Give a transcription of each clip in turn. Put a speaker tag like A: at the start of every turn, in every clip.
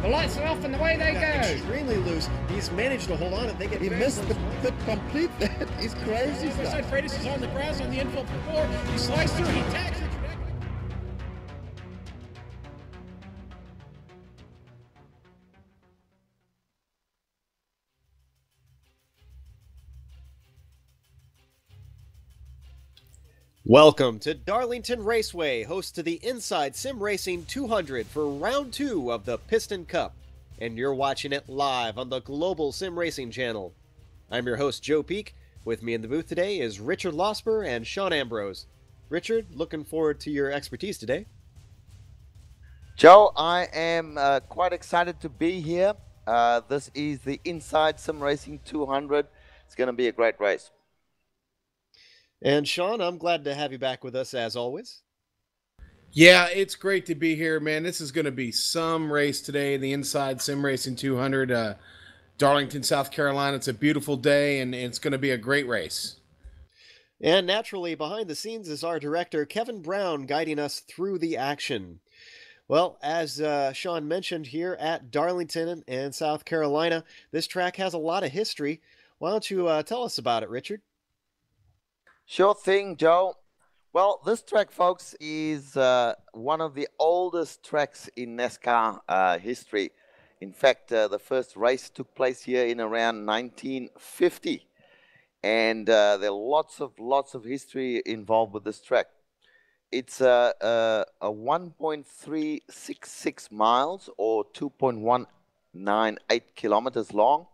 A: The lights are off and away they go.
B: Extremely loose. He's managed to hold on.
C: He missed the complete. That is crazy stuff.
A: Freitas is on the grass on the infield for 4. He slides through. He tags it.
B: Welcome to Darlington Raceway, host to the Inside Sim Racing 200 for round 2 of the Piston Cup. And you're watching it live on the Global Sim Racing channel. I'm your host, Joe Peak. With me in the booth today is Richard Losper and Sean Ambrose. Richard, looking forward to your expertise today.
C: Joe, I am quite excited to be here. This is the Inside Sim Racing 200. It's going to be a great race.
B: And Sean, I'm glad to have you back with us as always.
D: Yeah, it's great to be here, man. This is going to be some race today, the Inside Sim Racing 200, Darlington, South Carolina. It's a beautiful day, and it's going to be a great race.
B: And naturally, behind the scenes is our director, Kevin Brown, guiding us through the action. Well, as Sean mentioned, here at Darlington and South Carolina, this track has a lot of history. Why don't you tell us about it, Richard?
C: Sure thing, Joe. Well, this track, folks, is one of the oldest tracks in NASCAR history. In fact, the first race took place here in around 1950. And there are lots of history involved with this track. It's a 1.366 miles or 2.198 kilometers long.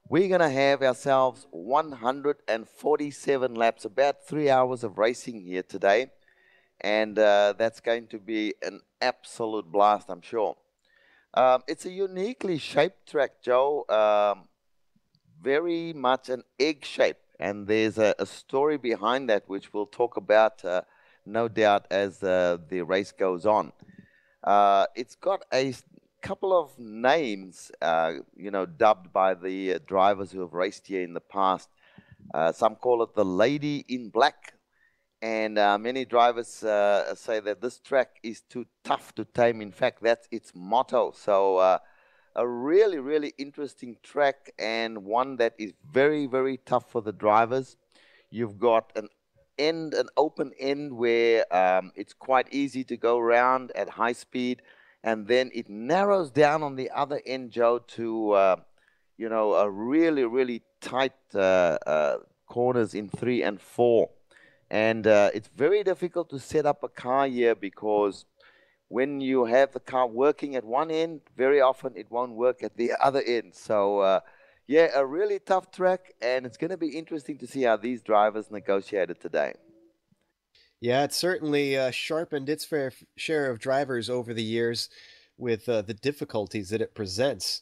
C: We're going to have ourselves 147 laps, about 3 hours of racing here today. And that's going to be an absolute blast, I'm sure. It's a uniquely shaped track, Joe. Very much an egg shape. And there's a story behind that, which we'll talk about, no doubt, as the race goes on. It's got a couple of names, dubbed by the drivers who have raced here in the past. Some call it the Lady in Black, and many drivers say that this track is too tough to tame. In fact, that's its motto. So a really, really interesting track, and one that is very, very tough for the drivers. You've got an open end where it's quite easy to go around at high speed. And then it narrows down on the other end, Joe, to, a really, really tight corners in 3 and 4. And it's very difficult to set up a car here because when you have the car working at one end, very often it won't work at the other end. So, yeah, a really tough track, and it's going to be interesting to see how these drivers negotiated today.
B: Yeah, it's certainly sharpened its fair share of drivers over the years with the difficulties that it presents.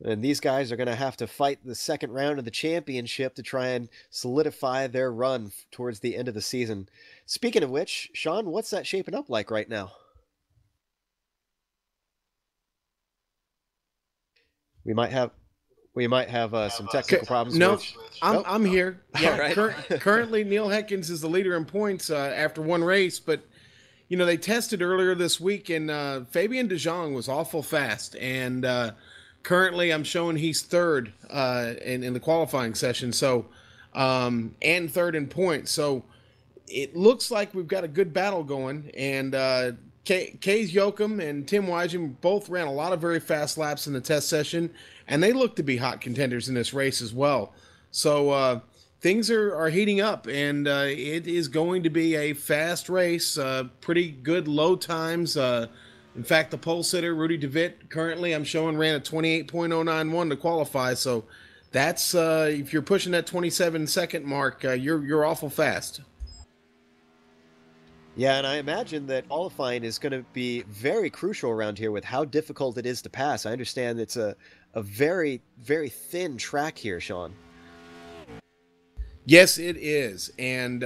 B: And these guys are going to have to fight the second round of the championship to try and solidify their run towards the end of the season. Speaking of which, Sean, what's that shaping up like right now? We might have some technical problems.
D: No, I'm here. Yeah,
B: right.
D: Currently, Neil Heckins is the leader in points after one race, but they tested earlier this week, and Fabian DeJong was awful fast, and currently I'm showing he's third in the qualifying session, so and third in points. So it looks like we've got a good battle going, and Kays Yoakum and Tim Wygen both ran a lot of very fast laps in the test session, and they look to be hot contenders in this race as well. So things are heating up, and it is going to be a fast race, pretty good low times. In fact, the pole sitter, Rudy DeVitt, currently I'm showing ran a 28.091 to qualify. So that's, if you're pushing that 27-second mark, you're awful fast.
B: Yeah, and I imagine that qualifying is going to be very crucial around here with how difficult it is to pass. I understand it's a very, very thin track here, Sean.
D: Yes, it is. And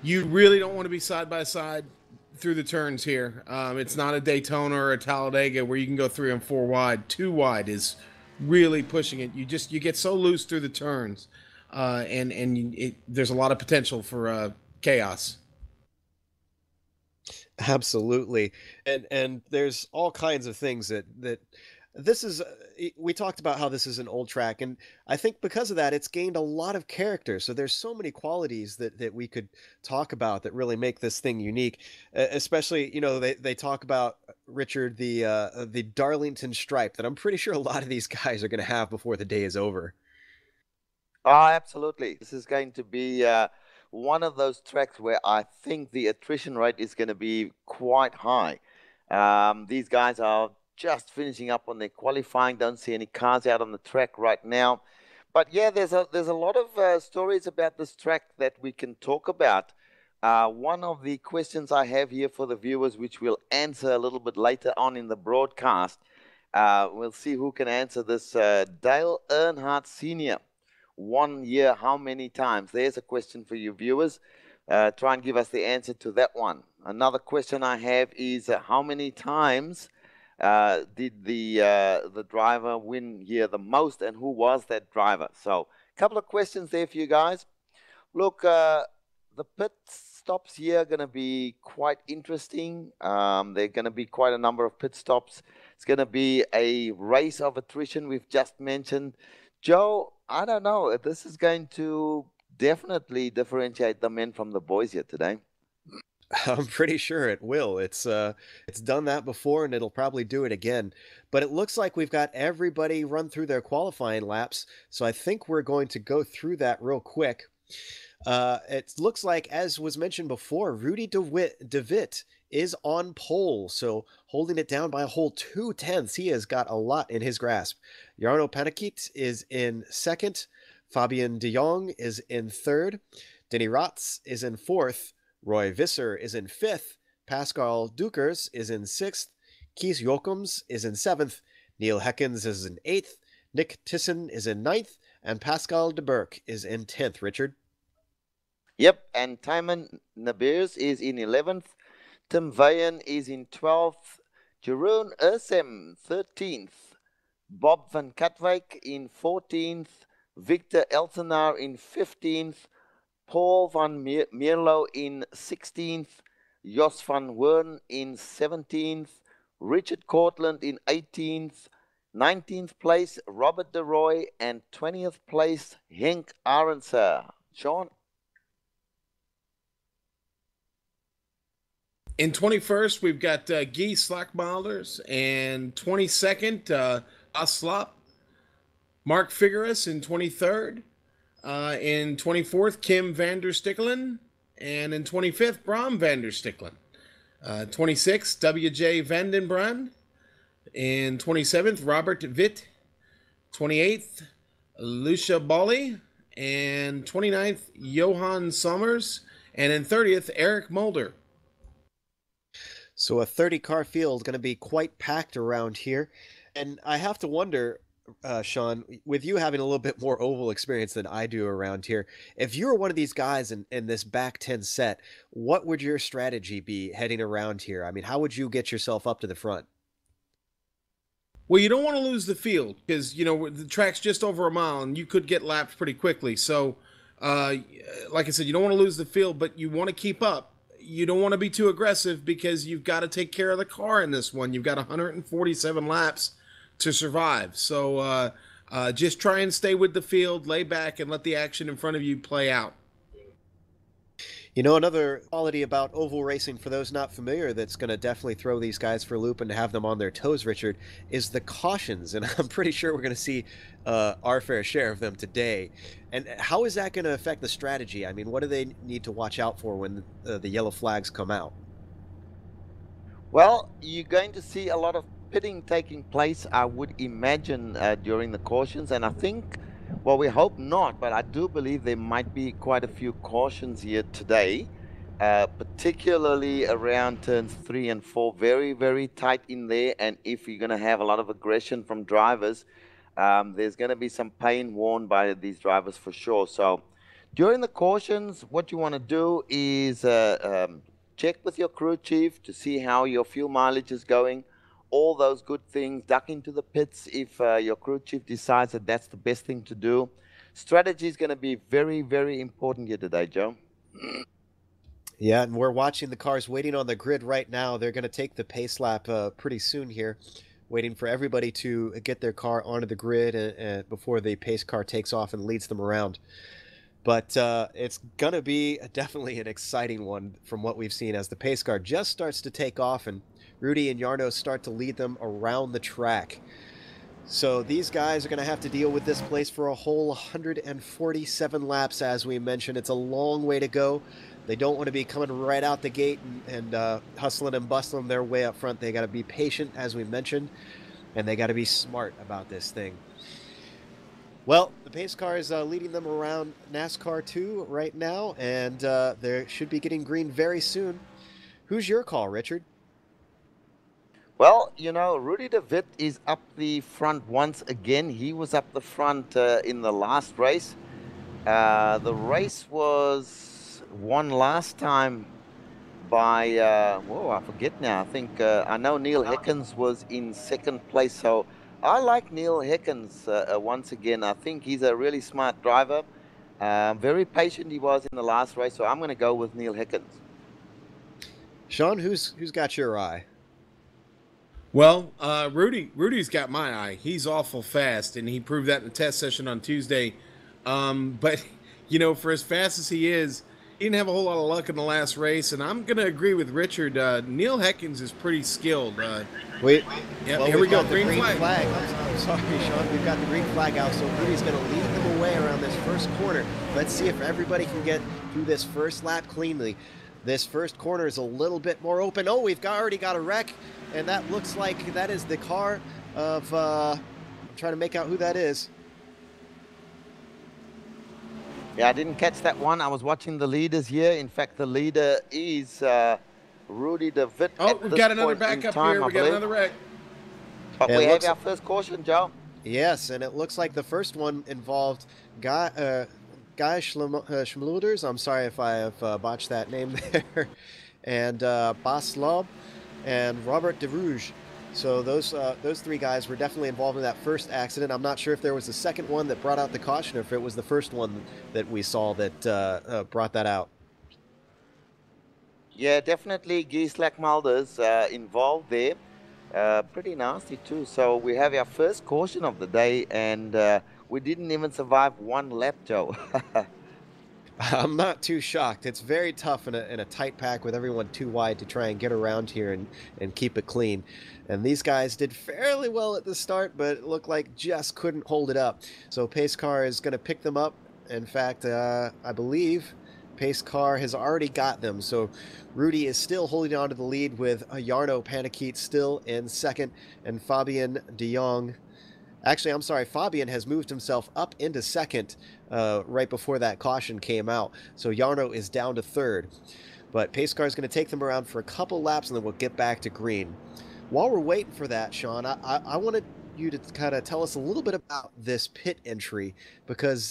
D: you really don't want to be side by side through the turns here. It's not a Daytona or a Talladega where you can go 3 and 4 wide. 2 wide is really pushing it. You get so loose through the turns, and there's a lot of potential for chaos.
B: Absolutely. And there's all kinds of things that This is, we talked about how this is an old track, and I think because of that, it's gained a lot of character. So there's so many qualities that we could talk about that really make this thing unique. Especially, they talk about Richard the Darlington stripe that I'm pretty sure a lot of these guys are going to have before the day is over.
C: Oh, absolutely. This is going to be one of those tracks where I think the attrition rate is going to be quite high. These guys are just finishing up on their qualifying. Don't see any cars out on the track right now. But yeah, there's a lot of stories about this track that we can talk about. One of the questions I have here for the viewers, which we'll answer a little bit later on in the broadcast, we'll see who can answer this. Dale Earnhardt Sr., 1 year, how many times? There's a question for you viewers. Try and give us the answer to that one. Another question I have is how many times did the driver win here the most, and who was that driver? So a couple of questions there for you guys. Look, the pit stops here are going to be quite interesting. There are going to be quite a number of pit stops. It's going to be a race of attrition we've just mentioned. Joe, I don't know. This is going to definitely differentiate the men from the boys here today.
B: I'm pretty sure it will. It's done that before, and it'll probably do it again. But it looks like we've got everybody run through their qualifying laps, so I think we're going to go through that real quick. It looks like, as was mentioned before, Rudy DeWitt is on pole, so holding it down by a whole 0.2. He has got a lot in his grasp. Jarno Panakit is in second. Fabian de Jong is in third. Denny Rotz is in fourth. Roy Visser is in fifth. Pascal Dukers is in sixth. Kees Jokums is in seventh. Neil Heckens is in eighth. Nick Tissen is in ninth. And Pascal de Burk is in 10th, Richard.
C: Yep, and Timon Nabirs is in 11th. Tim Vayen is in 12th. Jeroen Ursem, 13th. Bob van Katwijk in 14th. Victor Eltenaar in 15th. Paul van Mierlo in 16th. Jos van Hoorn in 17th. Richard Cortland in 18th. 19th place, Robert De Roy. And 20th place, Henk Arendse. Sean?
D: In 21st, we've got Guy Slackmilders, and 22nd, Aslop. Mark Figueres in 23rd. In 24th, Kim van der Stickelen. And in 25th, Bram van der Stickelen. 26th, W.J. Vandenbrand. In 27th, Robert Witt. 28th, Lucia Bolly. And 29th, Johan Sommers. And in 30th, Eric Mulder.
B: So a 30-car field going to be quite packed around here. And I have to wonder, Sean, with you having a little bit more oval experience than I do around here, if you were one of these guys in this back 10 set, what would your strategy be heading around here? I mean, how would you get yourself up to the front?
D: Well, you don't want to lose the field because, the track's just over a mile and you could get lapped pretty quickly. So, like I said, you don't want to lose the field, but you want to keep up. You don't want to be too aggressive because you've got to take care of the car in this one. You've got 147 laps to survive. So just try and stay with the field, lay back, and let the action in front of you play out.
B: Another quality about oval racing, for those not familiar, that's going to definitely throw these guys for a loop and have them on their toes, Richard, is the cautions. And I'm pretty sure we're going to see our fair share of them today. And how is that going to affect the strategy? I mean, what do they need to watch out for when the yellow flags come out?
C: Well, you're going to see a lot of pitting taking place, I would imagine, during the cautions. And I think, well, we hope not, but I do believe there might be quite a few cautions here today, particularly around turns 3 and 4. Very, very tight in there. And if you're going to have a lot of aggression from drivers, there's going to be some pain worn by these drivers for sure. So during the cautions, what you want to do is check with your crew chief to see how your fuel mileage is going. All those good things. Duck into the pits if your crew chief decides that that's the best thing to do. Strategy is going to be very, very important here today, Joe.
B: Yeah, and we're watching the cars waiting on the grid right now. They're going to take the pace lap pretty soon here. waiting for everybody to get their car onto the grid before the pace car takes off and leads them around. But it's going to be definitely an exciting one from what we've seen as the pace car just starts to take off and Rudy and Jarno start to lead them around the track. So these guys are going to have to deal with this place for a whole 147 laps, as we mentioned. It's a long way to go. They don't want to be coming right out the gate and hustling and bustling their way up front. They got to be patient, as we mentioned, and they got to be smart about this thing. Well, the pace car is leading them around NASCAR 2 right now, and they should be getting green very soon. Who's your call, Richard?
C: Well, you know, Rudy de Wit is up the front once again. He was up the front in the last race. The race was won last time by, whoa, I forget now. I think, I know Neil Heckens was in second place. So I like Neil Heckens once again. I think he's a really smart driver. Very patient he was in the last race. So I'm going to go with Neil Heckens.
B: Sean, who's got your eye?
D: Well, Rudy's got my eye. He's awful fast, and he proved that in the test session on Tuesday. But, you know, for as fast as he is, he didn't have a whole lot of luck in the last race, and I'm going to agree with Richard. Neil Heckens is pretty skilled.
B: Wait,
D: yeah,
B: well,
D: here we go,
B: green flag.
D: flag.
B: I'm sorry, Sean. We've got the green flag out, so Rudy's going to lead them away around this first corner. Let's see if everybody can get through this first lap cleanly. This first corner is a little bit more open. Oh, we've already got a wreck, and that looks like that is the car of, I'm trying to make out who that is.
C: Yeah, I didn't catch that one. I was watching the leaders here. In fact, the leader is Rudy de Wit.
D: Oh, we've got another backup here. We got another wreck.
C: But we have our first caution, Joe.
B: Yes, and it looks like the first one involved Guy Schmluders. I'm sorry if I have botched that name there. And Bas Lob and Robert de Rouge. So those three guys were definitely involved in that first accident. I'm not sure if there was a second one that brought out the caution or if it was the first one that we saw that brought that out.
C: Yeah, definitely Gieslak Mulders involved there. Pretty nasty too. So we have our first caution of the day, and we didn't even survive one lap, Joe.
B: I'm not too shocked. It's very tough in a tight pack with everyone too wide to try and get around here and keep it clean. And these guys did fairly well at the start, but it looked like just couldn't hold it up. So pace car is going to pick them up. In fact, I believe pace car has already got them. So Rudy is still holding on to the lead with Jarno Panikiet still in second and Fabian de Jong. Actually, I'm sorry, Fabian has moved himself up into second right before that caution came out. So Jarno is down to third. But pace car is going to take them around for a couple laps and then we'll get back to green. While we're waiting for that, Sean, I wanted you to kind of tell us a little bit about this pit entry, because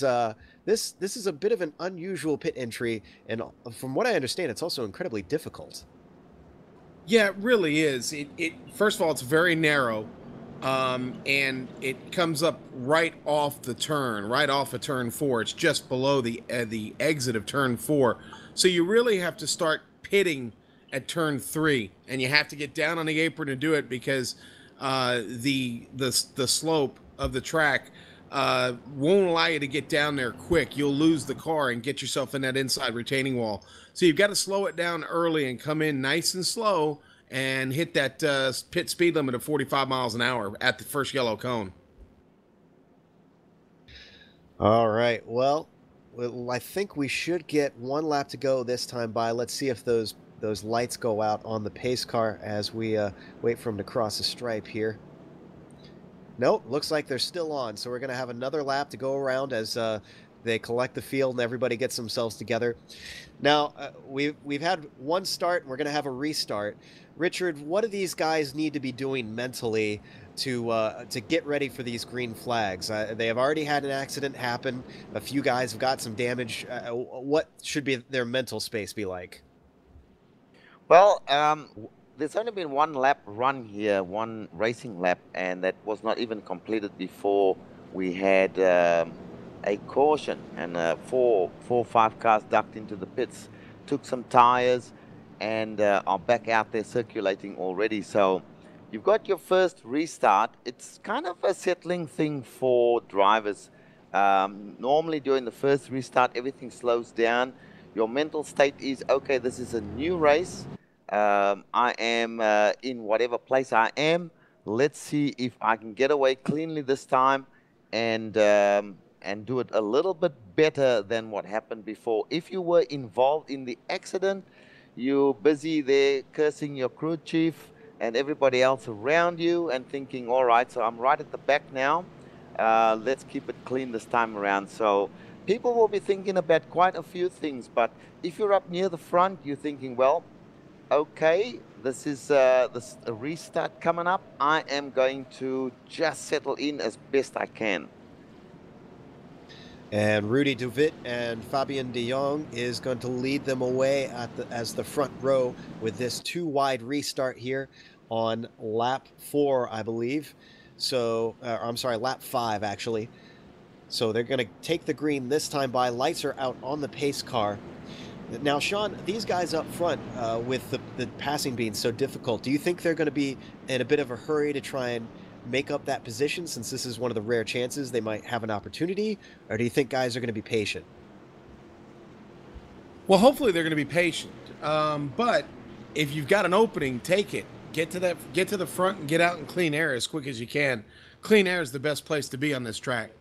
B: this is a bit of an unusual pit entry, and from what I understand, it's also incredibly difficult.
D: Yeah, it really is. First of all, it's very narrow, and it comes up right off the turn, right off of turn 4. It's just below the exit of turn 4. So you really have to start pitting at turn 3, and you have to get down on the apron to do it, because the slope of the track won't allow you to get down there quick. You'll lose the car and get yourself in that inside retaining wall. So you've got to slow it down early and come in nice and slow and hit that pit speed limit of 45 miles an hour at the first yellow cone.
B: All right. Well, I think we should get one lap to go this time by. Let's see if those lights go out on the pace car as we wait for them to cross the stripe here. Nope, looks like they're still on. So we're going to have another lap to go around as they collect the field and everybody gets themselves together. Now, we've had one start, and we're going to have a restart. Richard, what do these guys need to be doing mentally to get ready for these green flags? They have already had an accident happen. A few guys have got some damage. What should be their mental space be like?
C: Well, there's only been one lap run here, one racing lap, and that was not even completed before we had a caution, and 4 or 5 cars ducked into the pits, took some tires, and are back out there circulating already. So You've got your first restart. It's kind of a settling thing for drivers. Normally during the first restart, everything slows down. Your mental state is, okay, this is a new race. I am in whatever place I am. Let's see if I can get away cleanly this time and do it a little bit better than what happened before. If you were involved in the accident, you're busy there cursing your crew chief and everybody else around you and thinking, all right, so I'm right at the back now. Let's keep it clean this time around. So people will be thinking about quite a few things, but if you're up near the front, you're thinking, well, okay, this is a restart coming up. I am going to just settle in as best I can.
B: And Rudy De Witt and Fabian de Jong is going to lead them away as the front row with this 2-wide restart here on lap 4, I believe. So, I'm sorry, lap 5, actually. So they're going to take the green this time by. Lights are out on the pace car. Now, Sean, these guys up front, with the passing being so difficult, do you think they're going to be in a bit of a hurry to try and make up that position, since this is one of the rare chances they might have an opportunity? Or do you think guys are going to be patient?
D: Well, hopefully they're going to be patient. But if you've got an opening, take it. Get to the front and get out in clean air as quick as you can. Clean air is the best place to be on this track.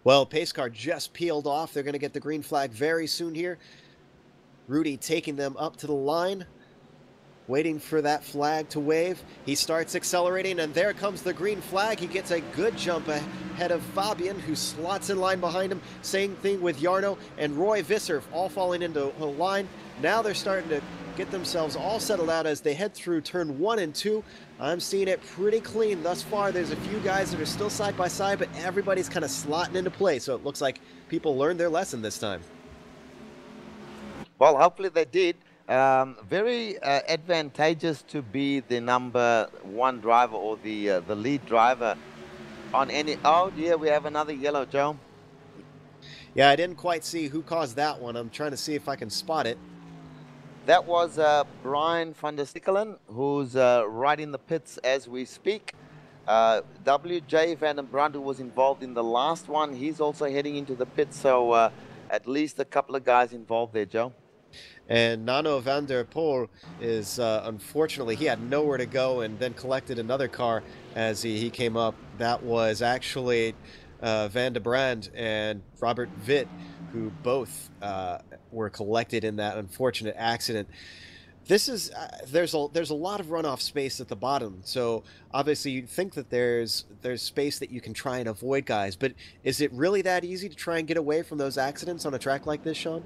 B: Well, pace car just peeled off. They're going to get the green flag very soon here. Rudy taking them up to the line, waiting for that flag to wave. He starts accelerating, and there comes the green flag. He gets a good jump ahead of Fabian, who slots in line behind him. Same thing with Jarno and Roy Visser, all falling into a line. Now they're starting to get themselves all settled out as they head through turn 1 and 2. I'm seeing it pretty clean thus far. There's a few guys that are still side by side, but everybody's kind of slotting into place. So it looks like people learned their lesson this time.
C: Well, hopefully they did. Very advantageous to be the number 1 driver or the lead driver on any. Oh dear, we have another yellow, Joe.
B: Yeah, I didn't quite see who caused that one. I'm trying to see if I can spot it.
C: That was Brian van der Stikkelen, who's right in the pits as we speak. W.J. van den Brand, who was involved in the last one, he's also heading into the pits. So at least a couple of guys involved there, Joe.
B: And Nano van der Poel is, unfortunately, he had nowhere to go and then collected another car as he came up. That was actually Van der Brand and Robert Witt, who both were collected in that unfortunate accident. This is there's a lot of runoff space at the bottom, so obviously you'd think that there's space that you can try and avoid guys, but is it really that easy to try and get away from those accidents on a track like this, Sean?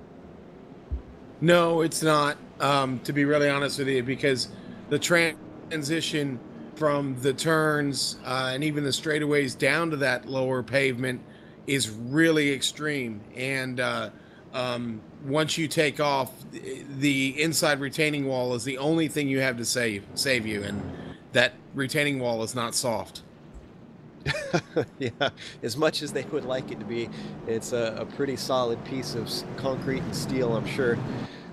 D: No, it's not, to be really honest with you, because the transition from the turns and even the straightaways down to that lower pavement is really extreme. And once you take off, the inside retaining wall is the only thing you have to save you, and that retaining wall is not soft.
B: Yeah, as much as they would like it to be, it's a pretty solid piece of concrete and steel, I'm sure.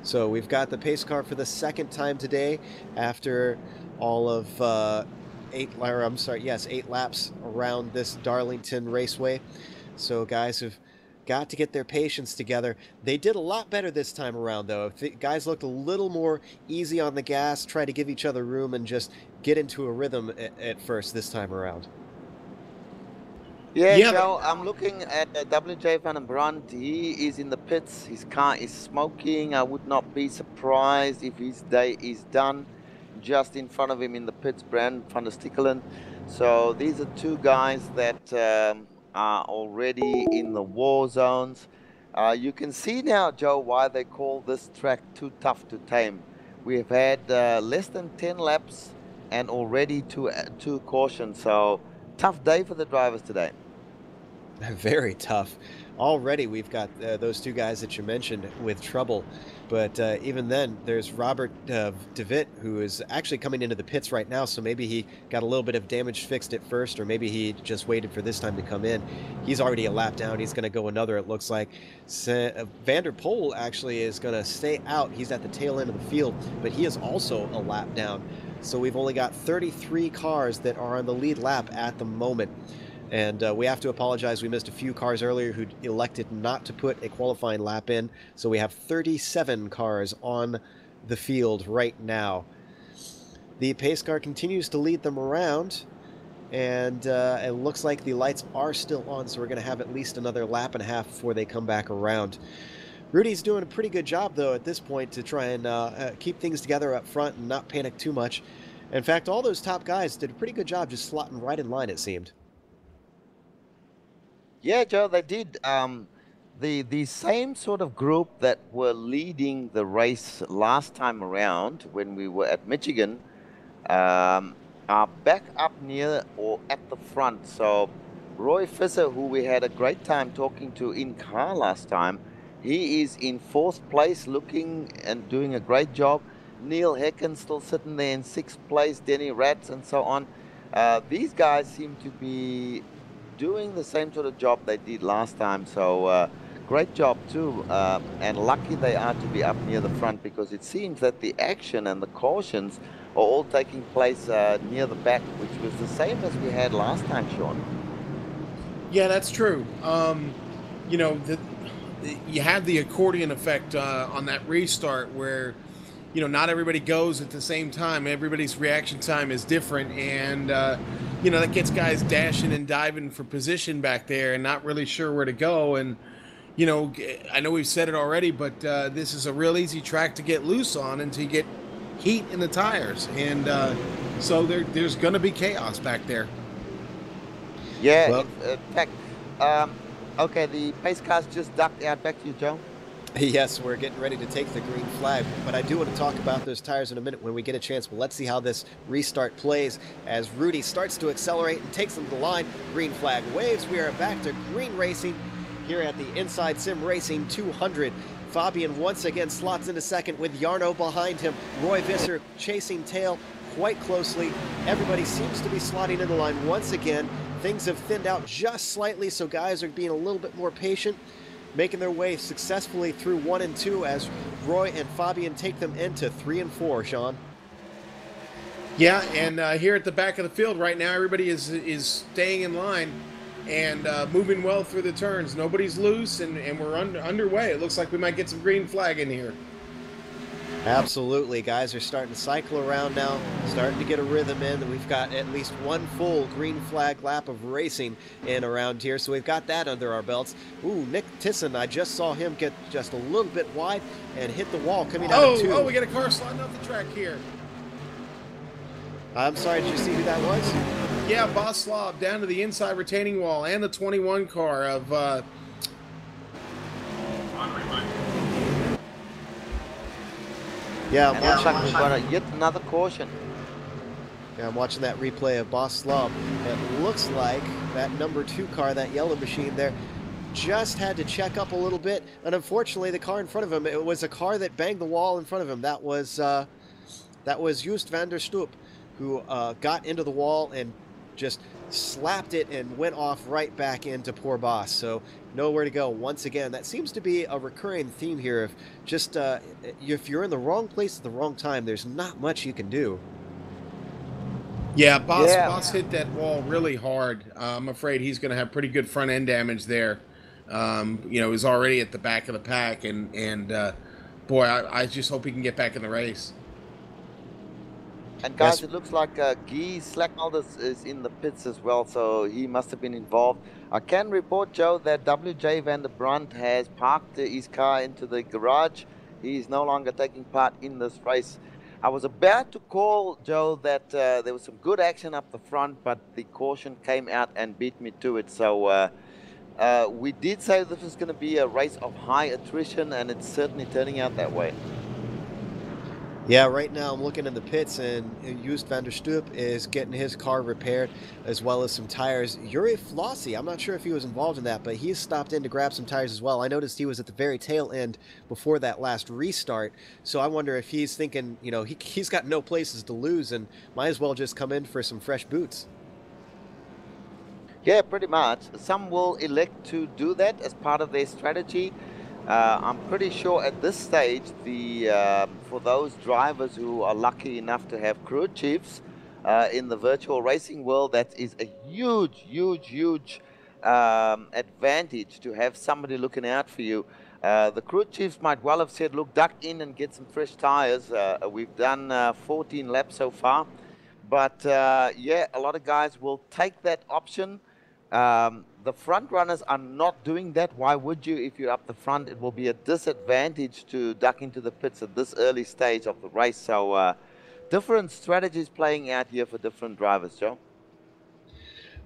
B: So we've got the pace car for the second time today after all of 8 laps around this Darlington raceway. So guys have got to get their patience together. They did a lot better this time around, though. Guys looked a little more easy on the gas, try to give each other room and just get into a rhythm at first this time around.
C: Yeah, Joe, I'm looking at W.J. van den Brand. He is in the pits. His car is smoking. I would not be surprised if his day is done. Just in front of him in the pits, Brand van der Stikkelen. So these are 2 guys that are already in the war zones. You can see now, Joe, why they call this track too tough to tame. We have had less than 10 laps and already two cautions. So tough day for the drivers today.
B: Very tough. Already we've got those 2 guys that you mentioned with trouble. But even then, there's Robert De Witt, who is actually coming into the pits right now, so maybe he got a little bit of damage fixed at first, or maybe he just waited for this time to come in. He's already a lap down. He's going to go another, it looks like. Van der Poel actually is going to stay out. He's at the tail end of the field, but he is also a lap down. So we've only got 33 cars that are on the lead lap at the moment. And we have to apologize. We missed a few cars earlier who elected not to put a qualifying lap in. So we have 37 cars on the field right now. The pace car continues to lead them around. And it looks like the lights are still on. So we're going to have at least another lap and a half before they come back around. Rudy's doing a pretty good job, though, at this point to try and keep things together up front and not panic too much. In fact, all those top guys did a pretty good job just slotting right in line, it seemed.
C: Yeah, Joe, they did. The same sort of group that were leading the race last time around when we were at Michigan are back up near or at the front. So Roy Visser, who we had a great time talking to in car last time, he is in 4th place, looking and doing a great job. Neil Hecken still sitting there in 6th place, Denny Ratz and so on. These guys seem to be doing the same sort of job they did last time. So great job too. And lucky they are to be up near the front, because it seems that the action and the cautions are all taking place near the back, which was the same as we had last time, Sean.
D: Yeah, that's true. You know, you have the accordion effect on that restart where, you know, not everybody goes at the same time. Everybody's reaction time is different, and you know, that gets guys dashing and diving for position back there and not really sure where to go. And you know, I know we've said it already, but this is a real easy track to get loose on until you get heat in the tires, and so there's going to be chaos back there.
C: Yeah,
B: Well,
C: in fact, okay, the pace cars just ducked out. Back to you, Joe.
B: Yes, we're getting ready to take the green flag, but I do want to talk about those tires in a minute when we get a chance. But let's see how this restart plays as Rudy starts to accelerate and takes them to the line. Green flag waves. We are back to green racing here at the Inside Sim Racing 200. Fabian once again slots into second with Jarno behind him. Roy Visser chasing tail quite closely. Everybody seems to be slotting in the line once again. Things have thinned out just slightly, so guys are being a little bit more patient, making their way successfully through 1 and 2 as Roy and Fabian take them into 3 and 4, Sean.
D: Yeah, and here at the back of the field right now, everybody is staying in line and moving well through the turns. Nobody's loose, and we're underway. It looks like we might get some green flag in here.
B: Absolutely. Guys are starting to cycle around now, starting to get a rhythm in. And we've got at least one full green flag lap of racing in around here, so we've got that under our belts. Ooh, Nick Tisson, I just saw him get just a little bit wide and hit the wall coming out of 2.
D: Oh, we got a car sliding off the track here.
B: I'm sorry, did you see who that was?
D: Yeah, Boss Slob down to the inside retaining wall and the 21 car of...
B: Yeah,
C: And looks like we've got yet another caution.
B: Yeah, I'm watching that replay of Boss Slob. It looks like that number 2 car, that yellow machine there, just had to check up a little bit. And unfortunately, the car in front of him, it was a car that banged the wall in front of him. That was Joost van der Stoep, who got into the wall and just slapped it and went off right back into poor Boss. So nowhere to go once again. That seems to be a recurring theme here of just if you're in the wrong place at the wrong time, there's not much you can do.
D: Yeah, Boss hit that wall really hard. I'm afraid he's going to have pretty good front end damage there. You know, he's already at the back of the pack, and boy, I just hope he can get back in the race.
C: And guys, it looks like Guy Slackmulders is in the pits as well, so he must have been involved. I can report, Joe, that WJ Van der Brandt has parked his car into the garage. He is no longer taking part in this race. I was about to call, Joe, that there was some good action up the front, but the caution came out and beat me to it. So we did say this was going to be a race of high attrition, and it's certainly turning out that way.
B: Yeah, right now I'm looking in the pits, and Joost van der Stoep is getting his car repaired, as well as some tires. Yuri Flossie, I'm not sure if he was involved in that, but he's stopped in to grab some tires as well. I noticed he was at the very tail end before that last restart, so I wonder if he's thinking, you know, he's got no places to lose and might as well just come in for some fresh boots.
C: Yeah, pretty much. Some will elect to do that as part of their strategy. I'm pretty sure at this stage, for those drivers who are lucky enough to have crew chiefs in the virtual racing world, that is a huge advantage to have somebody looking out for you. The crew chiefs might well have said, look, duck in and get some fresh tires. We've done 14 laps so far. But yeah, a lot of guys will take that option. The front runners are not doing that. Why would you? If you're up the front, it will be a disadvantage to duck into the pits at this early stage of the race. So different strategies playing out here for different drivers, Joe.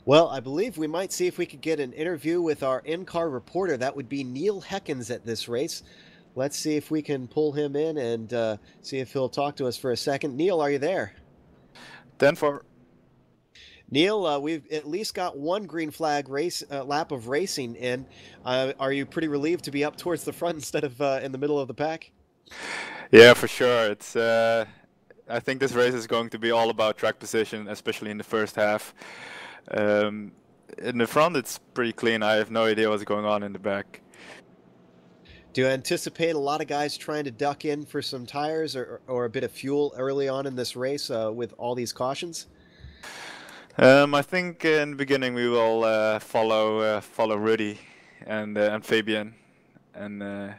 B: Well, I believe we might see if we could get an interview with our in-car reporter. That would be Neil Heckens at this race. Let's see if we can pull him in and see if he'll talk to us for a second. Neil, are you there?
E: 10-4.
B: Neil, we've at least got one green flag race lap of racing in. Are you pretty relieved to be up towards the front instead of in the middle of the pack?
E: Yeah, for sure. It's. I think this race is going to be all about track position, especially in the first half. In the front, it's pretty clean. I have no idea what's going on in the back.
B: Do you anticipate a lot of guys trying to duck in for some tires or a bit of fuel early on in this race with all these cautions?
E: I think in the beginning we will follow Rudy and Fabian, and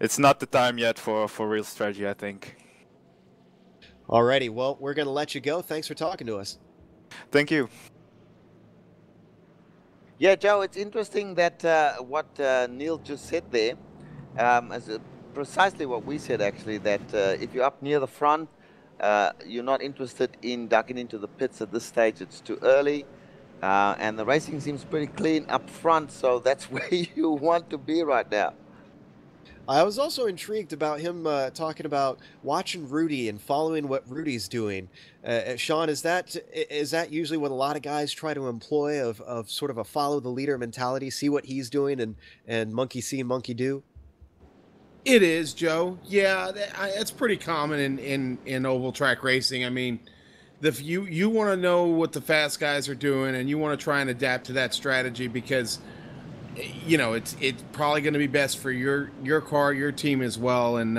E: it's not the time yet for real strategy, I think.
B: Alrighty, well, we're going to let you go. Thanks for talking to us.
E: Thank you.
C: Yeah, Joe, it's interesting that what Neil just said there, precisely what we said actually, that if you're up near the front, you're not interested in ducking into the pits at this stage. It's too early, and the racing seems pretty clean up front, so that's where you want to be right now.
B: I was also intrigued about him talking about watching Rudy and following what Rudy's doing. Sean, is that usually what a lot of guys try to employ, of sort of a follow the leader mentality, see what he's doing and monkey see, monkey do?
D: It is, Joe. Yeah, it's pretty common in oval track racing. I mean, you want to know what the fast guys are doing, and you want to try and adapt to that strategy because, you know, it's probably going to be best for your car, your team as well. And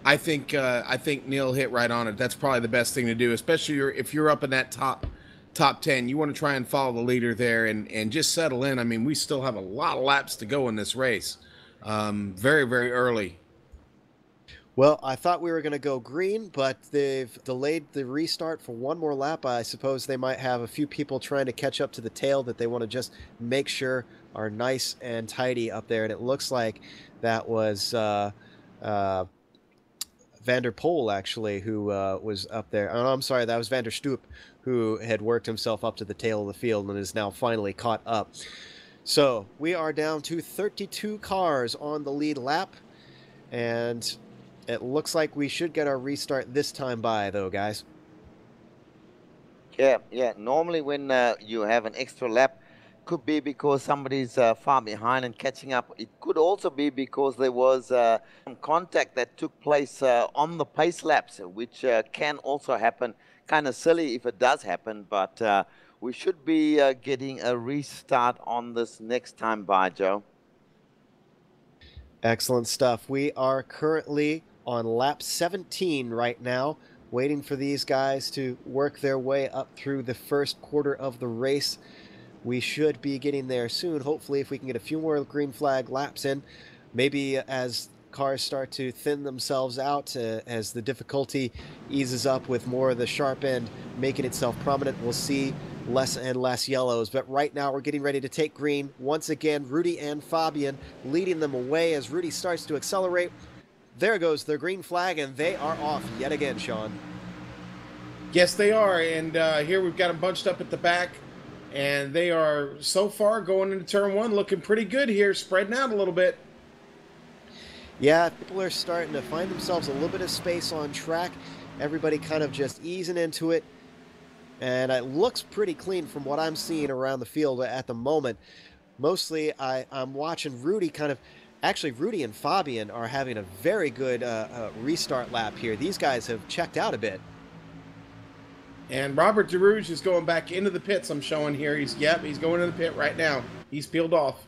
D: I think Neil hit right on it. That's probably the best thing to do, especially if you're up in that top 10. You want to try and follow the leader there and just settle in. I mean, we still have a lot of laps to go in this race. Very, very early.
B: Well, I thought we were going to go green, but they've delayed the restart for one more lap. I suppose they might have a few people trying to catch up to the tail that they want to just make sure are nice and tidy up there. And it looks like that was Van der Poel, actually, who was up there. Oh, I'm sorry, that was Van der Stoep, who had worked himself up to the tail of the field and is now finally caught up. So we are down to 32 cars on the lead lap, and it looks like we should get our restart this time by, though, guys.
C: Yeah. Normally when you have an extra lap, could be because somebody's far behind and catching up. It could also be because there was some contact that took place on the pace laps, which can also happen. Kind of silly if it does happen, but we should be getting a restart on this next time by, Joe.
B: Excellent stuff. We are currently on lap 17 right now, waiting for these guys to work their way up through the first quarter of the race. We should be getting there soon. Hopefully, if we can get a few more green flag laps in, maybe as cars start to thin themselves out, as the difficulty eases up with more of the sharp end making itself prominent, we'll see less and less yellows. But right now we're getting ready to take green. Once again, Rudy and Fabian leading them away as Rudy starts to accelerate. There goes their green flag, and they are off yet again, Sean.
D: Yes, they are. And here we've got them bunched up at the back, and they are so far going into turn one looking pretty good here, spreading out a little bit.
B: Yeah, people are starting to find themselves a little bit of space on track. Everybody kind of just easing into it. And it looks pretty clean from what I'm seeing around the field at the moment. Mostly, I'm watching Rudy kind of... Actually, Rudy and Fabian are having a very good restart lap here. These guys have checked out a bit.
D: And Robert DeRouge is going back into the pits, I'm showing here. He's going to the pit right now. He's peeled off.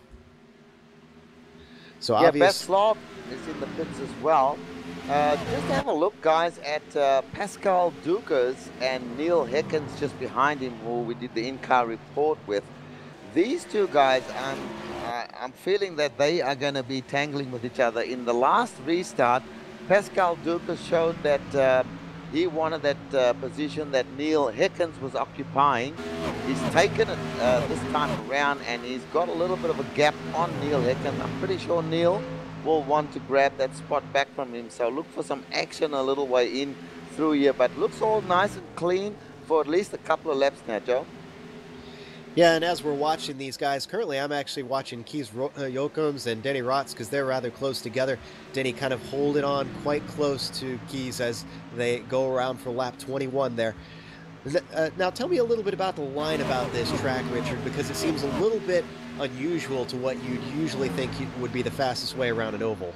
B: So
C: Yeah,
B: obvious.
C: Slob is in the pits as well. Just have a look, guys, at Pascal Dukas and Neil Heckens just behind him, who we did the in-car report with. These two guys, I'm feeling that they are going to be tangling with each other. In the last restart, Pascal Dukas showed that he wanted that position that Neil Heckens was occupying. He's taken it this time around, and he's got a little bit of a gap on Neil Heckens. I'm pretty sure Neil will want to grab that spot back from him. So look for some action a little way in through here, but looks all nice and clean for at least a couple of laps now, Joe.
B: Yeah, and as we're watching these guys, currently I'm actually watching Kees Jokums and Denny Rotz because they're rather close together. Denny kind of holding on quite close to Kees as they go around for lap 21 there. Now tell me a little bit about the line about this track, Richard, because it seems a little bit unusual to what you'd usually think would be the fastest way around an oval.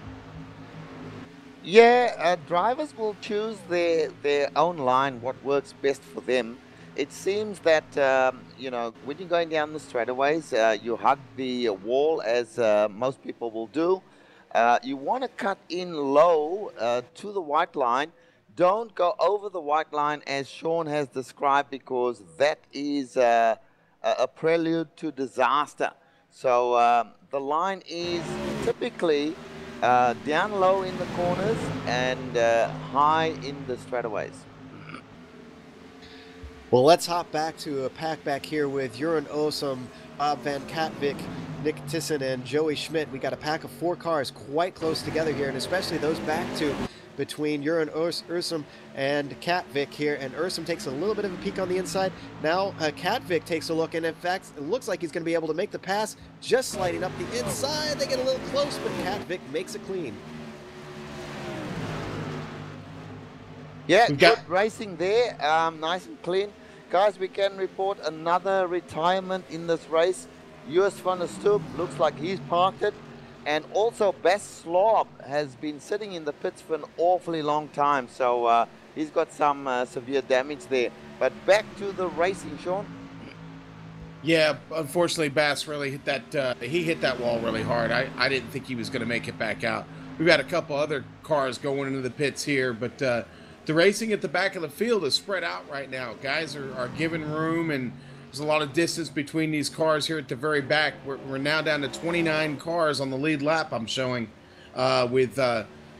C: Yeah, drivers will choose their own line, what works best for them. It seems that, you know, when you're going down the straightaways, you hug the wall, as most people will do. You want to cut in low to the white line. Don't go over the white line as Sean has described, because that is a prelude to disaster. So the line is typically down low in the corners and high in the straightaways.
B: Well, let's hop back to a pack back here with Jeroen Oosum, Bob Van Katwijk, Nick Tissen, and Joey Schmidt. We got a pack of 4 cars quite close together here, and especially those back two between Jeroen Oosum and Katwijk here. And Oosum takes a little bit of a peek on the inside. Now Katwijk takes a look, and in fact, it looks like he's going to be able to make the pass, just sliding up the inside. They get a little close, but Katwijk makes it clean.
C: Yeah, good racing there, nice and clean. Guys, we can report another retirement in this race. US van der Stoep looks like he's parked it. And also Bas Slob has been sitting in the pits for an awfully long time. So he's got some severe damage there. But back to the racing, Sean.
D: Yeah, unfortunately, Bass really hit that. He hit that wall really hard. I didn't think he was going to make it back out. We've got a couple other cars going into the pits here, but the racing at the back of the field is spread out right now. Guys are given room, and there's a lot of distance between these cars here at the very back. We're now down to 29 cars on the lead lap, I'm showing, with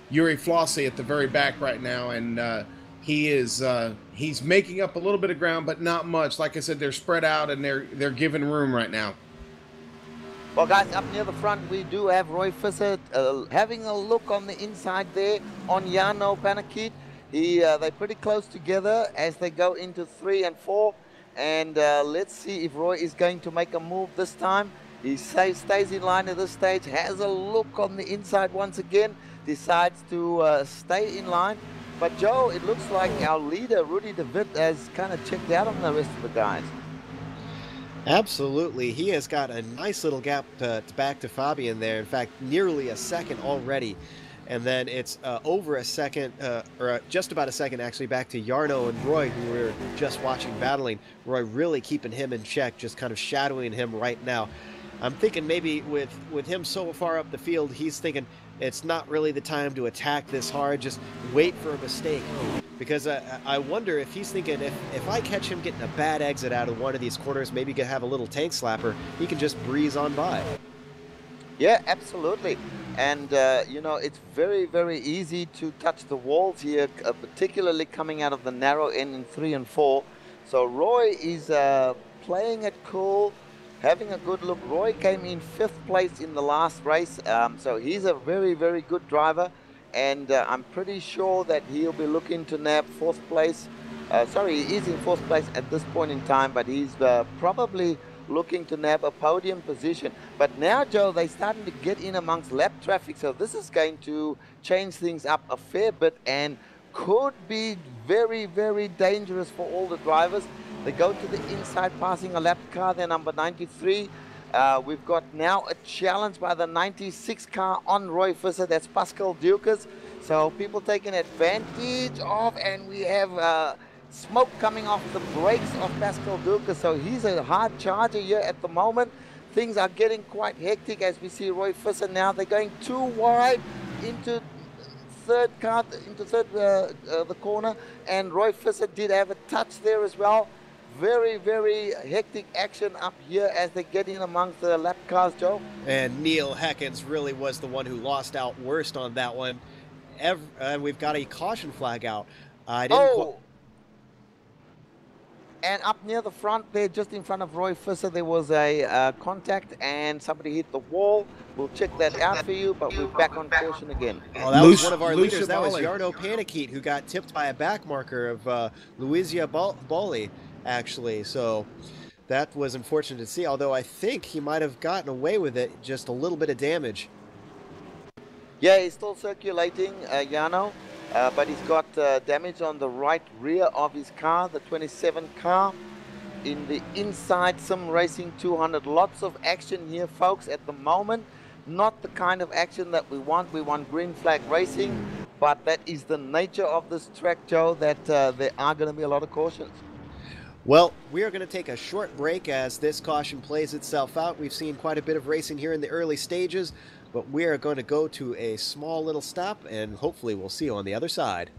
D: Yuri Flossie at the very back right now, and he's making up a little bit of ground, but not much. Like I said, they're spread out, and they're given room right now.
C: Well, guys, up near the front, we do have Roy Visser having a look on the inside there on Jarno Panakit. They're pretty close together as they go into 3 and 4. And let's see if Roy is going to make a move this time. He stays in line at this stage, has a look on the inside once again, decides to stay in line. But Joe, it looks like our leader, Rudy de Wit, has kind of checked out on the rest of the guys.
B: Absolutely. He has got a nice little gap back to Fabian there. In fact, nearly a second already. And then it's over a second, or just about a second actually, back to Jarno and Roy, who we were just watching battling. Roy really keeping him in check, just kind of shadowing him right now. I'm thinking maybe with him so far up the field, he's thinking it's not really the time to attack this hard, just wait for a mistake. Because I wonder if he's thinking if I catch him getting a bad exit out of one of these corners, maybe he can have a little tank slapper, he can just breeze on by.
C: Yeah, absolutely. And, you know, it's very, very easy to touch the walls here, particularly coming out of the narrow end in 3 and 4. So Roy is playing it cool, having a good look. Roy came in 5th place in the last race, so he's a very, very good driver. And I'm pretty sure that he'll be looking to nab 4th place. Sorry, he is in 4th place at this point in time, but he's probably looking to nab a podium position. But now, Joe, they're starting to get in amongst lap traffic, so this is going to change things up a fair bit and could be very, very dangerous for all the drivers. They go to the inside, passing a lap car, they're number 93. We've got now a challenge by the 96 car on Roy Visser, that's Pascal Dukas. So people taking advantage of, and we have smoke coming off the brakes of Pascal Dukas. So he's a hard charger here at the moment. things are getting quite hectic as we see Roy Visser now. They're going too wide into third the corner, and Roy Visser did have a touch there as well. Very, very hectic action up here as they get in amongst the lap cars, Joe.
B: And Neil Heckens really was the one who lost out worst on that one. And we've got a caution flag out.
C: And up near the front there, just in front of Roy Visser, there was a contact and somebody hit the wall. We'll check that out for you, but we're back on caution again.
B: Oh, that was one of our leaders. That was Jarno Panikit, who got tipped by a back marker of Luizia Boli, actually. So that was unfortunate to see, although I think he might have gotten away with it, just a little bit of damage.
C: Yeah, he's still circulating, Jarno. But he's got damage on the right rear of his car, the 27 car, in the Inside Sim Racing 200. Lots of action here, folks, at the moment. Not the kind of action that we want. We want green flag racing, but that is the nature of this track, Joe, that there are going to be a lot of cautions.
B: Well, we are going to take a short break as this caution plays itself out. We've seen quite a bit of racing here in the early stages, but we are going to go to a small little stop, and hopefully we'll see you on the other side.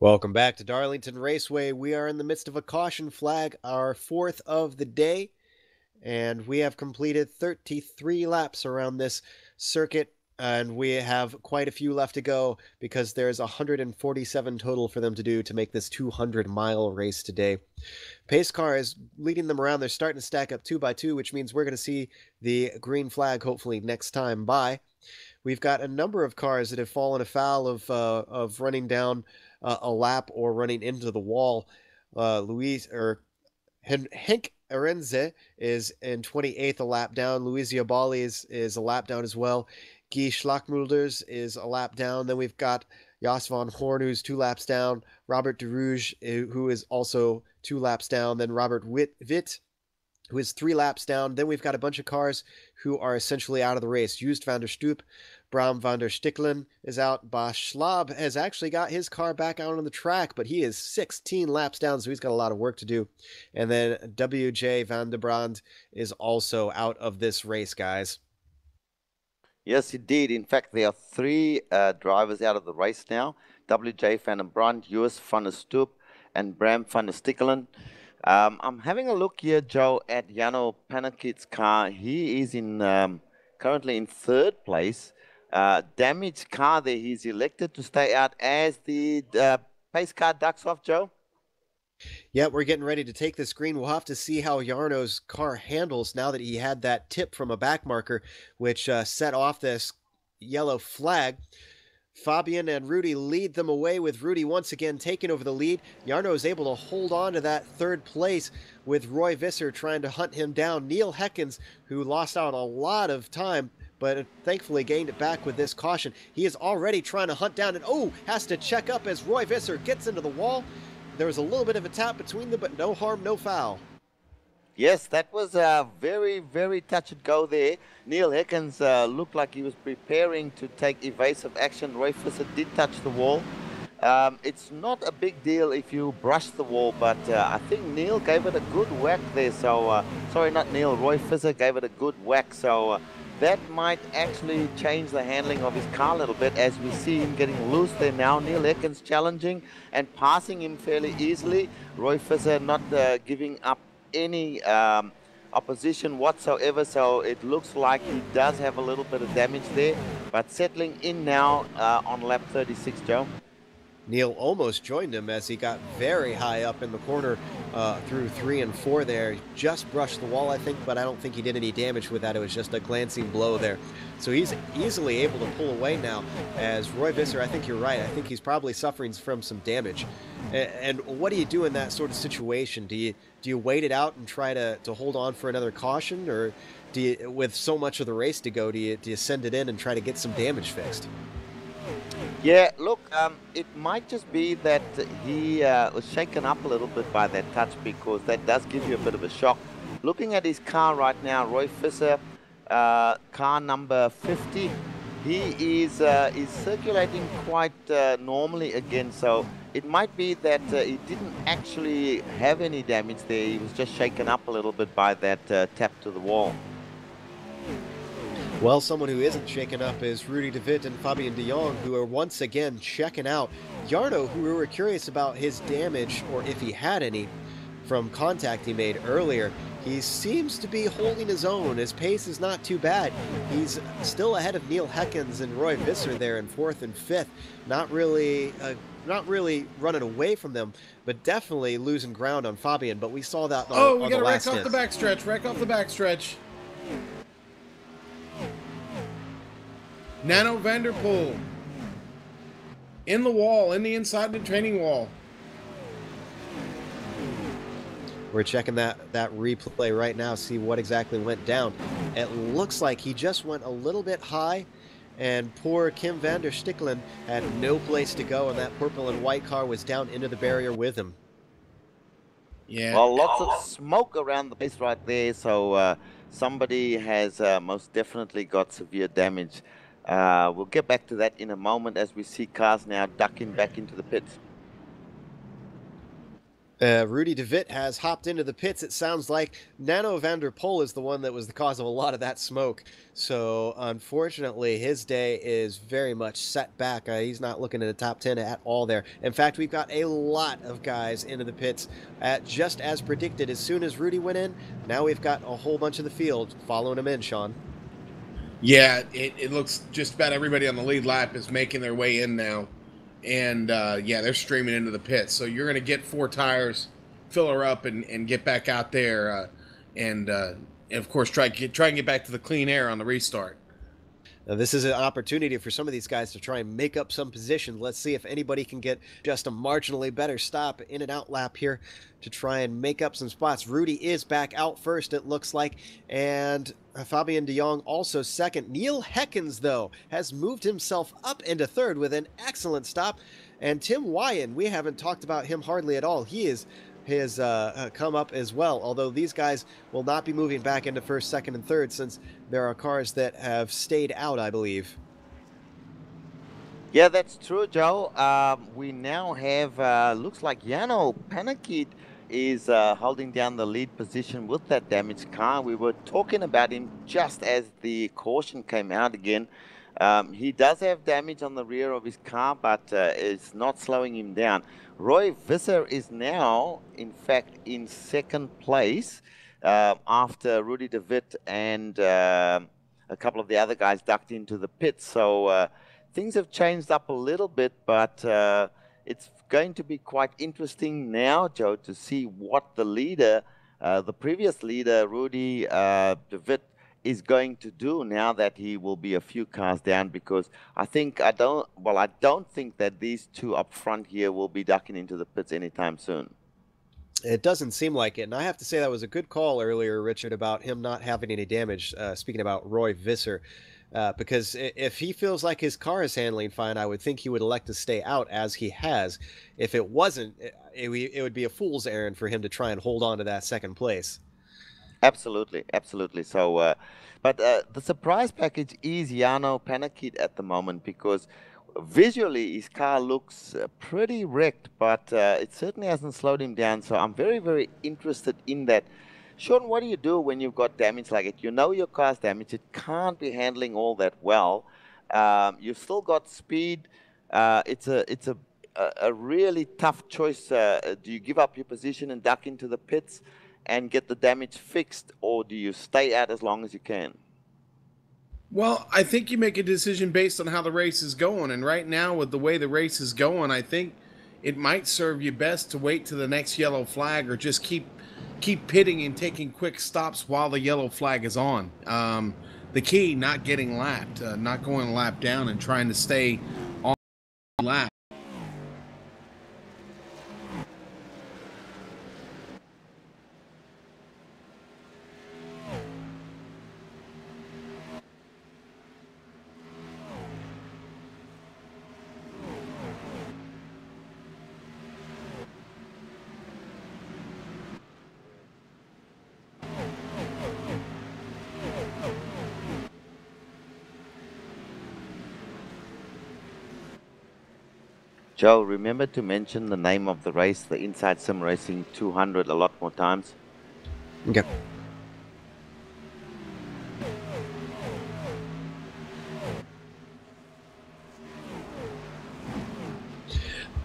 B: Welcome back to Darlington Raceway. We are in the midst of a caution flag, our fourth of the day, and we have completed 33 laps around this circuit, and we have quite a few left to go because there's 147 total for them to do to make this 200-mile race today. Pace car is leading them around. They're starting to stack up 2 by 2, which means we're going to see the green flag hopefully next time by. We've got a number of cars that have fallen afoul of running down a lap or running into the wall. Henk Arenze is in 28th, a lap down. Luizia Bali is a lap down as well. Guy Schlachmulders is a lap down. Then we've got Jas van Horn, who's 2 laps down. Robert de Rouge, who is also 2 laps down. Then Robert Witt who is 3 laps down. Then we've got a bunch of cars who are essentially out of the race. Just van der Stoep, Bram van der Stickelen is out. Bas Schlab has actually got his car back out on the track, but he is 16 laps down, so he's got a lot of work to do. And then WJ van der Brand is also out of this race, guys.
C: Yes, indeed. In fact, there are 3 drivers out of the race now. WJ van der Brand, Joos van der Stoep, and Bram van der Stickelen. I'm having a look here, Joe, at Jano Panakit's car. He is currently in 3rd place. Damaged car there. He's elected to stay out as the pace car ducks off, Joe.
B: Yeah, we're getting ready to take this green. We'll have to see how Jarno's car handles now that he had that tip from a back marker, which set off this yellow flag. Fabian and Rudy lead them away, with Rudy once again taking over the lead. Jarno is able to hold on to that 3rd place, with Roy Visser trying to hunt him down. Neil Heckens, who lost out a lot of time, but thankfully gained it back with this caution. He is already trying to hunt down and has to check up as Roy Visser gets into the wall. There was a little bit of a tap between them, but no harm, no foul.
C: Yes, that was a very, very touch and go there. Neil Heckens looked like he was preparing to take evasive action. Roy Visser did touch the wall. It's not a big deal if you brush the wall, but I think Neil gave it a good whack there. So, sorry, not Neil, Roy Visser gave it a good whack. So that might actually change the handling of his car a little bit, as we see him getting loose there now. Neil Heckens challenging and passing him fairly easily. Roy Visser not giving up any opposition whatsoever, so it looks like he does have a little bit of damage there, but settling in now on lap 36, Joe.
B: Neil almost joined him as he got very high up in the corner through 3 and 4 there. Just brushed the wall, I think, but I don't think he did any damage with that. It was just a glancing blow there. So he's easily able to pull away now, as Roy Visser, I think you're right. I think he's probably suffering from some damage. And what do you do in that sort of situation? Do you wait it out and try to hold on for another caution, or do you, with so much of the race to go, do you send it in and try to get some damage fixed?
C: Yeah, look, it might just be that he was shaken up a little bit by that touch, because that does give you a bit of a shock. Looking at his car right now, Roy Visser, car number 50, he is circulating quite normally again, so it might be that he didn't actually have any damage there. He was just shaken up a little bit by that tap to the wall.
B: Well, someone who isn't shaken up is Rudy de Wit and Fabian de Jong, who are once again checking out. Jarno, who we were curious about his damage, or if he had any, from contact he made earlier, he seems to be holding his own. His pace is not too bad. He's still ahead of Neil Heckens and Roy Visser there in 4th and 5th. Not really running away from them, but definitely losing ground on Fabian. But we saw that on
D: we
B: the last
D: got to wreck off the backstretch. Wreck off the backstretch. Nano Vanderpool in the wall, in the inside of the training wall.
B: We're checking that replay right now, see what exactly went down. It looks like he just went a little bit high, and poor Kim van der Stickelen had no place to go, and that purple and white car was down into the barrier with him.
D: Yeah.
C: Well, lots of smoke around the place right there, so somebody has most definitely got severe damage. We'll get back to that in a moment, as we see cars now ducking back into the pits.
B: Rudy de Wit has hopped into the pits. It sounds like Nano van der Poel is the one that was the cause of a lot of that smoke. So, unfortunately, his day is very much set back. He's not looking at the top 10 at all there. In fact, we've got a lot of guys into the pits, just as predicted. As soon as Rudy went in, now we've got a whole bunch of the field following him in, Sean.
D: Yeah, it looks just about everybody on the lead lap is making their way in now. And, yeah, they're streaming into the pits. So you're going to get 4 tires, fill her up, and get back out there. And, of course, try and get back to the clean air on the restart.
B: Now, this is an opportunity for some of these guys to try and make up some position. Let's see if anybody can get just a marginally better stop in and out lap here to try and make up some spots. Rudy is back out first, it looks like, and Fabian de Jong also second. Neil Heckens, though, has moved himself up into third with an excellent stop. And Tim Wyan, we haven't talked about him hardly at all. He his come up as well, although these guys will not be moving back into first, second, and third since there are cars that have stayed out, I believe.
C: Yeah, that's true, Joe. We now have, looks like Jano Panakit is holding down the lead position with that damaged car. We were talking about him just as the caution came out again. He does have damage on the rear of his car, but it's not slowing him down. Roy Visser is now, in fact, in second place after Rudy de Wit and a couple of the other guys ducked into the pits. So things have changed up a little bit, but it's going to be quite interesting now, Joe, to see what the leader, the previous leader, Rudy de Wit, is going to do now that he will be a few cars down, because I don't think that these two up front here will be ducking into the pits anytime soon.
B: It doesn't seem like it, and I have to say that was a good call earlier, Richard, about him not having any damage, speaking about Roy Visser, because if he feels like his car is handling fine, I would think he would elect to stay out as he has. If it wasn't, it would be a fool's errand for him to try and hold on to that second place.
C: Absolutely, absolutely. So, but the surprise package is Jano Panakit at the moment, because visually his car looks pretty wrecked, but it certainly hasn't slowed him down. So I'm very, very interested in that. Sean, what do you do when you've got damage like it? You know your car's damaged. It can't be handling all that well. You've still got speed. It's a really tough choice. Do you give up your position and duck into the pits and get the damage fixed, or do you stay out as long as you can?
D: Well, I think you make a decision based on how the race is going, and right now with the way the race is going, I think it might serve you best to wait to the next yellow flag, or just keep pitting and taking quick stops while the yellow flag is on. The key, not getting lapped, not going a lap down and trying to stay on the lap.
C: Joe, remember to mention the name of the race, the Inside Sim Racing 200, a lot more times.
B: Okay.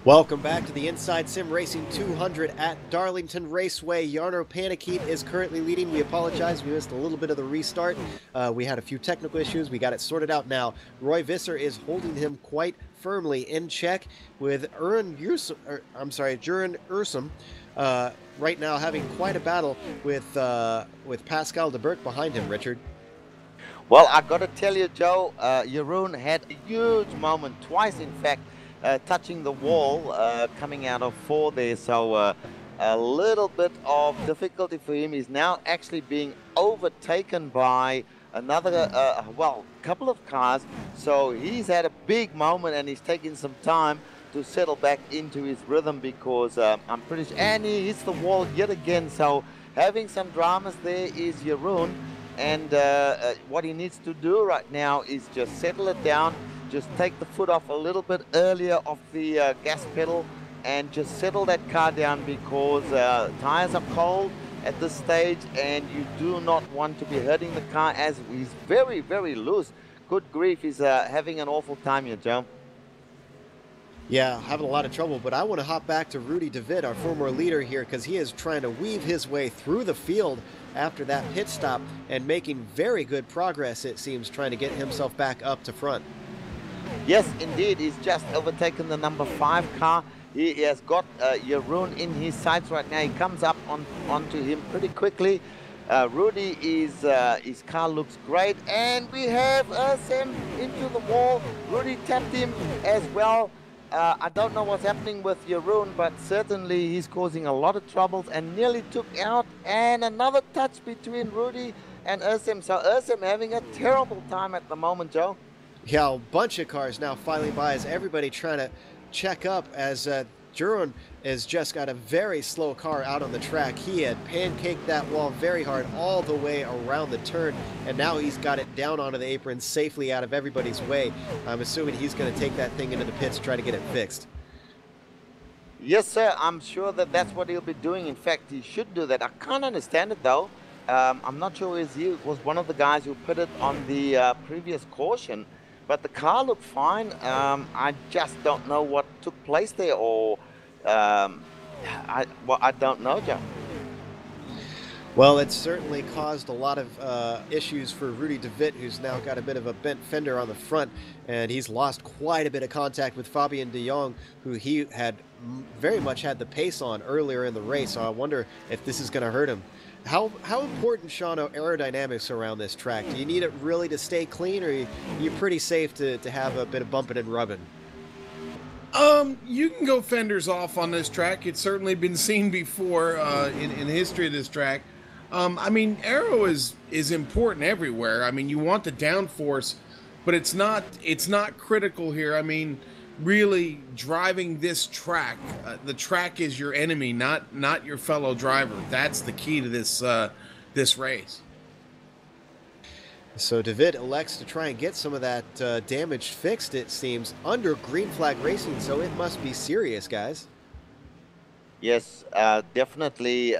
B: Welcome back to the Inside Sim Racing 200 at Darlington Raceway. Jarno Panakit is currently leading. We apologize, we missed a little bit of the restart. We had a few technical issues. We got it sorted out now. Roy Visser is holding him quite firmly in check, with Juren Ursum right now having quite a battle with Pascal de Burk behind him, Richard.
C: Well, I got to tell you, Joe, Jeroen had a huge moment, twice in fact, touching the wall, coming out of 4 there. So a little bit of difficulty for him. He's now actually being overtaken by another, couple of cars. So he's had a big moment, and he's taking some time to settle back into his rhythm, because I'm pretty sure, and he hits the wall yet again. So having some dramas there is Jeroen, and what he needs to do right now is just settle it down, just take the foot off a little bit earlier off the gas pedal, and just settle that car down, because tires are cold at this stage, and you do not want to be hurting the car, as he's very, very loose. Good grief, he's having an awful time here, Joe.
B: Yeah, having a lot of trouble, but I want to hop back to Rudy de Wit, our former leader here, because he is trying to weave his way through the field after that pit stop and making very good progress, it seems, trying to get himself back up to front.
C: Yes, indeed, he's just overtaken the number 5 car. He has got Jeroen in his sights right now. He comes up onto him pretty quickly. Rudy is, his car looks great, and we have Sam into the wall. Rudy tapped him as well. I don't know what's happening with Jeroen, but certainly he's causing a lot of troubles and nearly took out. And another touch between Rudy and Ursem. So Ursem having a terrible time at the moment, Joe.
B: Yeah, a bunch of cars now filing by as everybody trying to check up, as Juron has just got a very slow car out on the track. He had pancaked that wall very hard all the way around the turn, and now he's got it down onto the apron safely out of everybody's way. I'm assuming he's going to take that thing into the pits, try to get it fixed.
C: Yes, sir. I'm sure that that's what he'll be doing. In fact, he should do that. I can't understand it, though. I'm not sure if he was one of the guys who put it on the previous caution, but the car looked fine. I just don't know what took place there, or I don't know, Joe.
B: Well, it's certainly caused a lot of issues for Rudy DeVitt, who's now got a bit of a bent fender on the front, and he's lost quite a bit of contact with Fabian de Jong, who he had very much had the pace on earlier in the race. So I wonder if this is going to hurt him. How important, Sean, are aerodynamics around this track? Do you need it really to stay clean, or are you pretty safe to have a bit of bumping and rubbing?
D: You can go fenders off on this track. It's certainly been seen before in the history of this track. I mean, aero is important everywhere. I mean, you want the downforce, but it's not critical here. I mean, really driving this track, the track is your enemy, not your fellow driver. That's the key to this race.
B: So DeVitt elects to try and get some of that damage fixed, it seems, under green flag racing, so it must be serious, guys.
C: Yes, definitely.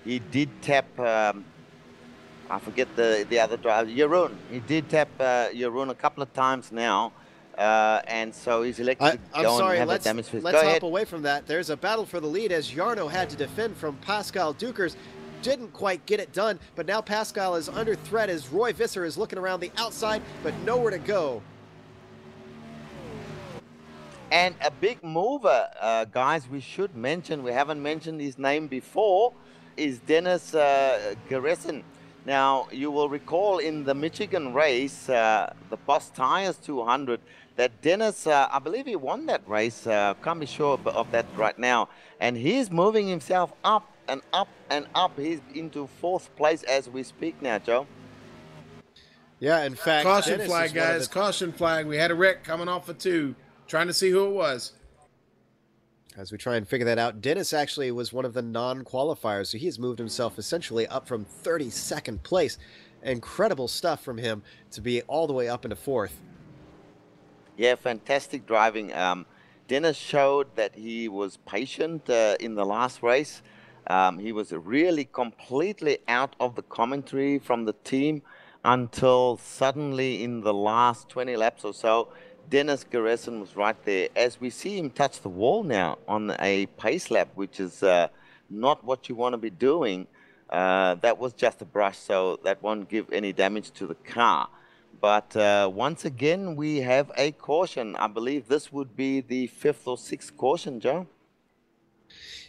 C: He did tap, I forget the other driver, Jeroen. He did tap Jeroen a couple of times now. And so he's elected to go and have a damage fix.
B: Let's hop away from that. There's a battle for the lead as Jarno had to defend from Pascal Dukers. Didn't quite get it done, but now Pascal is under threat as Roy Visser is looking around the outside, but nowhere to go.
C: And a big mover, guys, we should mention, we haven't mentioned his name before, is Dennis Geressen. Now, you will recall in the Michigan race, the Boss Tires 200, that Dennis, I believe he won that race, can't be sure of that right now, and he's moving himself up and up and up. He's into 4th place as we speak now, Joe.
B: Yeah, in fact,
D: caution
B: Dennis
D: flag, guys. Caution flag. We had a wreck coming off of 2. Trying to see who it was.
B: As we try and figure that out, Dennis actually was one of the non-qualifiers, so he has moved himself essentially up from 32nd place. Incredible stuff from him to be all the way up into 4th.
C: Yeah, fantastic driving. Dennis showed that he was patient in the last race. He was really completely out of the commentary from the team until suddenly in the last 20 laps or so, Dennis Geressen was right there. As we see him touch the wall now on a pace lap, which is not what you want to be doing, that was just a brush, so that won't give any damage to the car. But once again, we have a caution. I believe this would be the 5th or 6th caution, Joe.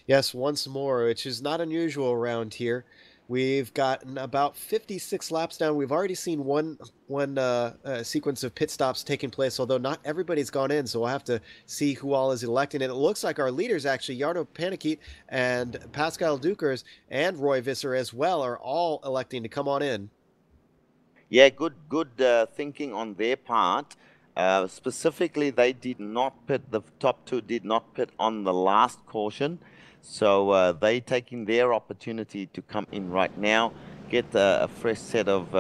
C: Yes,
B: once more, which is not unusual around here. We've gotten about 56 laps down. We've already seen one sequence of pit stops taking place, although not everybody's gone in, so we'll have to see who all is electing. And it looks like our leaders, actually, Jarno Panikiet and Pascal Dukers and Roy Visser as well, are all electing to come on in.
C: Yeah, good thinking on their part. Specifically, they did not pit, the top 2 did not pit on the last caution. So they taking their opportunity to come in right now, get a fresh set of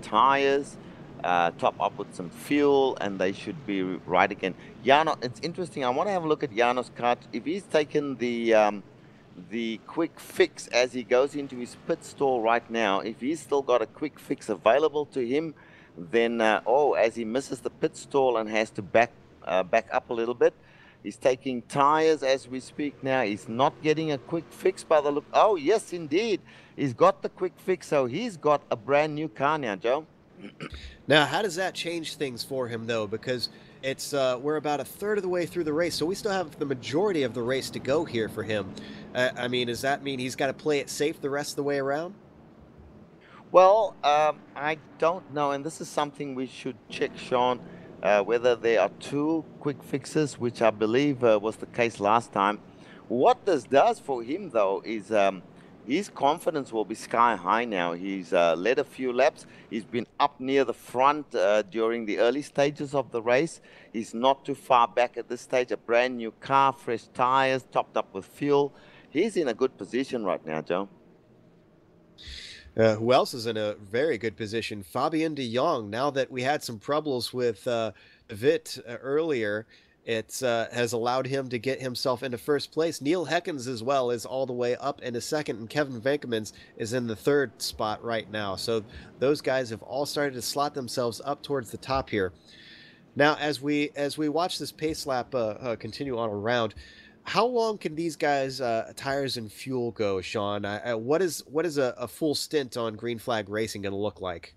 C: tires, top up with some fuel, and they should be right again. Jarno, it's interesting. I want to have a look at Jarno's car. If he's taken the quick fix as he goes into his pit stall right now, if he's still got a quick fix available to him, then as he misses the pit stall and has to back up a little bit. He's taking tires as we speak now. He's not getting a quick fix by the look. Oh, yes, indeed. He's got the quick fix, so he's got a brand new car now, Joe.
B: Now, how does that change things for him, though? Because it's we're about 1/3 of the way through the race, so we still have the majority of the race to go here for him. I mean, does that mean he's got to play it safe the rest of the way around?
C: Well, I don't know, and this is something we should check, Sean. Whether there are 2 quick fixes, which I believe was the case last time. What this does for him, though, is his confidence will be sky high now. He's led a few laps. He's been up near the front during the early stages of the race. He's not too far back at this stage. A brand new car, fresh tires, topped up with fuel. He's in a good position right now, Joe.
B: Who else is in a very good position? Fabian de Jong. Now that we had some troubles with Vit earlier, it has allowed him to get himself into first place. Neil Heckens as well is all the way up into second, and Kevin Venkemans is in the third spot right now. So those guys have all started to slot themselves up towards the top here. Now, as we watch this pace lap continue on around, how long can these guys' tires and fuel go, Sean? What is a full stint on Green Flag Racing going to look like?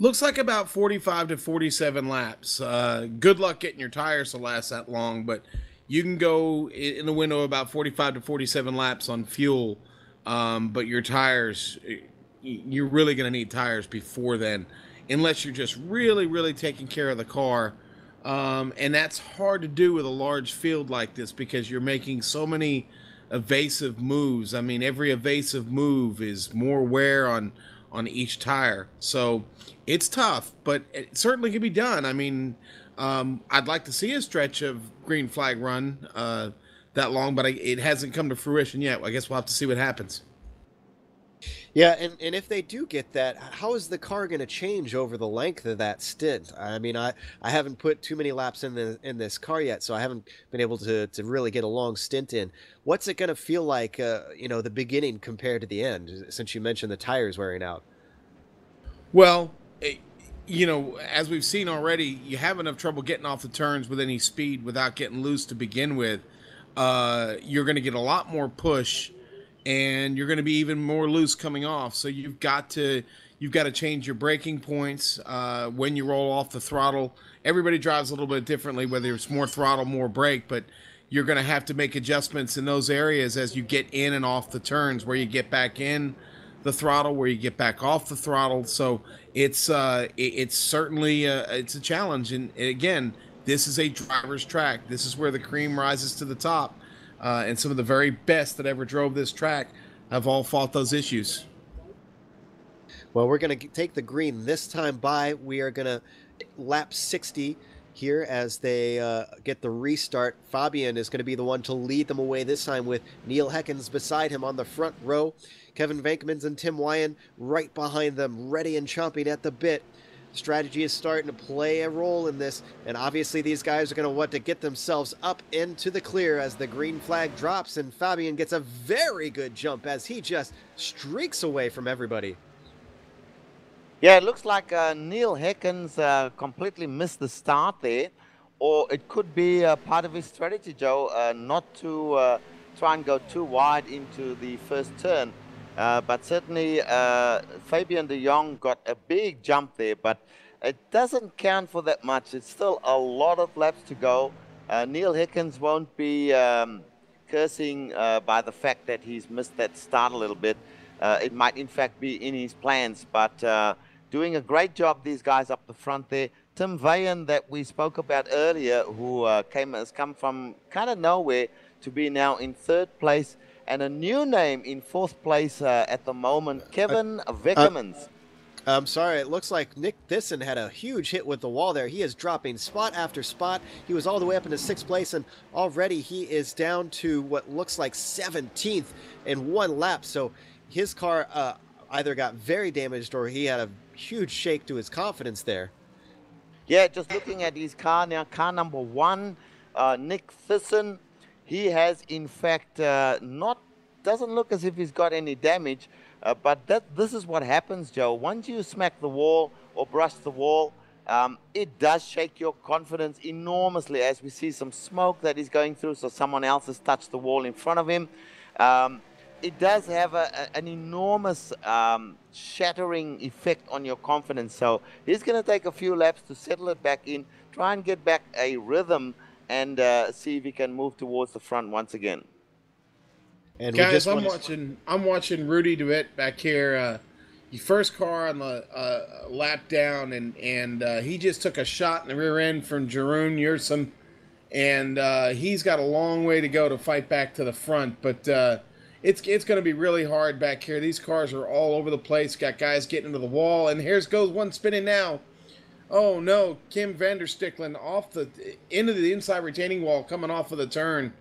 D: Looks like about 45 to 47 laps. Good luck getting your tires to last that long, but you can go in the window about 45 to 47 laps on fuel. But your tires, you're really going to need tires before then, unless you're just really, really taking care of the car. And that's hard to do with a large field like this because you're making so many evasive moves. I mean, every evasive move is more wear on each tire. So it's tough, but it certainly can be done. I mean, I'd like to see a stretch of Green Flag run that long, but it hasn't come to fruition yet. I guess we'll have to see what happens.
B: Yeah, and if they do get that, how is the car going to change over the length of that stint? I mean, I haven't put too many laps in this car yet, so I haven't been able to really get a long stint in. What's it going to feel like, the beginning compared to the end, since you mentioned the tires wearing out?
D: Well, as we've seen already, you have enough trouble getting off the turns with any speed without getting loose to begin with. You're going to get a lot more push, and you're going to be even more loose coming off. So you've got to change your braking points when you roll off the throttle. Everybody drives a little bit differently, whether it's more throttle, more brake, but you're going to have to make adjustments in those areas as you get in and off the turns, where you get back in the throttle, where you get back off the throttle. So it's certainly it's a challenge. And again, this is a driver's track. This is where the cream rises to the top. And some of the very best that ever drove this track have all fought those issues.
B: Well, we're going to take the green this time by. We are going to lap 60 here as they get the restart. Fabian is going to be the one to lead them away this time, with Neil Heckens beside him on the front row. Kevin Venkemans and Tim Wyan right behind them, ready and chomping at the bit. Strategy is starting to play a role in this, and obviously these guys are going to want to get themselves up into the clear as the green flag drops, and Fabian gets a very good jump as he just streaks away from everybody.
C: Yeah, it looks like Neil Heckens completely missed the start there, or it could be part of his strategy, Joe, not to try and go too wide into the first turn. But certainly Fabian de Jong got a big jump there, but it doesn't count for that much. It's still a lot of laps to go. Neil Heckens won't be cursing by the fact that he's missed that start a little bit. It might in fact be in his plans, but doing a great job, these guys up the front there. Tim Wyan, that we spoke about earlier, who has come from kind of nowhere to be now in third place. And a new name in fourth place at the moment, Kevin Venkemans.
B: I'm sorry, it looks like Nick Thyssen had a huge hit with the wall there. He is dropping spot after spot. He was all the way up into sixth place, and already he is down to what looks like 17th in one lap. So his car either got very damaged or he had a huge shake to his confidence there.
C: Yeah, just looking at his car now, car number 1, Nick Thyssen. He has, in fact, doesn't look as if he's got any damage, but this is what happens, Joe. Once you smack the wall or brush the wall, it does shake your confidence enormously, as we see some smoke that is going through, so someone else has touched the wall in front of him. It does have an enormous shattering effect on your confidence, so he's going to take a few laps to settle it back in, try and get back a rhythm, and see if he can move towards the front once again.
D: And guys, I'm watching Rudy DeWitt back here. The first car on the lap down, and he just took a shot in the rear end from Jeroen Yersum, and he's got a long way to go to fight back to the front. But it's going to be really hard back here. These cars are all over the place. Got guys getting into the wall, and here's goes one spinning now. Oh no, Kim Vandersticklen off the into the inside retaining wall, coming off of the turn.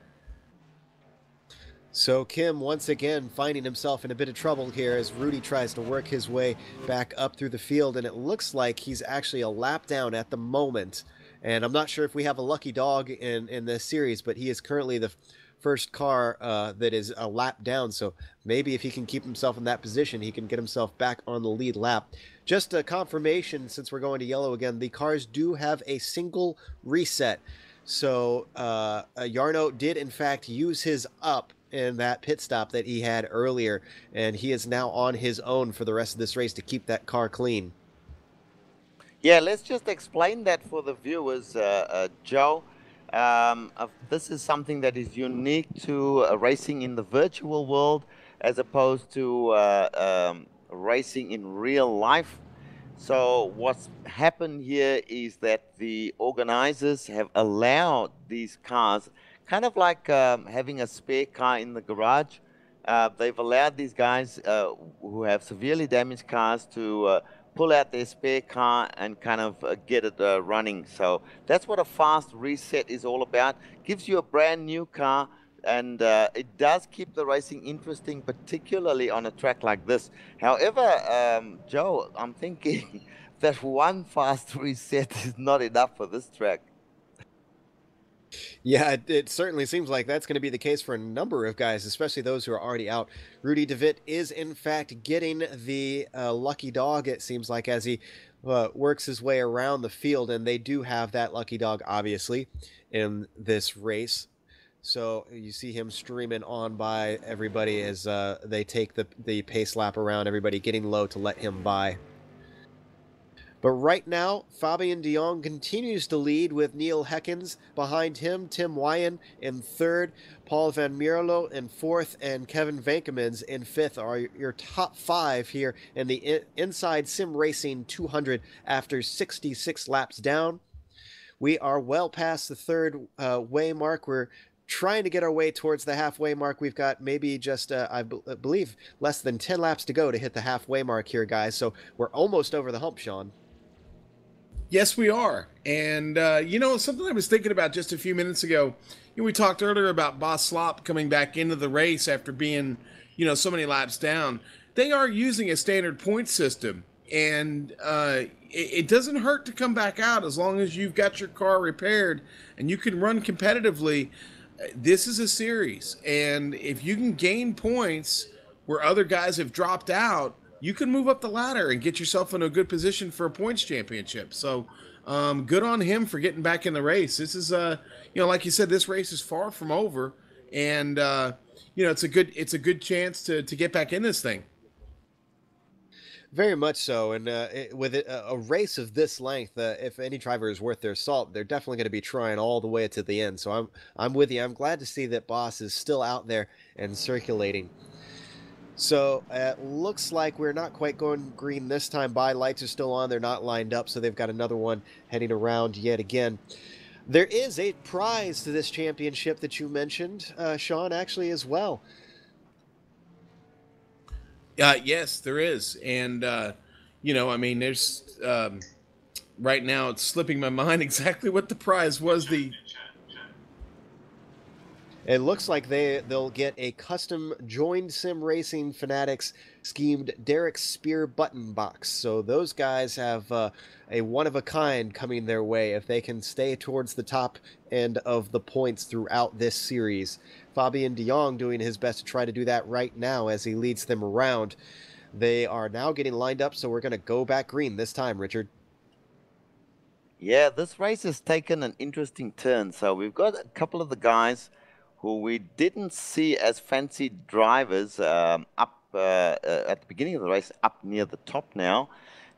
B: So Kim once again finding himself in a bit of trouble here as Rudy tries to work his way back up through the field, and it looks like he's actually a lap down at the moment. And I'm not sure if we have a lucky dog in this series, but he is currently the first car that is a lap down. So maybe if he can keep himself in that position, he can get himself back on the lead lap. Just a confirmation, since we're going to yellow again, the cars do have a single reset. So Jarno did in fact use his up in that pit stop that he had earlier, and he is now on his own for the rest of this race to keep that car clean.
C: Yeah, let's just explain that for the viewers, Joe. This is something that is unique to racing in the virtual world as opposed to racing in real life. So what's happened here is that the organizers have allowed these cars, kind of like having a spare car in the garage. They've allowed these guys who have severely damaged cars to pull out their spare car and kind of get it running. So that's what a fast reset is all about. Gives you a brand new car, and it does keep the racing interesting, particularly on a track like this. However, Joe, I'm thinking that one fast reset is not enough for this track.
B: Yeah, it certainly seems like that's going to be the case for a number of guys, especially those who are already out. Rudy DeVitt is, in fact, getting the lucky dog, it seems like, as he works his way around the field, and they do have that lucky dog, obviously, in this race. So you see him streaming on by everybody as they take the pace lap around, everybody getting low to let him by. But right now, Fabian de Jong continues to lead with Neil Heckens behind him, Tim Wyan in third, Paul van Mierlo in fourth, and Kevin Vankemans in fifth are your top five here in the Inside Sim Racing 200 after 66 laps down. We are well past the third way mark. We're trying to get our way towards the halfway mark. We've got maybe just, I believe, less than 10 laps to go to hit the halfway mark here, guys. So we're almost over the hump, Sean.
D: Yes, we are. And, you know, something I was thinking about just a few minutes ago, you know, we talked earlier about Boss Slop coming back into the race after being, you know, so many laps down. They are using a standard point system, and it doesn't hurt to come back out as long as you've got your car repaired and you can run competitively. This is a series, and if you can gain points where other guys have dropped out, you can move up the ladder and get yourself in a good position for a points championship. So good on him for getting back in the race. This is, you know, like you said, this race is far from over, and you know, it's a good chance to get back in this thing.
B: Very much so, and with a race of this length, if any driver is worth their salt, they're definitely going to be trying all the way to the end. So I'm with you. I'm glad to see that Boss is still out there and circulating. So it looks like we're not quite going green this time by. Lights are still on. They're not lined up, so they've got another one heading around yet again. There is a prize to this championship that you mentioned, Sean, actually, as well.
D: Yes, there is. And, you know, I mean, there's right now it's slipping my mind exactly what the prize was.
B: It looks like they'll get a custom Joined Sim Racing Fanatics schemed Derek Spear button box. So those guys have a one-of-a-kind coming their way if they can stay towards the top end of the points throughout this series. Fabian de Jong doing his best to try to do that right now as he leads them around. They are now getting lined up, so we're going to go back green this time, Richard.
C: Yeah, this race has taken an interesting turn. So we've got a couple of the guys who we didn't see as fancy drivers up at the beginning of the race, up near the top now.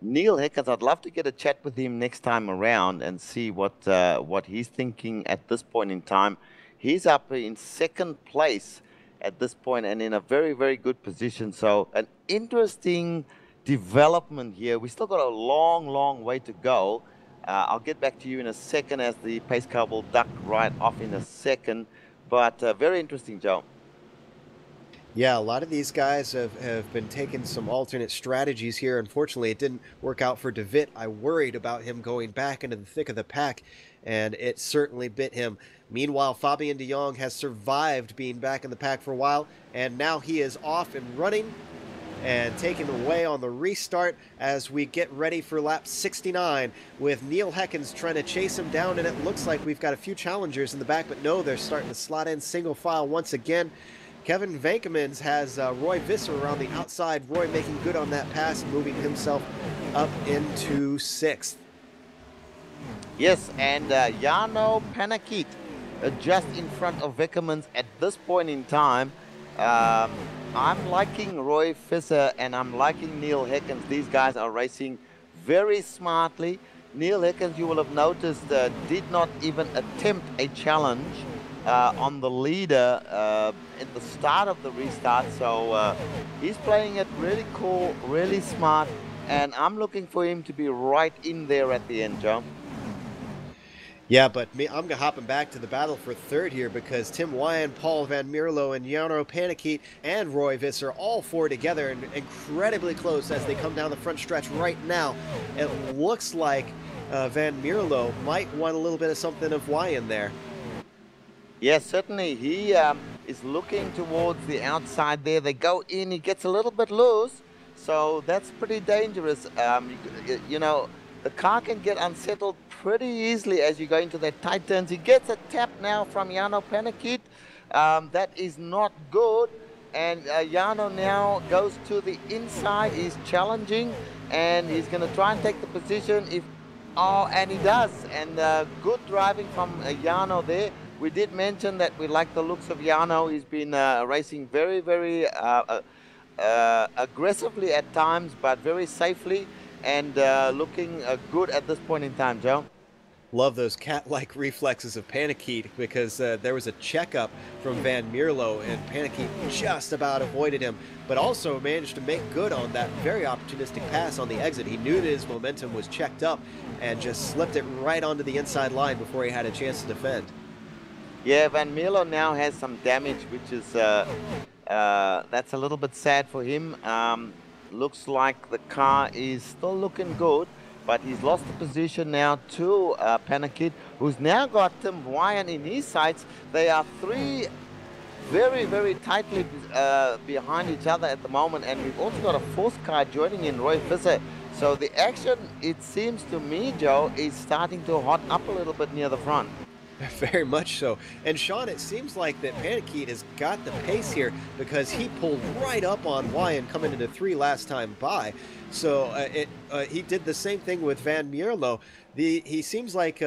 C: Neil Heckens, I'd love to get a chat with him next time around and see what he's thinking at this point in time. He's up in second place at this point and in a very, very good position. So an interesting development here. We still got a long, long way to go. I'll get back to you in a second as the pace car will duck right off in a second. But very interesting, Joe.
B: Yeah, a lot of these guys have been taking some alternate strategies here. Unfortunately, it didn't work out for DeVitt. I worried about him going back into the thick of the pack, and it certainly bit him. Meanwhile, Fabian de Jong has survived being back in the pack for a while, and now he is off and running and taking away on the restart as we get ready for lap 69 with Neil Heckens trying to chase him down, and it looks like we've got a few challengers in the back, but no, they're starting to slot in single file once again. Kevin Vankemans has Roy Visser around the outside. Roy making good on that pass, moving himself up into 6th.
C: Yes, and Jarno Panakit just in front of Vankemans at this point in time. I'm liking Roy Visser and I'm liking Neil Heckens. These guys are racing very smartly. Neil Heckens, you will have noticed, did not even attempt a challenge on the leader at the start of the restart, so he's playing it really cool, really smart, and I'm looking for him to be right in there at the end, Joe.
B: Yeah, but I'm hopping back to the battle for 3rd here because Tim Wyan, Paul Van Mierlo, and Jarno Panakit and Roy Visser, all 4 together and incredibly close as they come down the front stretch right now. It looks like Van Mierlo might want a little bit of something of Wyan there.
C: Yes, certainly. He is looking towards the outside there. They go in, he gets a little bit loose, so that's pretty dangerous. You know, the car can get unsettled pretty easily as you go into that tight turns. He gets a tap now from Jarno Panakit. That is not good. And Jarno now goes to the inside. He's challenging, and he's going to try and take the position. And he does. And good driving from Jarno there. We did mention that we like the looks of Jarno. He's been racing very, very aggressively at times, but very safely, and looking good at this point in time, Joe.
B: Love those cat-like reflexes of Panakit because there was a checkup from Van Mierlo, and Panakit just about avoided him, but also managed to make good on that very opportunistic pass on the exit. He knew that his momentum was checked up and just slipped it right onto the inside line before he had a chance to defend.
C: Yeah, Van Mierlo now has some damage, which is that's a little bit sad for him. Looks like the car is still looking good, but he's lost the position now to Panakit, who's now got Tim Wyan in his sights. They are 3 very, very tightly behind each other at the moment, and we've also got a 4th car joining in, Roy Visser. So the action, it seems to me, Joe, is starting to hot up a little bit near the front.
B: Very much so. And Sean, it seems like that Panakit has got the pace here because he pulled right up on Wyan coming into 3 last time by. So he did the same thing with Van Mierlo. He seems like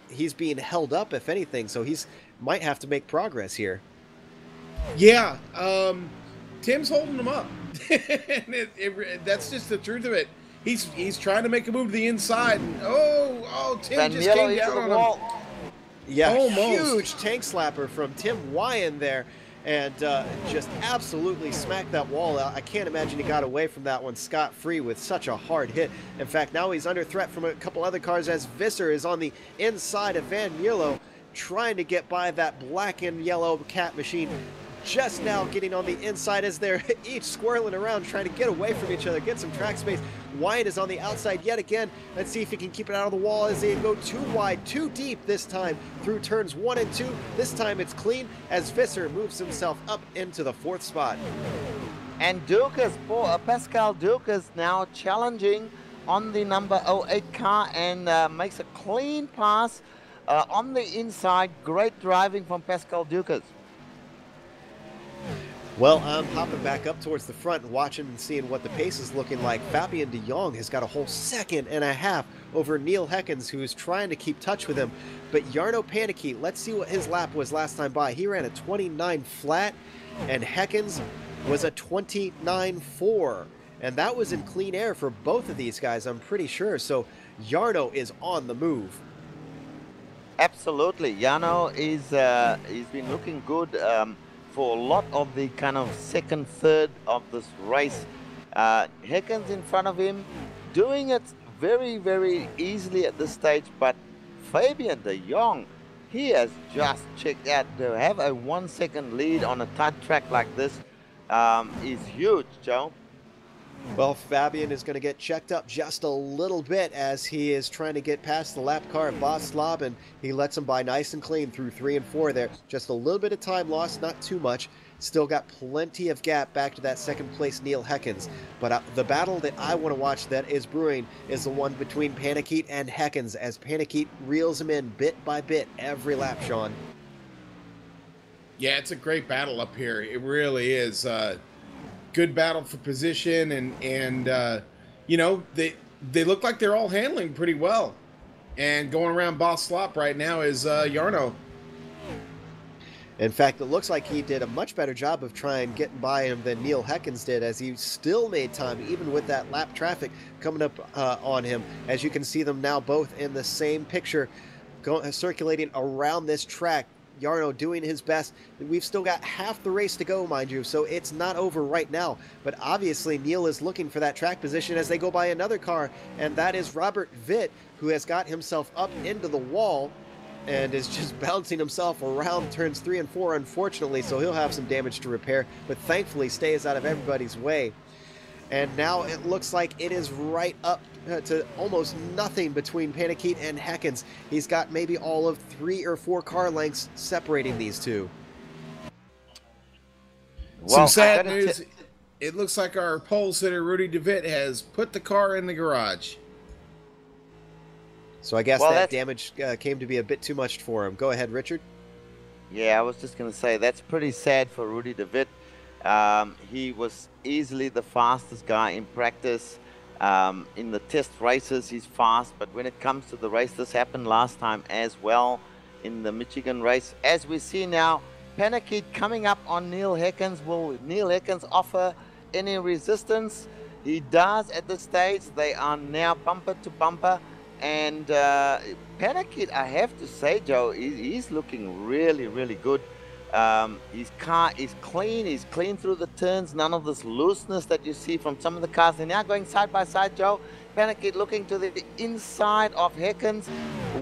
B: he's being held up, if anything, so he's might have to make progress here.
D: Yeah, Tim's holding him up. And that's just the truth of it. He's trying to make a move to the inside, and Tim
C: Van
D: just
C: Mierlo
D: came down on
C: wall.
D: him.
B: Yeah,
D: Almost.
B: Huge tank slapper from Tim Wyan there, and just absolutely smacked that wall out. I can't imagine he got away from that one scot-free with such a hard hit. In fact, now he's under threat from a couple other cars as Visser is on the inside of Van Mierlo, trying to get by that black and yellow cat machine. Just now getting on the inside as they're each squirreling around trying to get away from each other, get some track space. Wyan is on the outside yet again. Let's see if he can keep it out of the wall as they go too wide, too deep this time through turns 1 and 2. This time it's clean as Visser moves himself up into the 4th spot.
C: And Dukas, Pascal Dukas now challenging on the number 08 car and makes a clean pass on the inside. Great driving from Pascal Dukas.
B: Well, I'm hopping back up towards the front and watching and seeing what the pace is looking like. Fabian de Jong has got a whole 1.5 seconds over Neil Heckens, who's trying to keep touch with him. But Jarno Panakit, let's see what his lap was last time by. He ran a 29 flat, and Heckens was a 29.4. And that was in clean air for both of these guys, I'm pretty sure. So Jarno is on the move.
C: Absolutely. Jarno he's been looking good for a lot of the kind of 2nd, 3rd of this race. Heckens in front of him, doing it very, very easily at this stage, but Fabian de Jong, he has just checked out to have a 1 second lead on a tight track like this. is huge, Joe.
B: Well, Fabian is going to get checked up just a little bit as he is trying to get past the lap car of Boss Slob, and he lets him by nice and clean through 3 and 4 there. Just a little bit of time lost, not too much. Still got plenty of gap back to that second place Neil Heckens. But the battle that I want to watch that is brewing is the one between Panikeet and Heckens, as Panikeet reels him in bit by bit every lap, Sean.
D: Yeah, it's a great battle up here. It really is. Good battle for position, and you know, they look like they're all handling pretty well. And going around Boss Slop right now is Jarno.
B: In fact, it looks like he did a much better job of trying getting by him than Neil Heckens did, as he still made time, even with that lap traffic coming up on him. As you can see them now both in the same picture, circulating around this track. Jarno doing his best. We've still got half the race to go, mind you, so it's not over right now. But obviously, Neil is looking for that track position as they go by another car, and that is Robert Witt, who has got himself up into the wall and is just bouncing himself around turns 3 and 4, unfortunately, so he'll have some damage to repair, but thankfully stays out of everybody's way. And now it looks like it is right up to almost nothing between Panikeet and Heckens. He's got maybe all of 3 or 4 car lengths separating these two.
D: Well, some sad news. It looks like our pole sitter, Rudy DeWitt, has put the car in the garage.
B: So I guess that damage came to be a bit too much for him. Go ahead, Richard.
C: Yeah, I was just going to say, that's pretty sad for Rudy DeWitt. He was easily the fastest guy in practice. In the test races, he's fast, but when it comes to the race, this happened last time as well in the Michigan race. As we see now, Panikeet coming up on Neil Heckens. Will Neil Heckens offer any resistance? He does at this stage. They are now bumper to bumper. And Panikeet, I have to say, Joe, he's looking really, really good. His car is clean. He's clean through the turns. None of this looseness that you see from some of the cars. They're now going side by side, Joe. Panikeet looking to the inside of Heckens.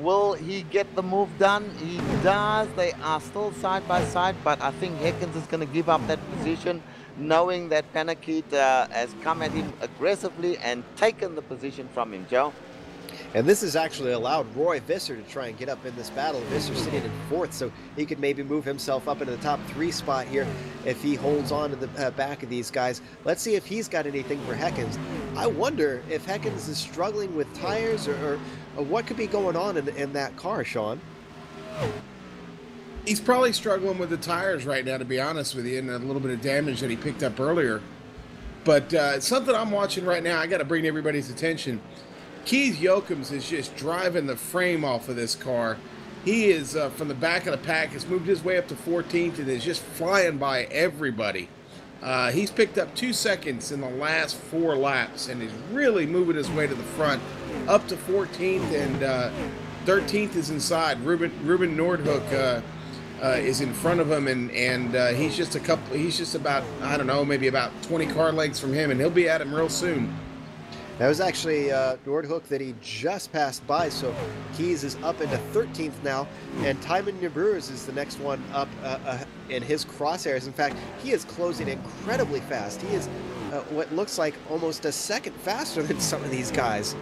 C: Will he get the move done? He does. They are still side by side, but I think Heckens is going to give up that position, knowing that Panikeet has come at him aggressively and taken the position from him, Joe.
B: And this has actually allowed Roy Visser to try and get up in this battle. Visser sitting in 4th, so he could maybe move himself up into the top 3 spot here if he holds on to the back of these guys. Let's see if he's got anything for Heckens. I wonder if Heckens is struggling with tires or what could be going on in that car, Sean.
D: He's probably struggling with the tires right now, to be honest with you, and a little bit of damage that he picked up earlier. But something I'm watching right now, I got to bring everybody's attention. Keith Yokums is just driving the frame off of this car. He is, from the back of the pack, has moved his way up to 14th and is just flying by everybody. He's picked up 2 seconds in the last 4 laps and is really moving his way to the front, up to 14th, and 13th is inside. Ruben Nordhook is in front of him, and he's just about, I don't know, maybe about 20 car lengths from him, and he'll be at him real soon.
B: That was actually Nordhook that he just passed by, so Keys is up into 13th now, and Timon Nebruz is the next one up in his crosshairs. In fact, he is closing incredibly fast. He is what looks like almost a second faster than some of these guys.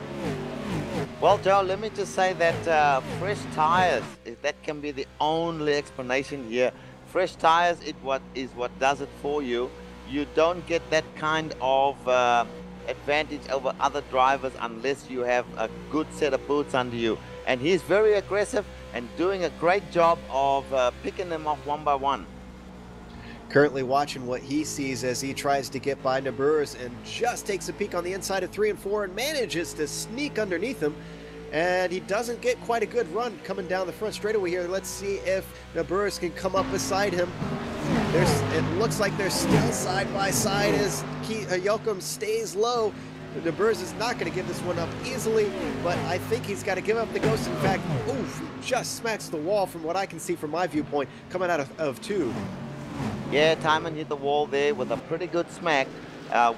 C: Well, Joe, let me just say that fresh tires, that can be the only explanation here. Fresh tires is what does it for you. You don't get that kind of advantage over other drivers unless you have a good set of boots under you. And he's very aggressive and doing a great job of picking them off one by one.
B: Currently watching what he sees as he tries to get by Nebruz and just takes a peek on the inside of 3 and 4 and manages to sneak underneath him. And he doesn't get quite a good run coming down the front straightaway here. Let's see if Nebruz can come up beside him. It looks like they're still side by side as Yelcom stays low. Nebruz is not going to give this one up easily, but I think he's got to give up the ghost. In fact, oof, he just smacks the wall from what I can see from my viewpoint coming out of 2.
C: Yeah, Timon hit the wall there with a pretty good smack,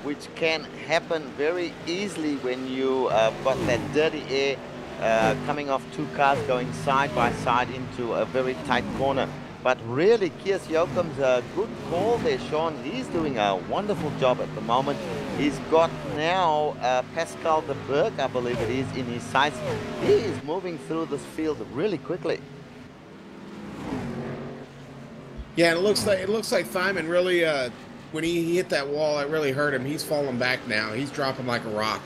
C: which can happen very easily when you got that dirty air coming off 2 cars going side by side into a very tight corner. But really, Kies Jochem's a good call there, Sean. He's doing a wonderful job at the moment. He's got now Pascal de Burg, I believe it is, in his sights. He is moving through this field really quickly.
D: Yeah, and it looks like Thyman really, when he hit that wall, it really hurt him. He's falling back now. He's dropping like a rock.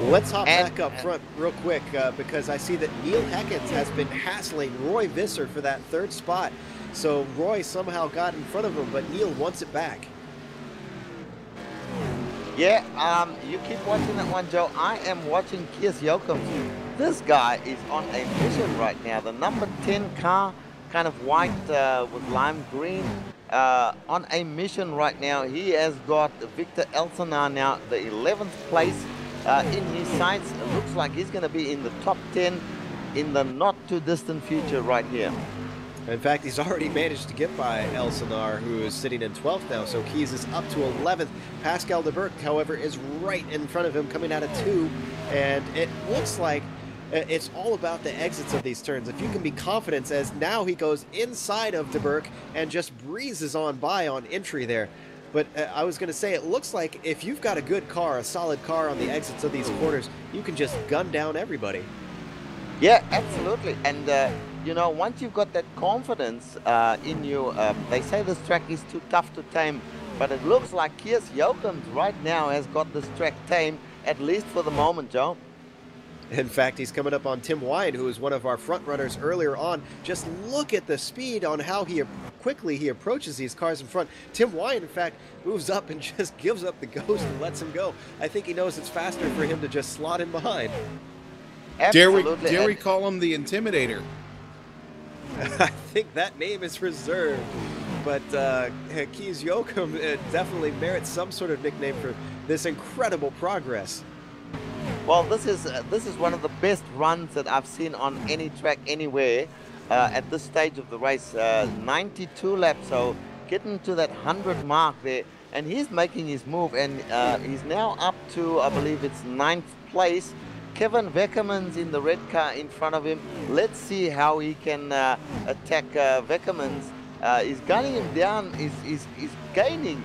B: Let's hop back up front real quick because I see that Neil Heckens has been hassling Roy Visser for that third spot. So Roy somehow got in front of him, but Neil wants it back.
C: Yeah, you keep watching that one, Joe. I am watching Kies Jochem. This guy is on a mission right now. The number 10 car, kind of white with lime green, on a mission right now. He has got Victor Elsenar now, the 11th place. In his sights. It looks like he's going to be in the top 10 in the not too distant future right here.
B: In fact, he's already managed to get by Elsenar, who is sitting in 12th now, so Kies is up to 11th. Pascal de Burg, however, is right in front of him, coming out of 2, and it looks like it's all about the exits of these turns. If you can be confident, as now he goes inside of de Burg and just breezes on by on entry there. But I was going to say, it looks like if you've got a good car, a solid car on the exits of these corners, you can just gun down everybody.
C: Yeah, absolutely. And, you know, once you've got that confidence in you, they say this track is too tough to tame, but it looks like Kies Jochem right now has got this track tamed, at least for the moment, Joe.
B: In fact, he's coming up on Tim Wine, who was one of our front runners earlier on. Just look at the speed on how quickly he approaches these cars in front. Tim Wine, in fact, moves up and just gives up the ghost and lets him go. I think he knows it's faster for him to just slot in behind.
C: Absolutely.
D: Dare we call him the Intimidator?
B: I think that name is reserved. But Kies Jochem definitely merits some sort of nickname for this incredible progress.
C: Well, this is one of the best runs that I've seen on any track anywhere at this stage of the race. 92 laps, so getting to that 100 mark there, and he's making his move, and he's now up to, I believe it's 9th place. Kevin Weckermans in the red car in front of him. Let's see how he can attack Weckermans. He's gunning him down. He's gaining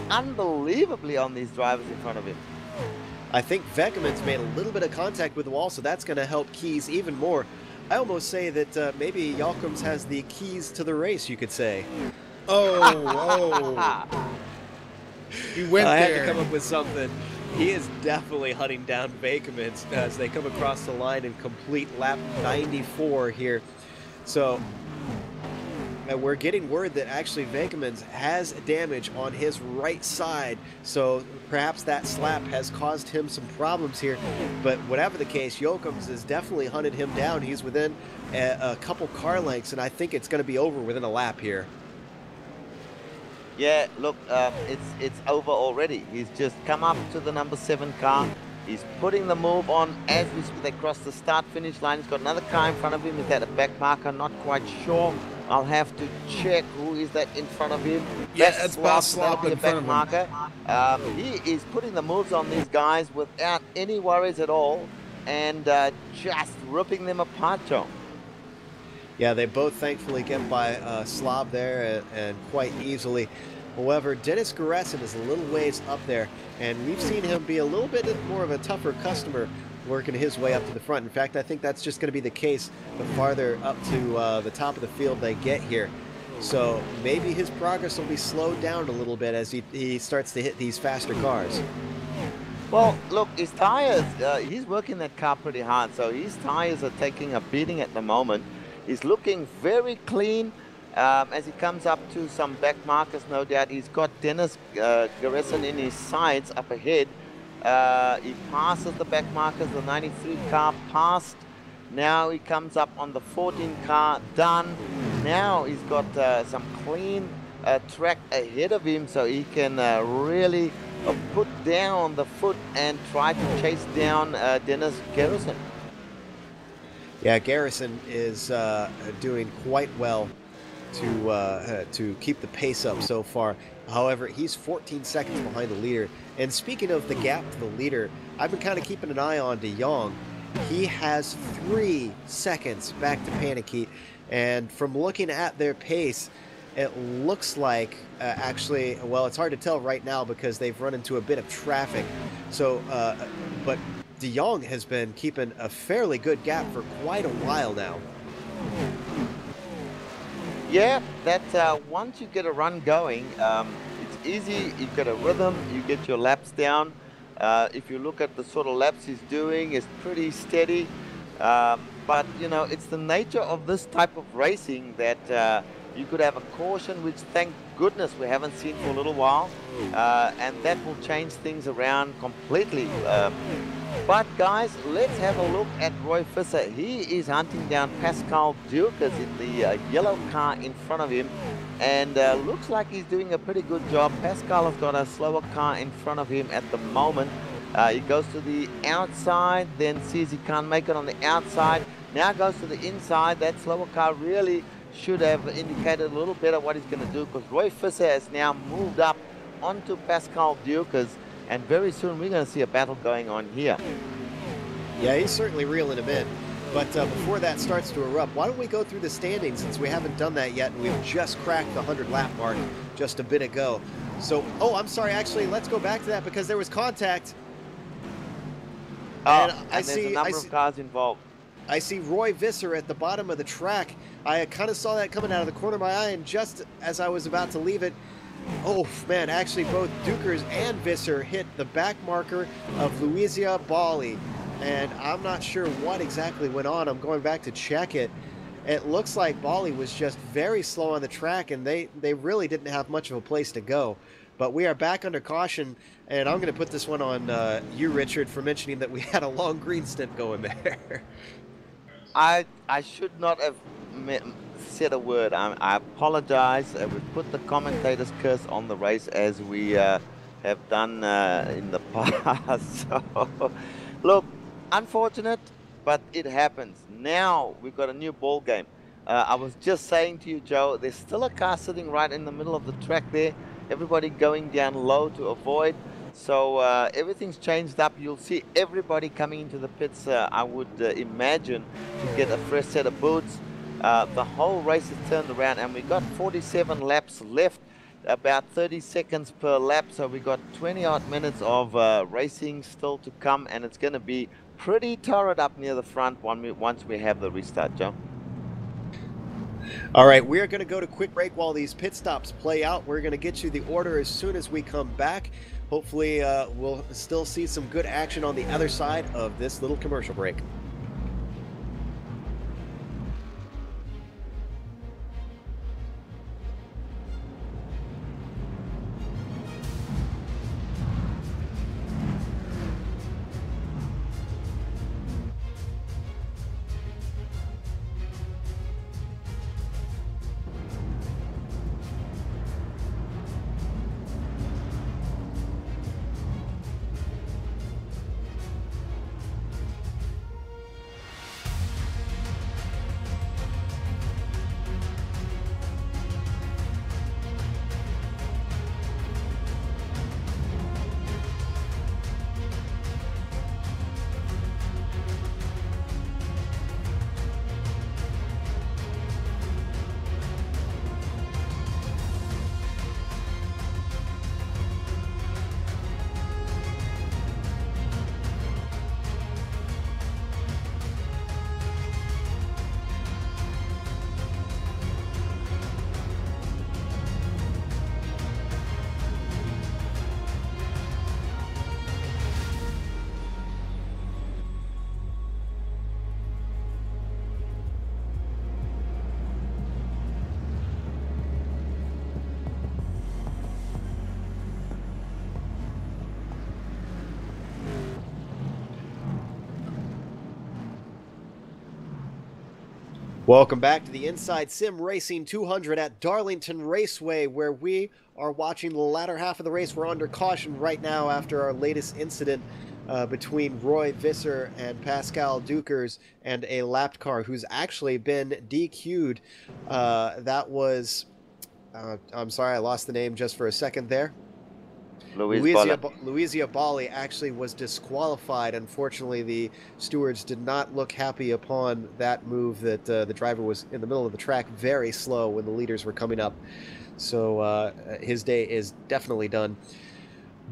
C: unbelievably on these drivers in front of him.
B: I think Weckermans made a little bit of contact with the wall, so that's going to help Kies even more. I almost say that maybe Jochems has the keys to the race, you could say.
D: Oh. He went there.
B: I had to come up with something. He is definitely hunting down Weckermans as they come across the line and complete lap 94 here. So we're getting word that actually Weckermans has damage on his right side, so perhaps that slap has caused him some problems here. But whatever the case, Jochems has definitely hunted him down. He's within a couple car lengths, and I think it's going to be over within a lap here.
C: Yeah, look, it's over already. He's just come up to the number 7 car. He's putting the move on as they cross the start-finish line. He's got another car in front of him. Is that a back marker? Not quite sure. I'll have to check who is that in front of him.
D: Yeah, that's Slop in front of him.
C: Marker. He is putting the moves on these guys without any worries at all, and just ripping them apart, Joe.
B: Yeah, they both thankfully get by Slav there and quite easily. However, Dennis Geressen is a little ways up there, and we've seen him be a little bit more of a tougher customer working his way up to the front. In fact, I think that's just going to be the case the farther up to the top of the field they get here. So maybe his progress will be slowed down a little bit as he starts to hit these faster cars.
C: Well, look, his tires, he's working that car pretty hard, so his tires are taking a beating at the moment. He's looking very clean as he comes up to some back markers, no doubt. He's got Dennis Geressen in his sides up ahead. He passes the back markers, the 93 car passed. Now he comes up on the 14 car, done. Now he's got some clean track ahead of him, so he can really put down the foot and try to chase down Dennis Geressen.
B: Yeah, Garrison is doing quite well to keep the pace up so far. However, he's 14 seconds behind the leader. And speaking of the gap to the leader, I've been kind of keeping an eye on De Jong. He has 3 seconds back to Panic Heat. And from looking at their pace, it looks like actually, well, it's hard to tell right now because they've run into a bit of traffic. So, but De Jong has been keeping a fairly good gap for quite a while now.
C: Yeah, that once you get a run going, it's easy. You get a rhythm. You get your laps down. If you look at the sort of laps he's doing, it's pretty steady. But you know, it's the nature of this type of racing that you could have a caution, which thank goodness we haven't seen for a little while, and that will change things around completely. But guys, let's have a look at Roy Visser. He is hunting down Pascal Dukas in the yellow car in front of him, and looks like he's doing a pretty good job. Pascal has got a slower car in front of him at the moment. He goes to the outside, then sees he can't make it on the outside. Now goes to the inside. That slower car really should have indicated a little better what he's going to do, because Roy Visser has now moved up onto Pascal Dukas, and very soon we're going to see a battle going on here.
B: Yeah, he's certainly reeling him in. But before that starts to erupt, why don't we go through the standings, since we haven't done that yet, and we've just cracked the 100-lap mark just a bit ago. So, oh, I'm sorry, actually, let's go back to that because there was contact.
C: And there's a number of cars involved.
B: I see Roy Visser at the bottom of the track. I kind of saw that coming out of the corner of my eye, and just as I was about to leave it, oh man, actually both Dukers and Visser hit the back marker of Luizia Bali. And I'm not sure what exactly went on. I'm going back to check it. It looks like Bali was just very slow on the track, and they really didn't have much of a place to go. But we are back under caution, and I'm going to put this one on you, Richard, for mentioning that we had a long green stint going there.
C: I should not have said a word. I apologize. We put the commentator's curse on the race, as we have done in the past. So, look, unfortunate, but it happens. Now we've got a new ball game. I was just saying to you, Joe, there's still a car sitting right in the middle of the track there. Everybody going down low to avoid. So everything's changed up. You'll see everybody coming into the pits, I would imagine, to get a fresh set of boots. The whole race is turned around, and we've got 47 laps left, about 30 seconds per lap. So we've got 20-odd minutes of racing still to come, and it's going to be pretty torrid up near the front once we have the restart, Joe.
B: All right, we're going to go to quick break while these pit stops play out. We're going to get you the order as soon as we come back. Hopefully, we'll still see some good action on the other side of this little commercial break. Welcome back to the Inside Sim Racing 200 at Darlington Raceway, where we are watching the latter half of the race. We're under caution right now after our latest incident between Roy Visser and Pascal Dukers and a lapped car who's actually been DQ'd. That was, I'm sorry, I lost the name just for a second there. Louisa Bali actually was disqualified. Unfortunately, the stewards did not look happy upon that move that the driver was in the middle of the track very slow when the leaders were coming up. So his day is definitely done.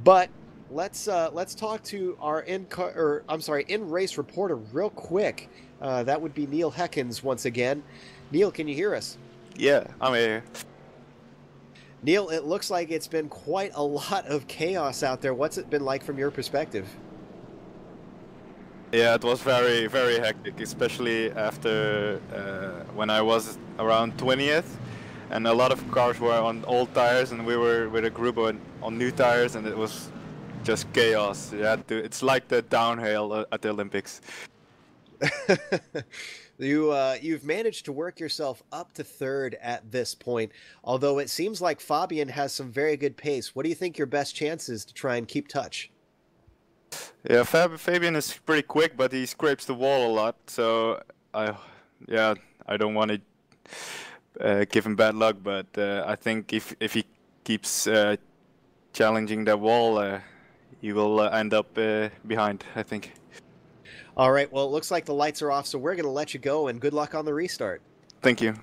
B: But let's talk to our in-race reporter real quick. That would be Neil Heckens once again. Neil, can you hear us?
E: Yeah, I'm here.
B: Neil, it looks like it's been quite a lot of chaos out there. What's it been like from your perspective?
E: Yeah, it was very, very hectic, especially after when I was around 20th, and a lot of cars were on old tires, and we were with a group on new tires, and it was just chaos. It's like the downhill at the Olympics.
B: You've managed to work yourself up to third at this point, although it seems like Fabian has some very good pace. What do you think your best chance is to try and keep touch?
E: Yeah, Fabian is pretty quick, but he scrapes the wall a lot, so I don't want to give him bad luck, but I think if he keeps challenging that wall, he will end up behind, I think.
B: All right, well, it looks like the lights are off, so we're going to let you go, and good luck on the restart.
E: Thank you.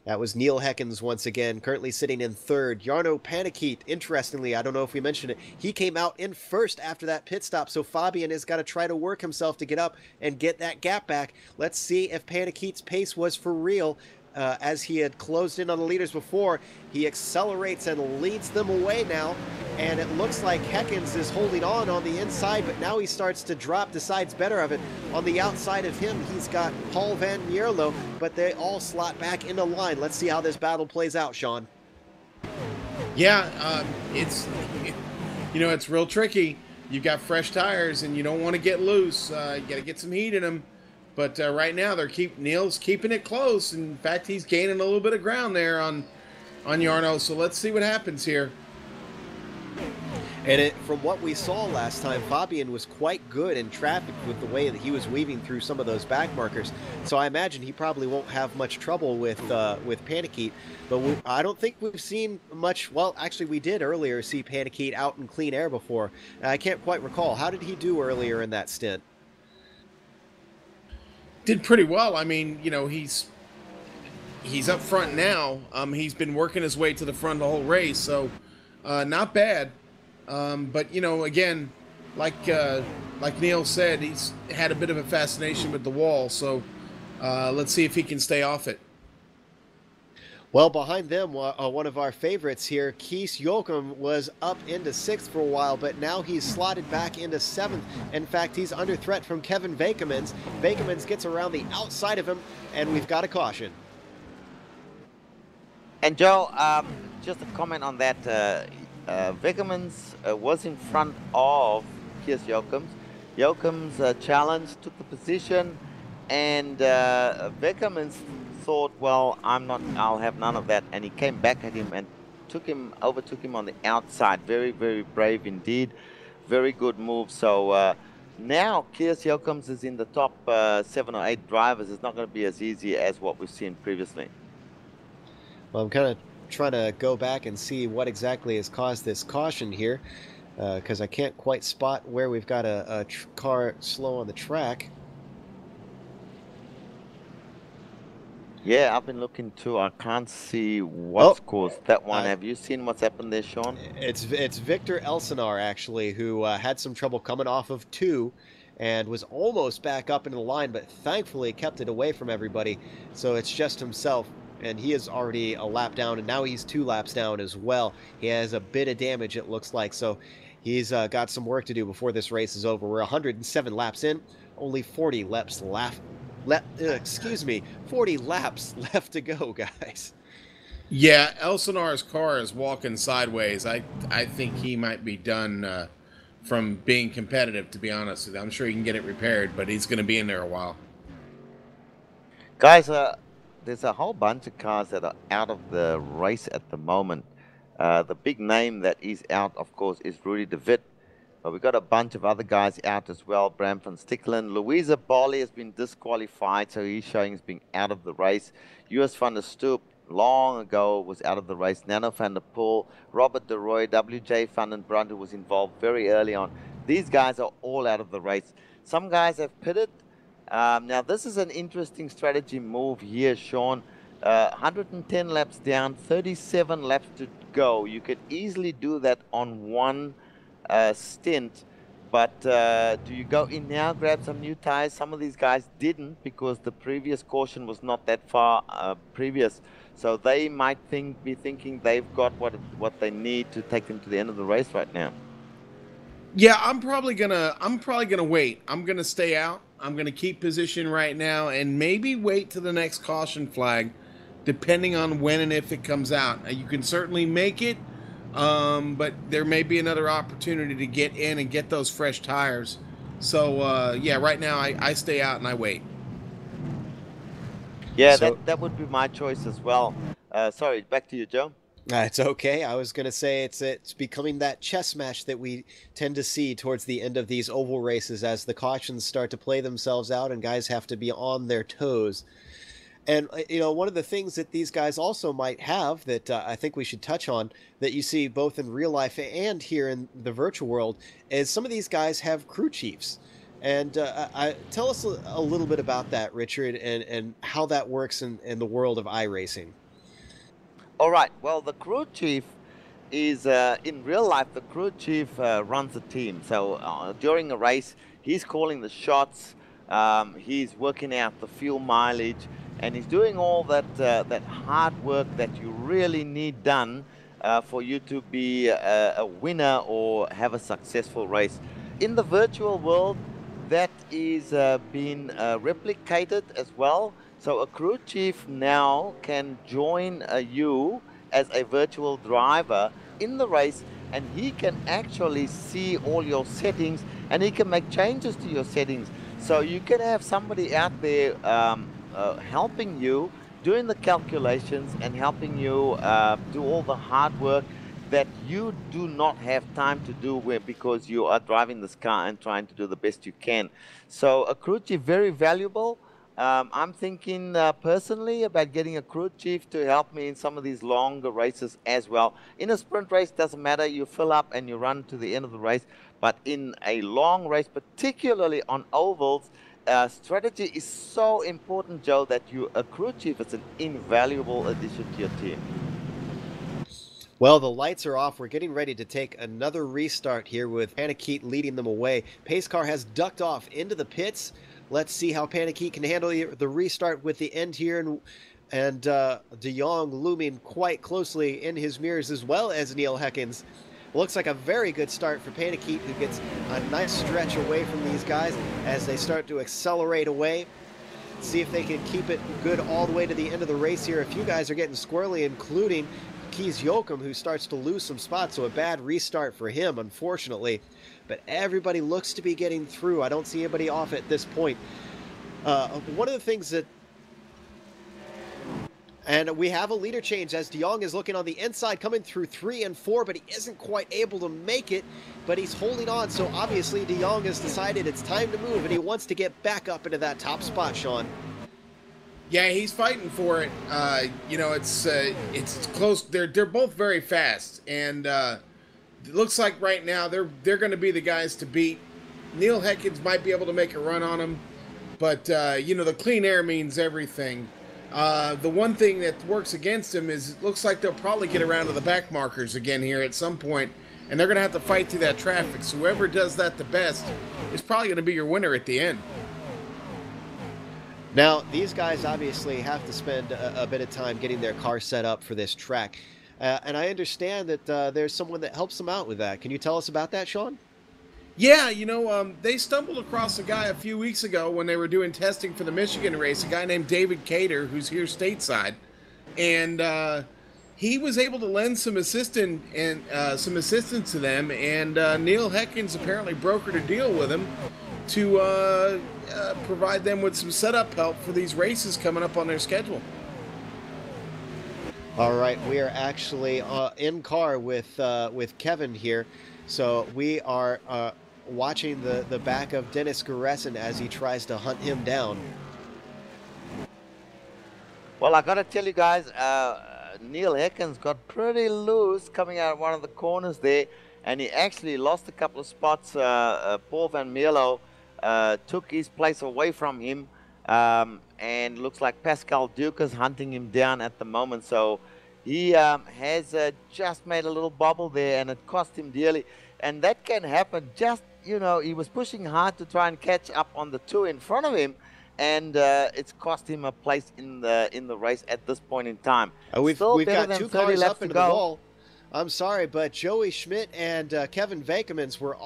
B: That was Neil Heckens once again, currently sitting in third. Jarno Panikiet, interestingly, I don't know if we mentioned it, he came out in first after that pit stop, so Fabian has got to try to work himself to get up and get that gap back. Let's see if Panikiet's pace was for real. As he had closed in on the leaders before, he accelerates and leads them away now. And it looks like Heckens is holding on the inside, but now he starts to drop, decides better of it. On the outside of him, he's got Paul van Mierlo, but they all slot back into line. Let's see how this battle plays out, Sean.
D: Yeah, it's real tricky. You've got fresh tires, and you don't want to get loose. You got to get some heat in them. But right now, Neil's keeping it close. In fact, he's gaining a little bit of ground there on Jarno. So let's see what happens here.
B: And from what we saw last time, Fabian was quite good in traffic with the way that he was weaving through some of those back markers. So I imagine he probably won't have much trouble with Panikiet. But I don't think we've seen much. Well, actually, we did earlier see Panikiet out in clean air before. I can't quite recall. How did he do earlier in that stint?
D: Did pretty well. I mean, he's up front now. He's been working his way to the front the whole race, so not bad. But again, like Neil said, he's had a bit of a fascination with the wall. So let's see if he can stay off it.
B: Well, behind them, one of our favorites here, Kees Jochum, was up into 6th for a while, but now he's slotted back into 7th. In fact, he's under threat from Kevin Vakemans. Vakemans gets around the outside of him, and we've got a caution.
C: And Joe, just a comment on that. Vakemans was in front of Kees Jochum. Jochum's challenge took the position, and Vakemans thought, well, I'll have none of that, and he came back at him and overtook him on the outside. Very, very brave indeed. Very good move. So now Kees Jochum is in the top 7 or 8 drivers. It's not going to be as easy as what we've seen previously.
B: Well, I'm kind of trying to go back and see what exactly has caused this caution here, because I can't quite spot where we've got a car slow on the track.
C: Yeah, I've been looking too. I can't see what's caused that one. Have you seen what's happened there, Sean?
B: It's Victor Elsenar, actually, who had some trouble coming off of 2 and was almost back up into the line, but thankfully kept it away from everybody. So it's just himself, and he is already a lap down, and now he's 2 laps down as well. He has a bit of damage, it looks like, so he's got some work to do before this race is over. We're 107 laps in, only 40 laps left. 40 laps left to go, guys.
D: Yeah, Elsenar's car is walking sideways. I think he might be done from being competitive, to be honest with you. I'm sure he can get it repaired, but he's going to be in there a while.
C: Guys, there's a whole bunch of cars that are out of the race at the moment. The big name that is out, of course, is Rudy de Wit. But we've got a bunch of other guys out as well. Bram van Stickelen. Louisa Bali has been disqualified, so he's showing he's been out of the race. US van der Stoep long ago was out of the race. Nano van der Poel, Robert de Roy, W.J. van den Brand, who was involved very early on. These guys are all out of the race. Some guys have pitted. Now, this is an interesting strategy move here, Sean. 110 laps down, 37 laps to go. You could easily do that on one stint. But do you go in now, grab some new tires? Some of these guys didn't because the previous caution was not that far previous. So they might be thinking they've got what they need to take them to the end of the race right now.
D: Yeah, I'm probably gonna wait. I'm gonna stay out. I'm gonna keep position right now and maybe wait to the next caution flag, depending on when and if it comes out. You can certainly make it. But there may be another opportunity to get in and get those fresh tires. So, yeah, right now I stay out and I wait.
C: Yeah, so, that would be my choice as well. Sorry, back to you, Joe.
B: It's okay. I was going to say it's becoming that chess match that we tend to see towards the end of these oval races as the cautions start to play themselves out and guys have to be on their toes. And, you know, one of the things that these guys also might have that I think we should touch on that you see both in real life and here in the virtual world is some of these guys have crew chiefs. And tell us a little bit about that, Richard, and how that works in the world of iRacing.
C: All right. Well, the crew chief is, in real life, the crew chief runs a team. So during a race, he's calling the shots. He's working out the fuel mileage. And he's doing all that hard work that you really need done for you to be a winner or have a successful race. In the virtual world, that is being replicated as well. So a crew chief now can join you as a virtual driver in the race, and he can actually see all your settings and he can make changes to your settings. So you can have somebody out there helping you, doing the calculations and helping you do all the hard work that you do not have time to do because you are driving this car and trying to do the best you can. So a crew chief, very valuable. I'm thinking personally about getting a crew chief to help me in some of these longer races as well. In a sprint race, doesn't matter, you fill up and you run to the end of the race. But in a long race, particularly on ovals, strategy is so important, Joe, that a crew chief is an invaluable addition to your team.
B: Well, the lights are off. We're getting ready to take another restart here with Paniquet leading them away. Pace car has ducked off into the pits. Let's see how Paniquet can handle the restart with the end here. And De Jong looming quite closely in his mirrors, as well as Neil Heckens. Looks like a very good start for Paniquet, who gets a nice stretch away from these guys as they start to accelerate away. See if they can keep it good all the way to the end of the race here. A few guys are getting squirrely, including Kees Jochum, who starts to lose some spots, so a bad restart for him, unfortunately. But everybody looks to be getting through. I don't see anybody off at this point. One of the things that... And we have a leader change as De Jong is looking on the inside, coming through 3 and 4, but he isn't quite able to make it, but he's holding on. So obviously De Jong has decided it's time to move, and he wants to get back up into that top spot, Sean.
D: Yeah, he's fighting for it. You know, it's close. They're both very fast, and it looks like right now they're going to be the guys to beat. Neil Heckens might be able to make a run on him, but you know, the clean air means everything. The one thing that works against him is it looks like they'll probably get around to the back markers again here at some point, and they're going to have to fight through that traffic. So whoever does that the best is probably going to be your winner at the end.
B: Now, these guys obviously have to spend a bit of time getting their car set up for this track. And I understand that there's someone that helps them out with that. Can you tell us about that, Sean?
D: Yeah, you know, they stumbled across a guy a few weeks ago when they were doing testing for the Michigan race, a guy named David Cater, who's here stateside. And he was able to lend some assistance to them, and Neil Heckens apparently brokered a deal with him to provide them with some setup help for these races coming up on their schedule.
B: All right, we are actually in car with Kevin here, so we are watching the back of Dennis Guresin as he tries to hunt him down.
C: Well, I got to tell you guys, Neil Heckens got pretty loose coming out of one of the corners there, and he actually lost a couple of spots. Paul Van Mierlo took his place away from him, and looks like Pascal Duke is hunting him down at the moment. So he has just made a little bobble there, and it cost him dearly. And that can happen. Just, you know, he was pushing hard to try and catch up on the two in front of him, and it's cost him a place in the race at this point in time.
B: We've got 2 cars up into the
C: go.
B: wall. I'm sorry, but Joey Schmidt and Kevin Vakemans were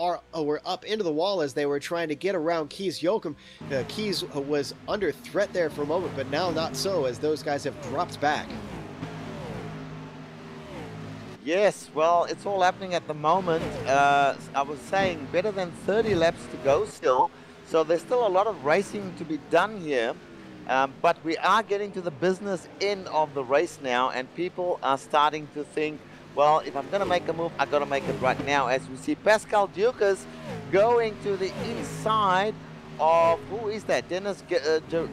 B: up into the wall as they were trying to get around Kees Jochum. Kees was under threat there for a moment, but now not so, as those guys have dropped back.
C: Yes, well, it's all happening at the moment. I was saying better than 30 laps to go still. So there's still a lot of racing to be done here. But we are getting to the business end of the race now, and people are starting to think, well, if I'm going to make a move, I've got to make it right now. As we see Pascal Dukas going to the inside of, who is that? Dennis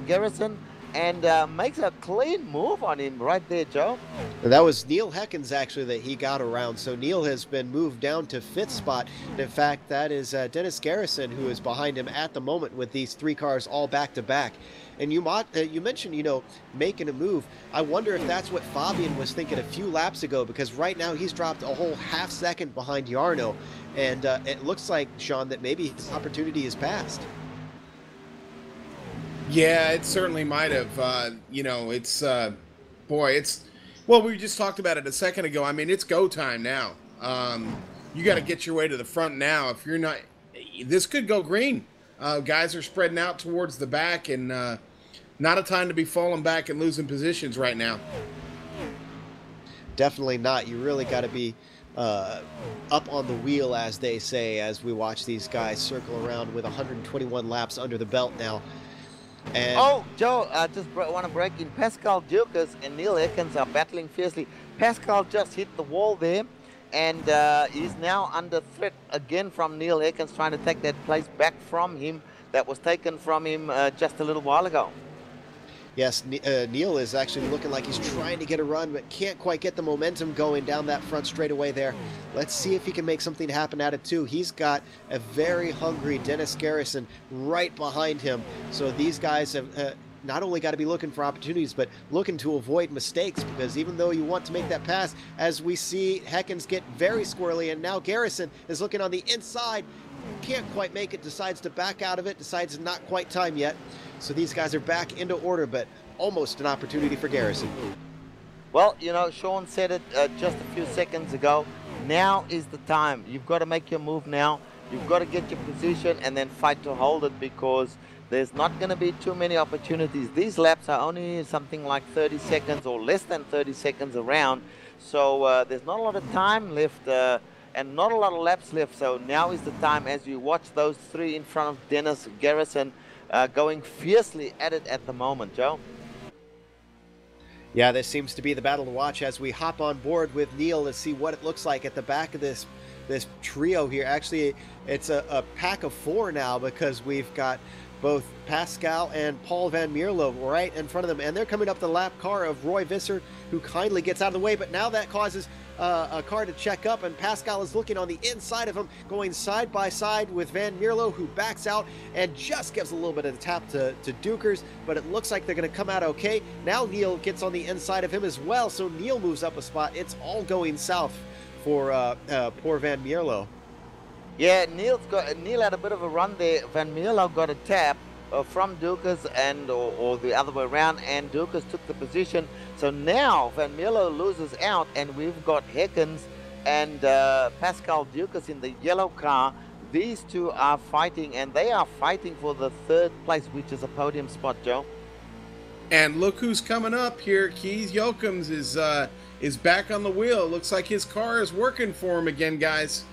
C: Garrison, and makes a clean move on him right there, Joe.
B: That was Neil Heckens, actually, that he got around. So Neil has been moved down to 5th spot. And in fact, that is Dennis Garrison, who is behind him at the moment with these 3 cars all back-to-back. And you mentioned, you know, making a move. I wonder if that's what Fabian was thinking a few laps ago, because right now he's dropped a whole half second behind Jarno. And it looks like, Sean, that maybe his opportunity is passed.
D: Yeah, it certainly might have. You know, it's, boy, it's, well, we just talked about it a second ago. I mean, it's go time now. You got to get your way to the front now. If you're not, this could go green. Guys are spreading out towards the back, and not a time to be falling back and losing positions right now.
B: Definitely not. You really got to be up on the wheel, as they say, as we watch these guys circle around with 121 laps under the belt now. And
C: oh, Joe, I just want to break in. Pascal Dukas and Neil Heckens are battling fiercely. Pascal just hit the wall there, and he's now under threat again from Neil Heckens, trying to take that place back from him that was taken from him just a little while ago.
B: yes, Neil is actually looking like he's trying to get a run, but can't quite get the momentum going down that front straightaway there. Let's see if he can make something happen at it too. He's got a very hungry Dennis Garrison right behind him. So these guys have not only got to be looking for opportunities, but looking to avoid mistakes, because even though you want to make that pass, as we see Heckens get very squirrely, and now Garrison is looking on the inside, can't quite make it, decides to back out of it, decides not quite time yet. So these guys are back into order, but almost an opportunity for Garrison.
C: Well, you know, Sean said it just a few seconds ago. Now is the time. You've got to make your move now. You've got to get your position and then fight to hold it, because there's not going to be too many opportunities. These laps are only something like 30 seconds or less than 30 seconds around. So there's not a lot of time left and not a lot of laps left. So now is the time, as you watch those 3 in front of Dennis Garrison going fiercely at it at the moment, Joe.
B: Yeah, this seems to be the battle to watch as we hop on board with Neil to see what it looks like at the back of this trio here. Actually, it's a pack of 4 now, because we've got both Pascal and Paul Van Mierlo right in front of them, and they're coming up the lap car of Roy Visser, who kindly gets out of the way, but now that causes a car to check up, and Pascal is looking on the inside of him, going side by side with Van Mierlo, who backs out and just gives a little bit of a tap to Dukers, but it looks like they're going to come out okay. Now Neil gets on the inside of him as well, so Neil moves up a spot. It's all going south for poor Van Mierlo.
C: Yeah, Neil had a bit of a run there. Van Mierlo got a tap from Dukas, and or the other way around, and Dukas took the position. So now Van Mierlo loses out, and we've got Heckens and Pascal Dukas in the yellow car. These two are fighting, and they are fighting for the 3rd place, which is a podium spot, Joe.
D: And look who's coming up here. Kees Jochums is back on the wheel. Looks like his car is working for him again, guys.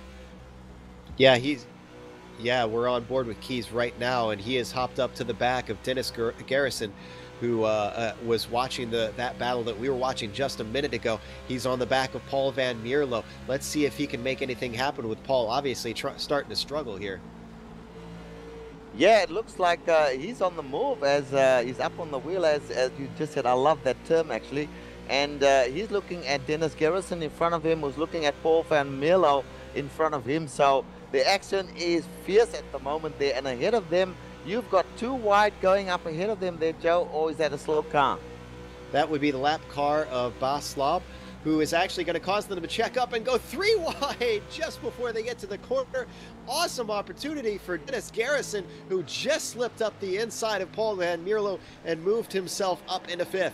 B: Yeah, we're on board with Kees right now, and he has hopped up to the back of Dennis Garrison, who was watching that battle that we were watching just a minute ago. He's on the back of Paul Van Mierlo. Let's see if he can make anything happen with Paul, obviously starting to struggle here.
C: Yeah, it looks like he's on the move as he's up on the wheel, as you just said. I love that term, actually. And he's looking at Dennis Garrison in front of him, who's looking at Paul Van Mierlo in front of him. So the action is fierce at the moment there. And ahead of them, you've got 2 wide going up ahead of them there, Joe, or is that a slow car?
B: That would be the lap car of Boslav, who is actually going to cause them to check up and go 3 wide just before they get to the corner. Awesome opportunity for Dennis Garrison, who just slipped up the inside of Paul Van Mierlo and moved himself up into 5th.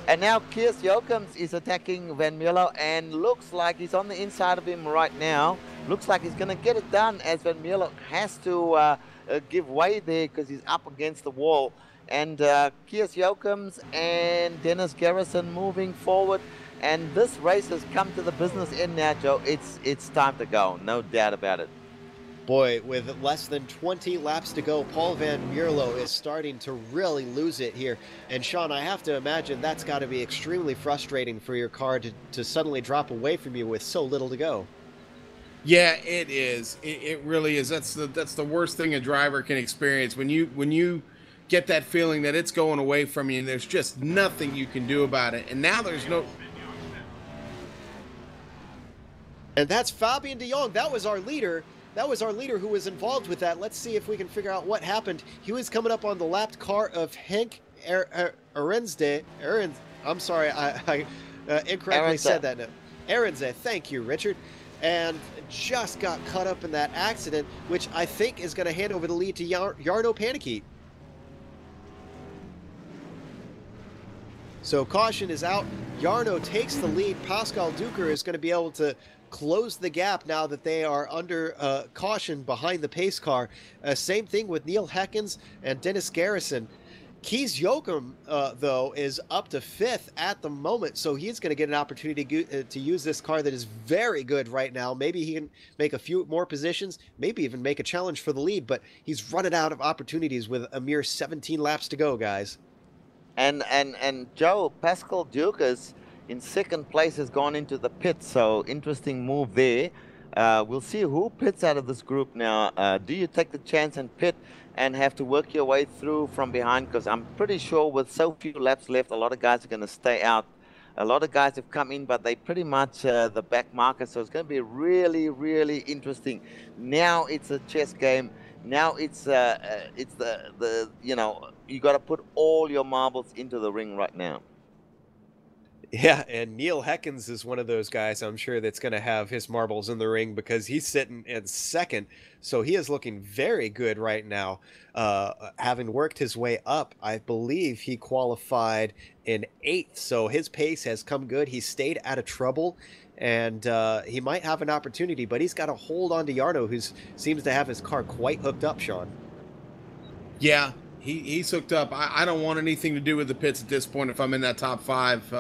C: And now Kees Jokums is attacking Van Mierlo and looks like he's on the inside of him right now. Looks like he's going to get it done, as Van Mierlo has to give way there because he's up against the wall. And Kees Jokums and Dennis Garrison moving forward. And this race has come to the business end now, Joe. It's time to go, no doubt about it.
B: Boy, with less than 20 laps to go, Paul Van Mierlo is starting to really lose it here. And Sean, I have to imagine that's got to be extremely frustrating for your car to suddenly drop away from you with so little to go.
D: Yeah, it is. It really is. That's the worst thing a driver can experience, when you get that feeling that it's going away from you and there's just nothing you can do about it. And now there's no...
B: And that's Fabian de Jong. That was our leader. That was our leader who was involved with that. Let's see if we can figure out what happened. He was coming up on the lapped car of Henk Arensde. I'm sorry, I incorrectly said that. Arensde, thank you, Richard. And just got caught up in that accident, which I think is going to hand over the lead to Jarno Panikiet. So caution is out. Jarno takes the lead. Pascal Duker is going to be able to close the gap now that they are under caution behind the pace car. Same thing with Neil Heckens and Dennis Garrison. Kees Jokum, though, is up to 5th at the moment, so he's going to get an opportunity to use this car that is very good right now. Maybe he can make a few more positions, maybe even make a challenge for the lead, but he's running out of opportunities with a mere 17 laps to go, guys.
C: And Joe, Pascal Dukas in 2nd place has gone into the pit, so interesting move there. We'll see who pits out of this group now. Do you take the chance and pit and have to work your way through from behind? Because I'm pretty sure with so few laps left, a lot of guys are going to stay out. A lot of guys have come in, but they pretty much the back marker, so it's going to be really, really interesting. Now it's a chess game. Now it's the you know, you got to put all your marbles into the ring right now.
B: Yeah, and Neil Heckens is one of those guys, I'm sure, that's going to have his marbles in the ring, because he's sitting in 2nd, so he is looking very good right now, having worked his way up. I believe he qualified in 8th, so his pace has come good. He stayed out of trouble, and he might have an opportunity, but he's got to hold on to Jarno, who seems to have his car quite hooked up, Sean.
D: Yeah, he's hooked up. I don't want anything to do with the pits at this point if I'm in that top 5,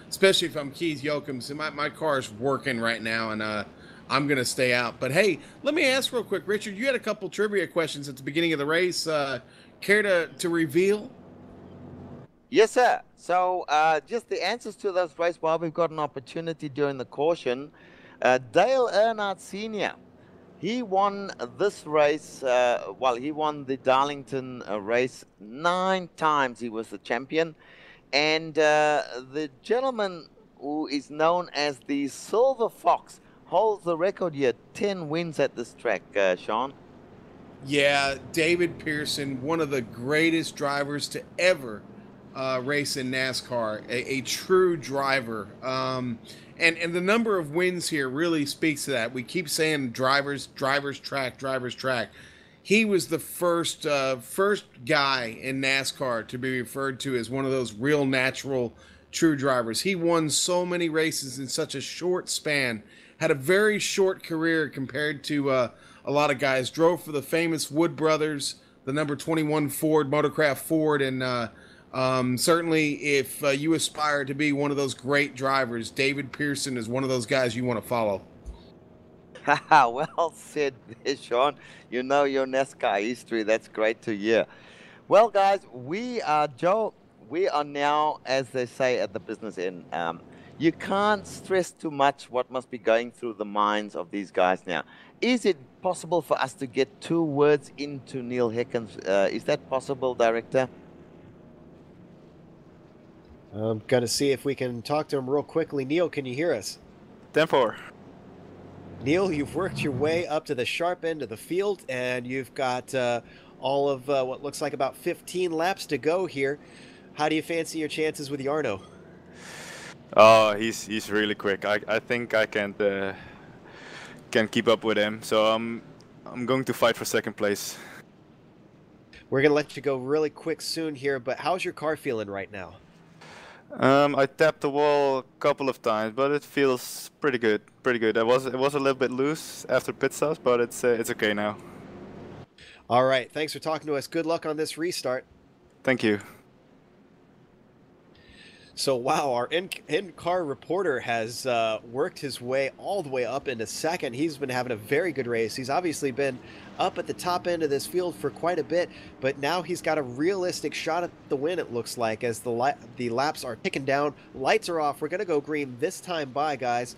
D: especially if I'm Kees Jokums. My car is working right now, and I'm going to stay out. But, hey, let me ask real quick, Richard, you had a couple trivia questions at the beginning of the race. Care to reveal?
C: Yes, sir. So just the answers to those races while we've got an opportunity during the caution. Dale Earnhardt Sr., he won this race, he won the Darlington race 9 times. He was the champion. And the gentleman who is known as the Silver Fox holds the record here, 10 wins at this track, Sean.
D: Yeah, David Pearson, one of the greatest drivers to ever race in NASCAR, a true driver. And the number of wins here really speaks to that. We keep saying drivers track. He was the first guy in NASCAR to be referred to as one of those real natural true drivers. He won so many races in such a short span, had a very short career compared to a lot of guys. Drove for the famous Wood brothers, the number 21 Ford, Motorcraft Ford, and certainly if you aspire to be one of those great drivers, David Pearson is one of those guys you want to follow.
C: Well said there, Sean. You know your NASCAR history. That's great to hear. Well, guys, we are now, as they say, at the business end. You can't stress too much what must be going through the minds of these guys now. Is it possible for us to get 2 words into Neil Heckens? Is that possible, Director?
B: I'm going to see if we can talk to him real quickly. Neil, can you hear us?
E: 10-4.
B: Neil, you've worked your way up to the sharp end of the field, and you've got all of what looks like about 15 laps to go here. How do you fancy your chances with Jarno?
E: Oh, he's really quick. I think I can keep up with him. So I'm going to fight for second place.
B: We're going to let you go really quick soon here, but how's your car feeling right now?
E: I tapped the wall a couple of times, but it feels pretty good. Pretty good. It was a little bit loose after pit stops, but it's okay now.
B: All right. Thanks for talking to us. Good luck on this restart.
E: Thank you.
B: So, wow, our in-car reporter has worked his way all the way up into second. He's been having a very good race. He's obviously been up at the top end of this field for quite a bit, but now he's got a realistic shot at the win, it looks like, as the laps are ticking down. Lights are off. We're going to go green this time by, guys.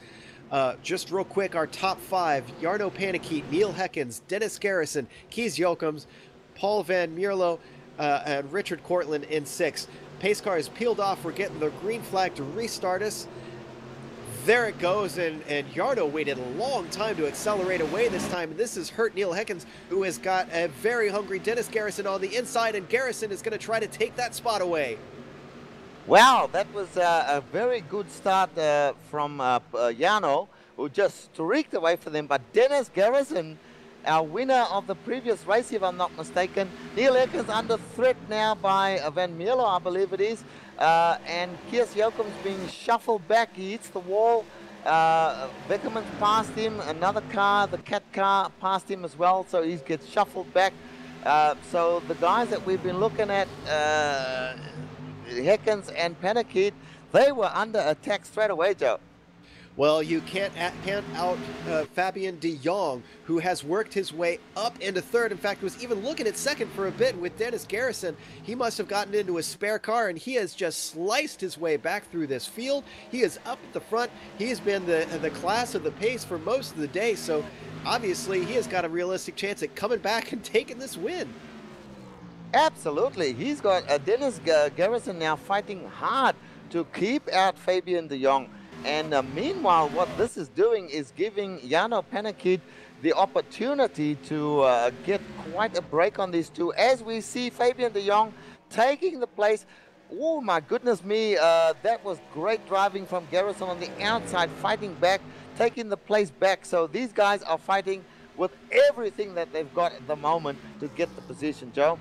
B: Just real quick, our top 5, Jarno Panikiet, Neil Heckens, Dennis Garrison, Kees Jokums, Paul Van Mierlo, and Richard Cortland in 6. Pace car is peeled off. We're getting the green flag to restart us. There it goes, and Jarno waited a long time to accelerate away this time, and this has hurt Neil Heckens, who has got a very hungry Dennis Garrison on the inside, and Garrison is going to try to take that spot away.
C: Wow, that was a very good start from Jarno, who just streaked away for them, but Dennis Garrison, our winner of the previous race, if I'm not mistaken. Neil Heckens under threat now by Van Mierlo, I believe it is. And Kees Jokums being shuffled back. He hits the wall. Beckerman's past him. Another car, the Cat car, passed him as well. So he gets shuffled back. So the guys that we've been looking at, Heckens and Panikiet, they were under attack straight away, Joe.
B: Well, you can't hand out Fabian de Jong, who has worked his way up into third. In fact, was even looking at second for a bit with Dennis Garrison. He must have gotten into a spare car, and he has just sliced his way back through this field. He is up at the front. He has been the class of the pace for most of the day, so obviously he has got a realistic chance at coming back and taking this win.
C: Absolutely. He's got Dennis Garrison now fighting hard to keep out Fabian de Jong. And meanwhile, what this is doing is giving Jarno Panikiet the opportunity to get quite a break on these two. As we see Fabian de Jong taking the place. Oh, my goodness me. That was great driving from Garrison on the outside, fighting back, taking the place back. So these guys are fighting with everything that they've got at the moment to get the position, Joe.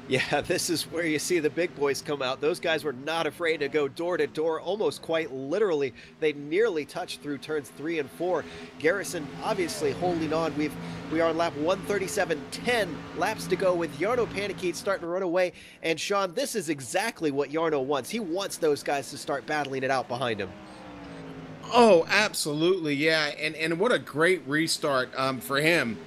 B: Yeah, this is where you see the big boys come out. Those guys were not afraid to go door to door, almost quite literally. They nearly touched through turns 3 and 4. Garrison obviously holding on. We are on lap 137, 10 laps to go with Jarno Panikiet starting to run away. And Sean, this is exactly what Jarno wants. He wants those guys to start battling it out behind him.
D: Oh, absolutely, yeah. And what a great restart for him.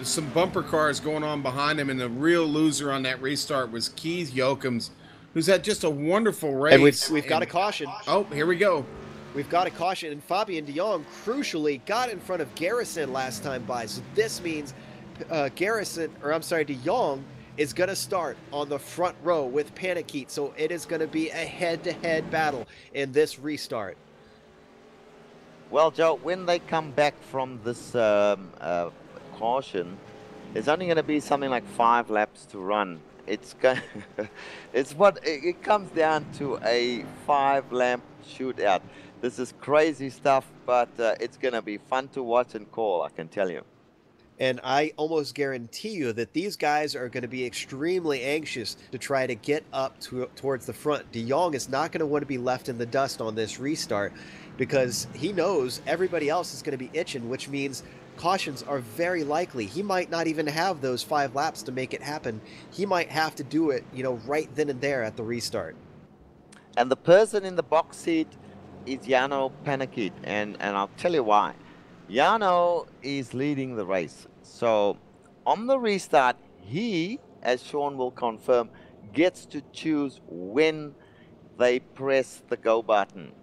D: Some bumper cars going on behind him, and the real loser on that restart was Kees Jokums, who's had just a wonderful race.
B: And we've got a caution.
D: Oh, here we go.
B: We've got a caution, and Fabian de Jong crucially got in front of Garrison last time by. So this means de Jong is going to start on the front row with Panikiet. So it is going to be a head-to-head battle in this restart.
C: Well, Joe, when they come back from this caution, there's only going to be something like 5 laps to run. It comes down to a 5-lap shootout. This is crazy stuff, but it's going to be fun to watch and call, I can tell you.
B: And I almost guarantee you that these guys are going to be extremely anxious to try to get up towards the front. De Jong is not going to want to be left in the dust on this restart because he knows everybody else is going to be itching, which means cautions are very likely. He might not even have those 5 laps to make it happen. He might have to do it, right then and there at the restart.
C: And the person in the box seat is Jarno Panikiet, and I'll tell you why. Jarno is leading the race. So on the restart, he, as Sean will confirm, gets to choose when they press the go button.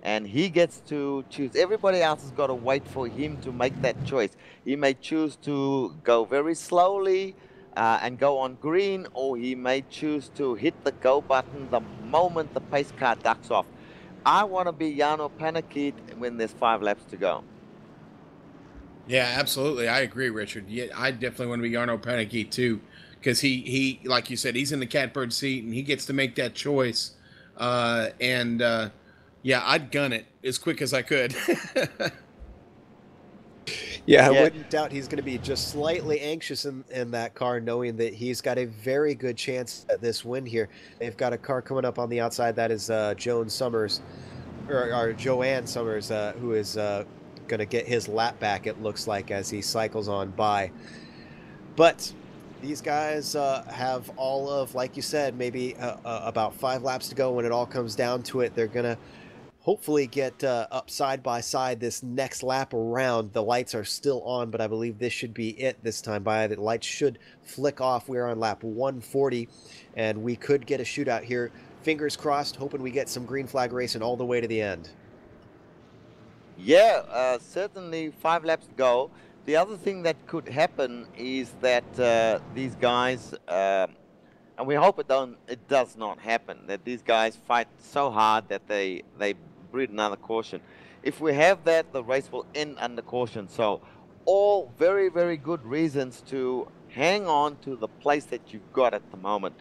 C: and he gets to choose. Everybody else has got to wait for him to make that choice. He may choose to go very slowly and go on green, or he may choose to hit the go button the moment the pace car ducks off. I want to be Jarno Panakit when there's 5 laps to go.
D: Yeah, absolutely. I agree, Richard. Yeah, I definitely want to be Jarno Panakit too, because he, like you said, he's in the catbird seat and he gets to make that choice. Yeah, I'd gun it as quick as I could.
B: Yeah, I wouldn't doubt he's going to be just slightly anxious in that car, knowing that he's got a very good chance at this win here. They've got a car coming up on the outside. That is Joanne Summers, who is going to get his lap back, it looks like, as he cycles on by. But these guys have all of, like you said, maybe about 5 laps to go. When it all comes down to it, they're going to hopefully get up side by side this next lap around. The lights are still on, but I believe this should be it this time by. The lights should flick off. We're on lap 140, and we could get a shootout here. Fingers crossed, hoping we get some green flag racing all the way to the end.
C: Yeah, certainly 5 laps to go. The other thing that could happen is that these guys, and we hope it does not happen, that these guys fight so hard that they breed another caution. If we have that, the race will end under caution. So all very, very good reasons to hang on to the place that you've got at the moment.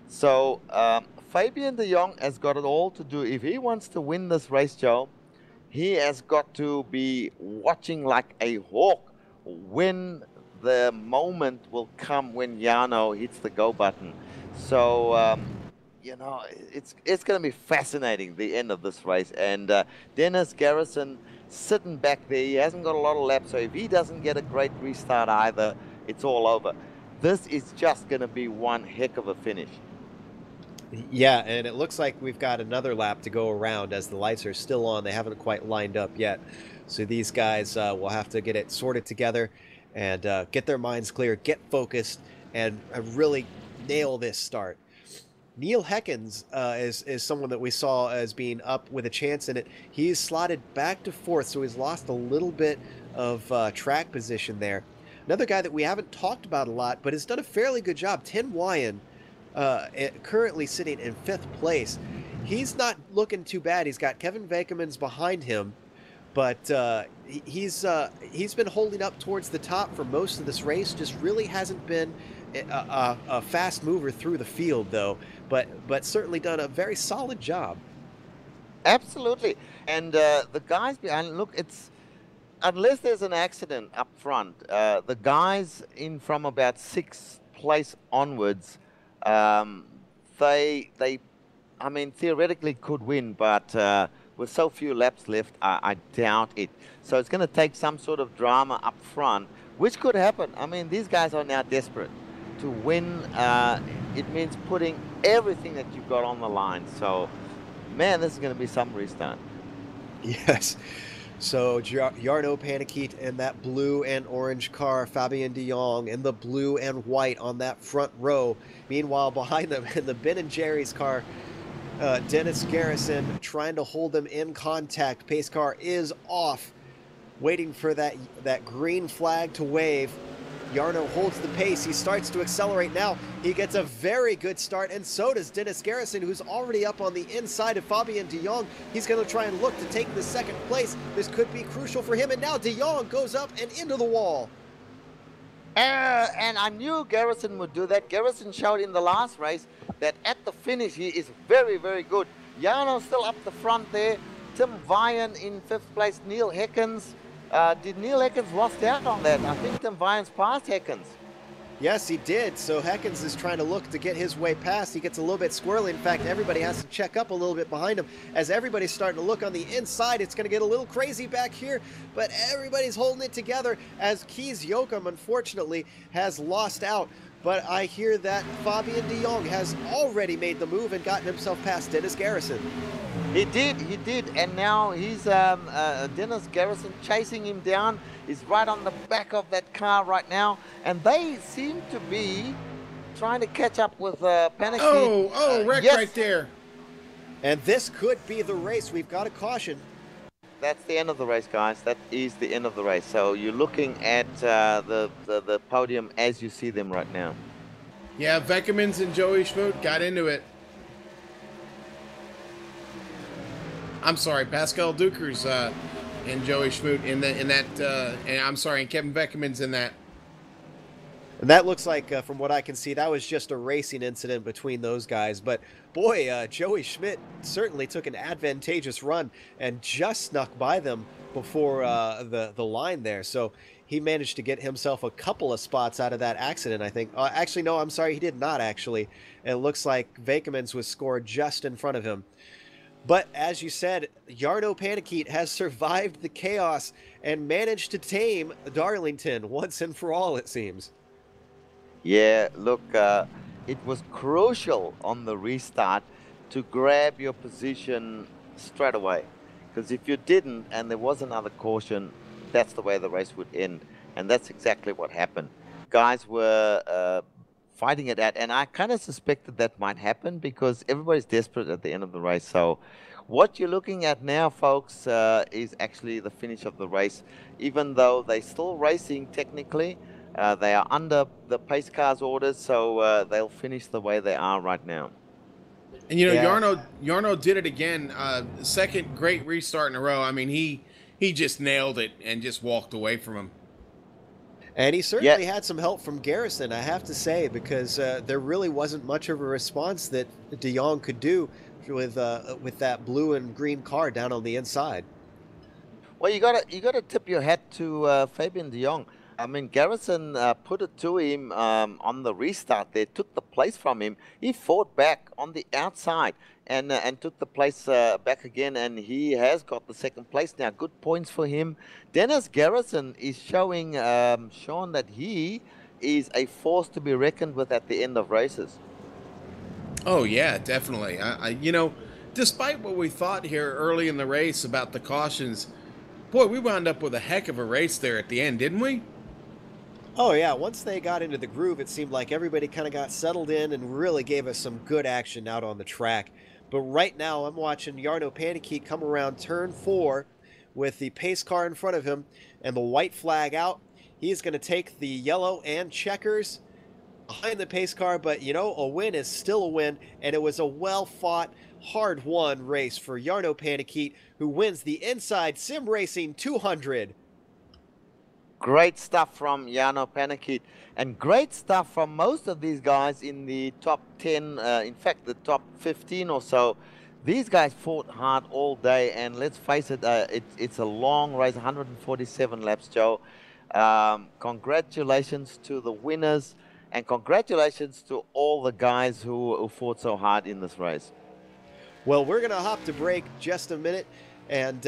C: So Fabian de Jong has got it all to do. If he wants to win this race, Joe, he has got to be watching like a hawk when the moment will come when Jarno hits the go button. So, you know, it's going to be fascinating, the end of this race. And Dennis Garrison sitting back there, he hasn't got a lot of laps, so if he doesn't get a great restart either, it's all over. This is just going to be one heck of a finish.
B: Yeah, and it looks like we've got another lap to go around as the lights are still on. They haven't quite lined up yet. So these guys will have to get it sorted together and get their minds clear, get focused, and really nail this start. Neil Heckens is someone that we saw as being up with a chance in it. He's slotted back to 4th, so he's lost a little bit of track position there. Another guy that we haven't talked about a lot, but has done a fairly good job, Tin Wyan, currently sitting in 5th place. He's not looking too bad. He's got Kevin Vakemans behind him, but he's been holding up towards the top for most of this race. Just really hasn't been a fast mover through the field, though, but certainly done a very solid job.
C: Absolutely. And the guys behind, look, it's, unless there's an accident up front, the guys in from about 6th place onwards, they I mean, theoretically could win, but with so few laps left, I doubt it. So it's going to take some sort of drama up front, which could happen. I mean, these guys are now desperate to win. It means putting everything that you've got on the line. So, man, this is going to be some restart.
B: Yes. So Jarno Panakit in that blue and orange car, Fabian de Jong in the blue and white on that front row. Meanwhile, behind them in the Ben and Jerry's car, Dennis Garrison trying to hold them in contact. Pace car is off, waiting for that green flag to wave. Jarno holds the pace. He starts to accelerate now. He gets a very good start, and so does Dennis Garrison, who's already up on the inside of Fabian de Jong. He's going to try and look to take the 2nd place. This could be crucial for him, and now de Jong goes up and into the wall.
C: And I knew Garrison would do that. Garrison showed in the last race that at the finish he is very, very good. Jarno's still up the front there. Tim Wyan in 5th place. Neil Heckens. Did Neil Heckens lost out on that? I think Tim Wyan's passed Heckens.
B: Yes, he did. So Heckens is trying to look to get his way past. He gets a little bit squirrely. In fact, everybody has to check up a little bit behind him. As everybody's starting to look on the inside, it's going to get a little crazy back here, but everybody's holding it together as Kees Jochum, unfortunately, has lost out. But I hear that Fabian de Jong has already made the move and gotten himself past Dennis Garrison.
C: He did, and now he's Dennis Garrison chasing him down. He's right on the back of that car right now, and they seem to be trying to catch up with Panakit.
D: Wreck
C: yes.
D: right there.
B: And this could be the race. We've got a caution.
C: That's the end of the race, guys. That is the end of the race. So you're looking at the podium as you see them right now.
D: Yeah, Vekemans and Joey Schmoot got into it. I'm sorry, Pascal Dukers and Joey Schmoot and I'm sorry, and Kevin Vekemans in that.
B: And that looks like, from what I can see, that was just a racing incident between those guys. But boy, Joey Schmidt certainly took an advantageous run and just snuck by them before the line there. So he managed to get himself a couple of spots out of that accident, I think. Actually, no, I'm sorry, he did not actually. It looks like Vekemans was scored just in front of him. But as you said, Jarno Pannekeet has survived the chaos and managed to tame Darlington once and for all, it seems.
C: Yeah, look, it was crucial on the restart to grab your position straight away. Because if you didn't and there was another caution, that's the way the race would end. And that's exactly what happened. Guys were fighting it out. And I kind of suspected that might happen because everybody's desperate at the end of the race. So what you're looking at now, folks, is actually the finish of the race. Even though they're still racing technically, they are under the pace car's orders, so they'll finish the way they are right now.
D: And, you know, yeah. Jarno did it again. Second great restart in a row. I mean, he just nailed it and just walked away from him.
B: And he certainly had some help from Garrison, I have to say, because there really wasn't much of a response that De Jong could do with that blue and green car down on the inside.
C: Well, you gotta tip your hat to Fabian De Jong. I mean, Garrison put it to him on the restart there, took the place from him. He fought back on the outside and took the place back again, and he has got the second place now. Good points for him. Dennis Garrison is showing Sean that he is a force to be reckoned with at the end of races.
D: Oh, yeah, definitely. You know, despite what we thought here early in the race about the cautions, boy, we wound up with a heck of a race there at the end, didn't we?
B: Oh, yeah. Once they got into the groove, it seemed like everybody kind of got settled in and really gave us some good action out on the track. But right now, I'm watching Jarno Pannekeet come around turn 4 with the pace car in front of him and the white flag out. He's going to take the yellow and checkers behind the pace car, but, you know, a win is still a win, and it was a well-fought, hard-won race for Jarno Pannekeet, who wins the Inside Sim Racing 200.
C: Great stuff from Jarno Pannekeet, and great stuff from most of these guys in the top 10, in fact, the top 15 or so. These guys fought hard all day, and let's face it, it's a long race, 147 laps, Joe. Congratulations to the winners, and congratulations to all the guys who fought so hard in this race.
B: Well, we're going to hop to break just a minute, and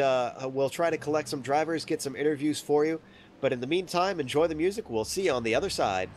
B: we'll try to collect some drivers, get some interviews for you. But in the meantime, enjoy the music. We'll see you on the other side.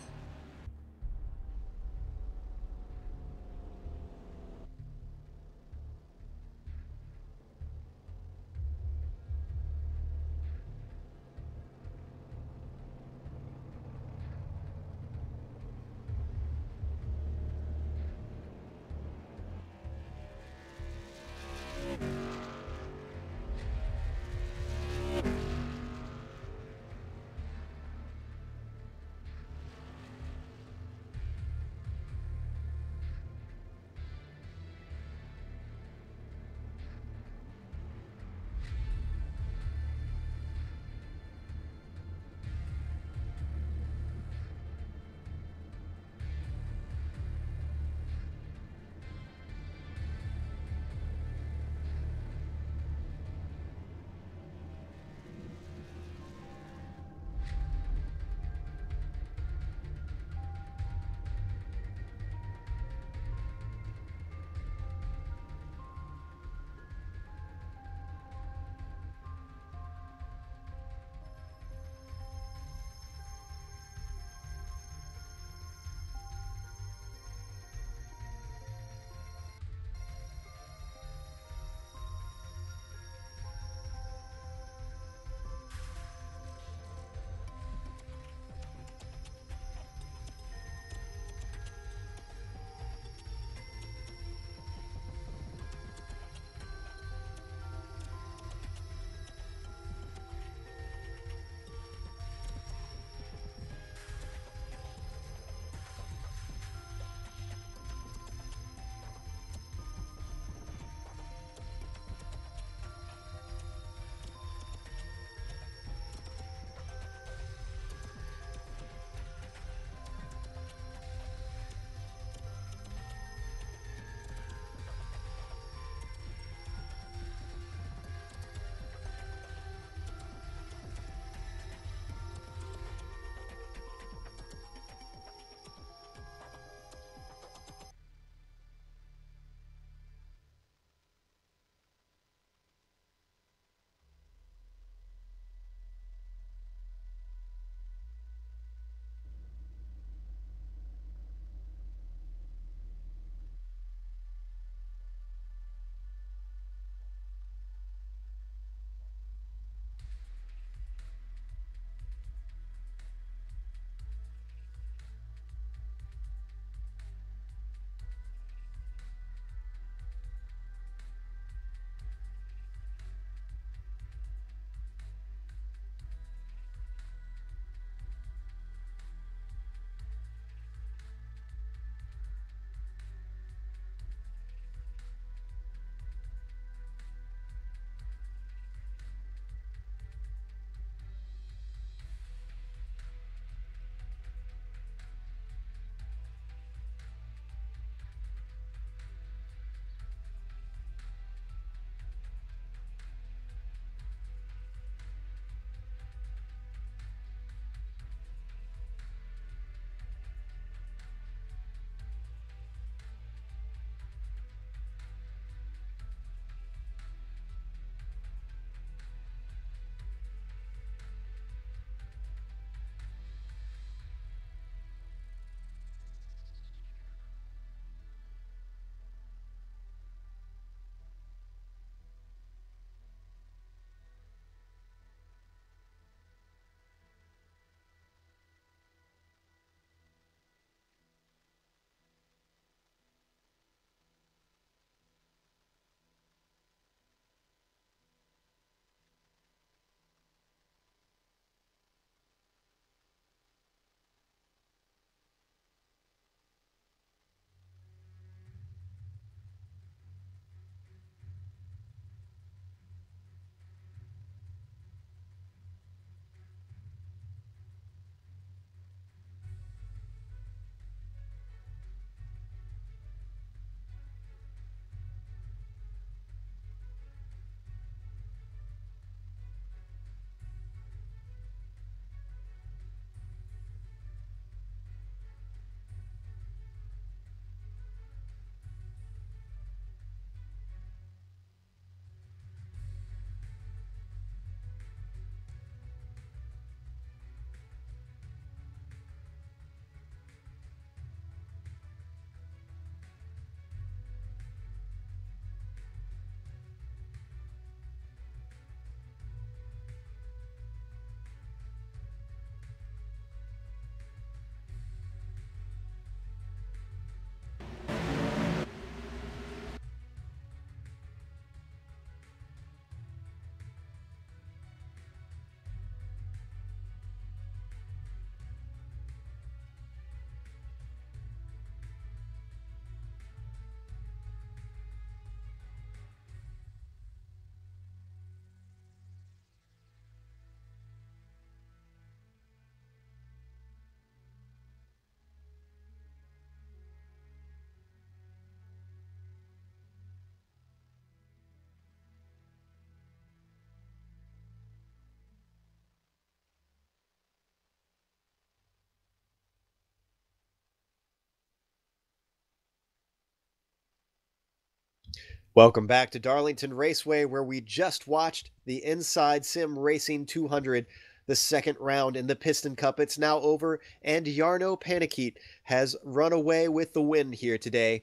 B: Welcome back to Darlington Raceway, where we just watched the Inside Sim Racing 200, the second round in the Piston Cup. It's now over, and Jarno Panikiet has run away with the win here today.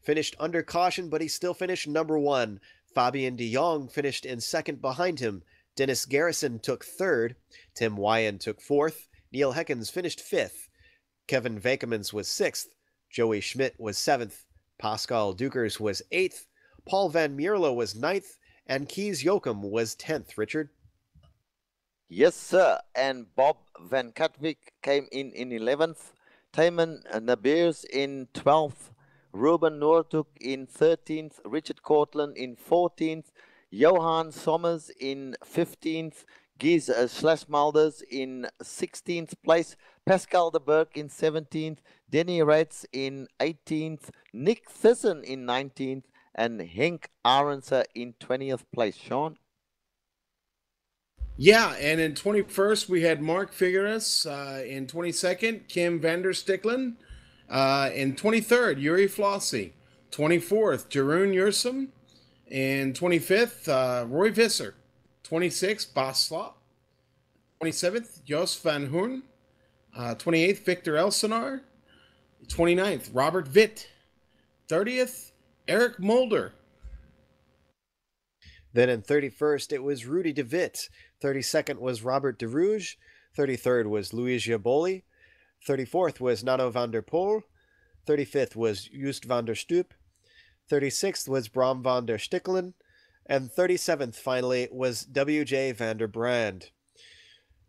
B: Finished under caution, but he still finished number one. Fabian de Jong finished in second behind him. Dennis Garrison took third. Tim Wyan took fourth. Neil Heckens finished fifth. Kevin Vakemans was sixth. Joey Schmidt was seventh. Pascal Dukers was eighth. Paul Van Mierlo was ninth, and Kees Jochum was 10th, Richard.
C: Yes, sir. And Bob Van Katwijk came in 11th. Tayman Nabeers in 12th. Ruben Noordhoek in 13th. Richard Cortland in 14th. Johan Sommers in 15th. Gies Schlasmalders in 16th place. Pascal de Berg in 17th. Denny Reitz in 18th. Nick Thyssen in 19th. And Henk Arense in 20th place. Sean?
D: Yeah, and in 21st, we had Mark Figueres. In 22nd, Kim Vandersticklen. In 23rd, Yuri Flossie. 24th, Jeroen Jursum. And 25th, Roy Visser. 26th, Bas Slop. 27th, Jos van Hoorn. 28th, Victor Elsenaar. 29th, Robert Witt. 30th, Eric Mulder.
B: Then in 31st, it was Rudy de Witt. 32nd was Robert de Rouge. 33rd was Louis Giaboli. 34th was Nano van der Poel. 35th was Joost van der Stoep. 36th was Bram van der Stickelen. And 37th, finally, was W.J. van der Brand.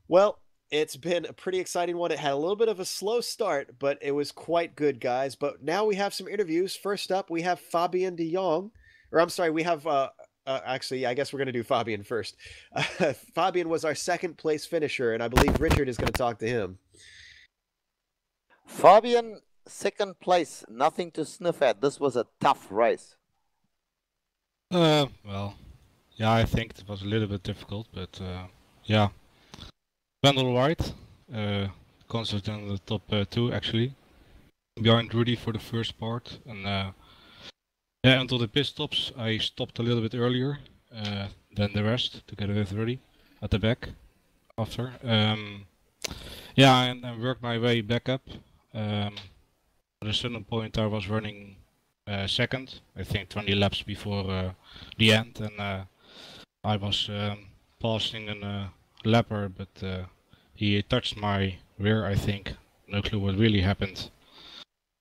B: Well, it's been a pretty exciting one. It had a little bit of a slow start, but it was quite good, guys. But now we have some interviews. First up, we have Fabian de Jong. Or I'm sorry, we have... actually, I guess we're going to do Fabian first. Fabian was our second place finisher, and I believe Richard is going to talk to him.
C: Fabian, second place, nothing to sniff at. This was a tough race.
F: Well, yeah, I think it was a little bit difficult, but yeah, went all right. Constantly in the top two, actually, behind Rudy for the first part, and yeah, until the pit stops, I stopped a little bit earlier than the rest, together with Rudy at the back. After, yeah, and worked my way back up. At a certain point, I was running second, I think 20 laps before the end, and I was passing a lapper, but he touched my rear, I think. No clue what really happened,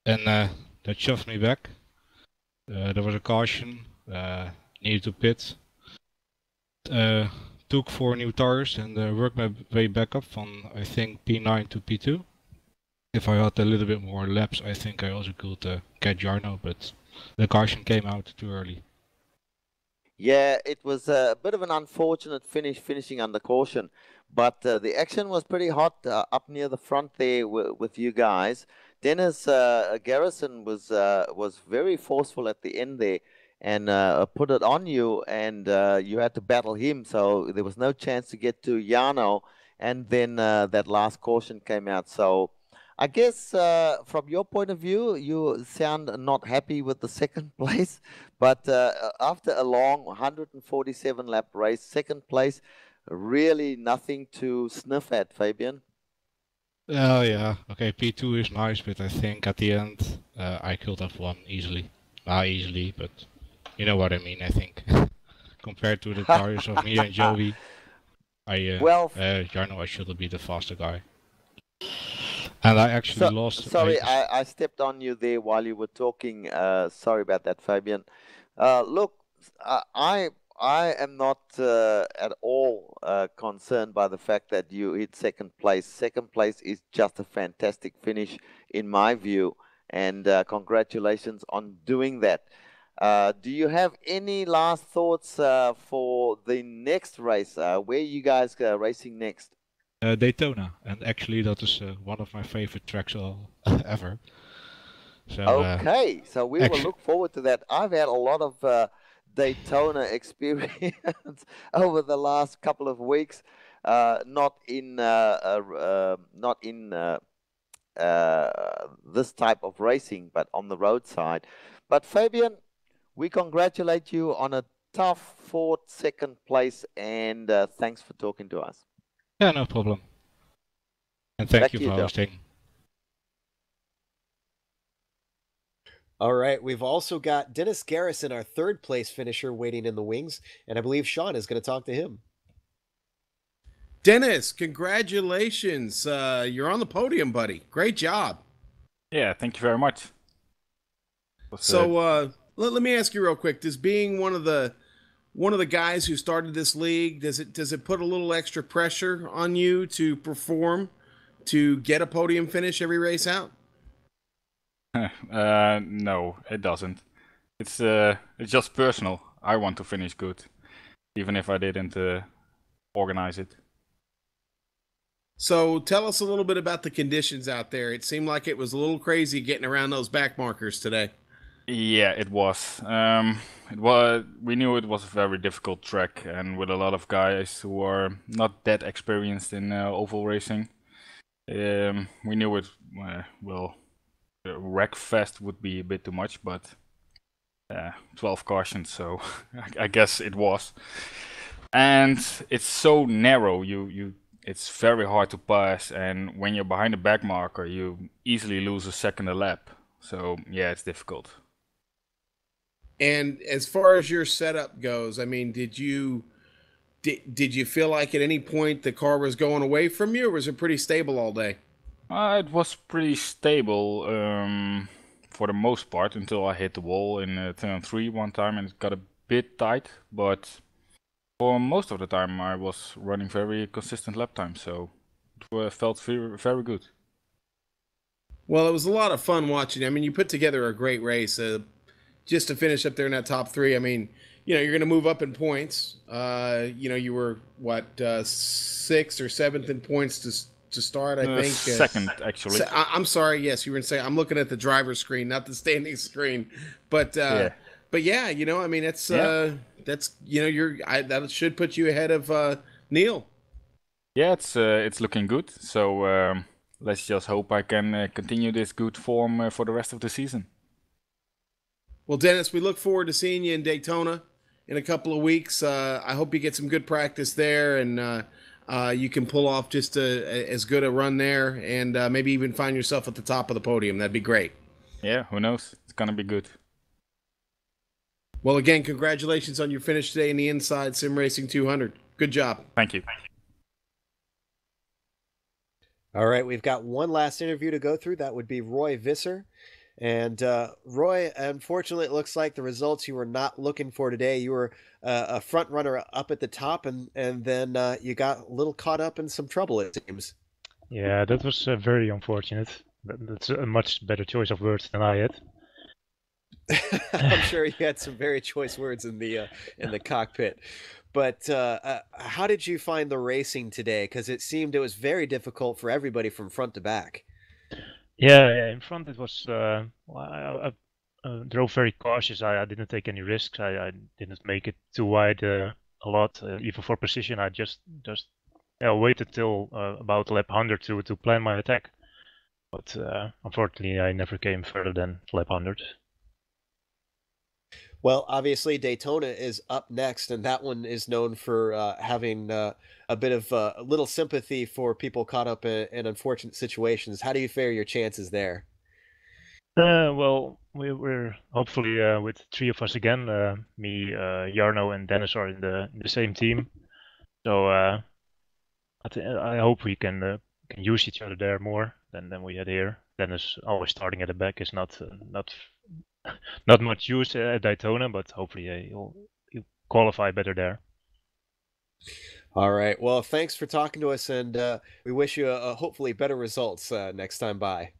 F: and that shoved me back. There was a caution, needed to pit. Took 4 new tires and worked my way back up from, I think, P9 to P2. If I had a little bit more laps, I think I also could catch Jarno, but the caution came out too early.
C: Yeah, it was a bit of an unfortunate finishing under caution, but the action was pretty hot up near the front there with you guys. Dennis Garrison was very forceful at the end there and put it on you, and you had to battle him, so there was no chance to get to Jarno, and then that last caution came out. So I guess from your point of view, you sound not happy with the second place, but after a long 147 lap race, second place, really nothing to sniff at, Fabian.
F: Oh yeah, okay, P2 is nice, but I think at the end I could have won easily. Not easily, but you know what I mean, I think. Compared to the tires of me and Joey, Jarno, I should be the faster guy. And I actually lost...
C: Sorry, I stepped on you there while you were talking. Sorry about that, Fabian. Look, I am not at all concerned by the fact that you hit second place. Second place is just a fantastic finish in my view, and congratulations on doing that. Do you have any last thoughts for the next race? Where are you guys racing next?
F: Daytona, and actually that is one of my favorite tracks ever. So,
C: okay, so we will look forward to that. I've had a lot of Daytona experience over the last couple of weeks, not in this type of racing, but on the roadside. But Fabian, we congratulate you on a tough fourth, second place, and thanks for talking to us.
F: Yeah, no problem. And thank
C: Back
F: you
C: to you,
F: for
C: Dom.
F: hosting.
B: All right, we've also got Dennis Garrison, our third place finisher, waiting in the wings, and I believe Sean is going to talk to him.
D: Dennis, congratulations. You're on the podium, buddy. Great job.
G: Yeah, thank you very much.
D: So let me ask you real quick. Does being one of the guys who started this league, does it put a little extra pressure on you to perform, to get a podium finish every race out?
G: No, it doesn't. It's just personal. I want to finish good, even if I didn't organize it.
D: So tell us a little bit about the conditions out there. It seemed like it was a little crazy getting around those back markers today.
G: Yeah, it was. We knew it was a very difficult track, and with a lot of guys who are not that experienced in oval racing, we knew it. Well, wreck fest would be a bit too much, but 12 cautions, so I guess it was. And it's so narrow. It's very hard to pass, and when you're behind the back marker, you easily lose a second a lap. So yeah, it's difficult.
D: And as far as your setup goes, I mean, did you feel like at any point the car was going away from you, or was it pretty stable all day?
G: It was pretty stable for the most part until I hit the wall in turn 3 one time, and it got a bit tight. But for most of the time, I was running very consistent lap time, so it felt very, very good.
D: Well, it was a lot of fun watching. I mean, you put together a great race. Just to finish up there in that top 3, I mean, you're going to move up in points. You were, 6th or 7th in points to start, I think.
G: Second, actually.
D: I'm sorry, yes, you were going to say, I'm looking at the driver's screen, not the standing screen. But, yeah. I mean, that should put you ahead of Neil.
G: Yeah, it's looking good. So let's just hope I can continue this good form for the rest of the season.
D: Well, Dennis, we look forward to seeing you in Daytona in a couple of weeks. I hope you get some good practice there, and you can pull off just as good a run there, and maybe even find yourself at the top of the podium. That'd be great.
G: Yeah, who knows? It's going to be good.
D: Well, again, congratulations on your finish today in the Inside Sim Racing 200. Good job.
G: Thank you.
B: All right, we've got one last interview to go through. That would be Roy Visser. And Roy, unfortunately, it looks like the results you were not looking for today. You were a front runner up at the top, and then you got a little caught up in some trouble, it seems.
H: Yeah, that was very unfortunate. That's a much better choice of words than I had.
B: I'm sure you had some very choice words in the cockpit. But how did you find the racing today? Because it seemed it was very difficult for everybody from front to back.
H: Yeah, in front it was. I drove very cautious. I didn't take any risks. I didn't make it too wide a lot, even for precision. I just waited till about lap 100 to plan my attack. But unfortunately, I never came further than lap 100.
B: Well, obviously Daytona is up next, and that one is known for having a bit of a little sympathy for people caught up in unfortunate situations. How do you fare your chances there?
H: Well, we're hopefully with 3 of us again. Me, Jarno, and Dennis are in the same team. So I hope we can use each other there more than we had here. Dennis always starting at the back is not much use at Daytona, but hopefully he'll qualify better there.
B: All right. Well, thanks for talking to us, and we wish you hopefully better results next time by.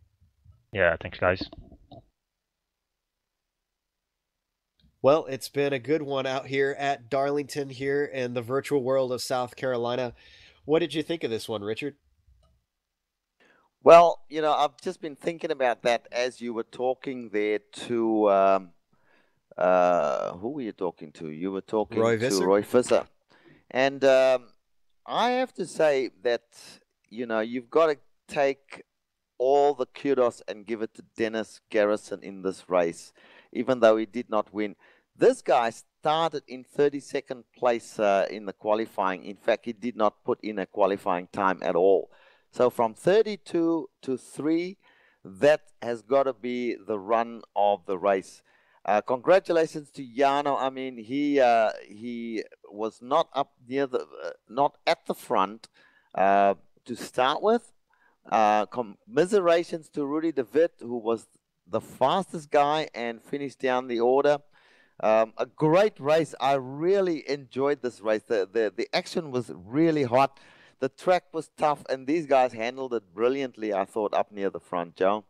H: Yeah, thanks, guys.
B: Well, it's been a good one out here at Darlington here in the virtual world of South Carolina. What did you think of this one, Richard?
C: Well, I've just been thinking about that as you were talking there to, who were you talking to? You were talking to Roy Visser. And I have to say that, you've got to take all the kudos and give it to Dennis Garrison in this race, even though he did not win. This guy started in 32nd place in the qualifying. In fact, he did not put in a qualifying time at all. So from 32 to 3, that has got to be the run of the race. Congratulations to Jarno. I mean, he was not up near the, not at the front to start with. Commiserations to Rudy de Wit, who was the fastest guy and finished down the order. A great race. I really enjoyed this race. The action was really hot. The track was tough, and these guys handled it brilliantly, I thought, up near the front, Joe.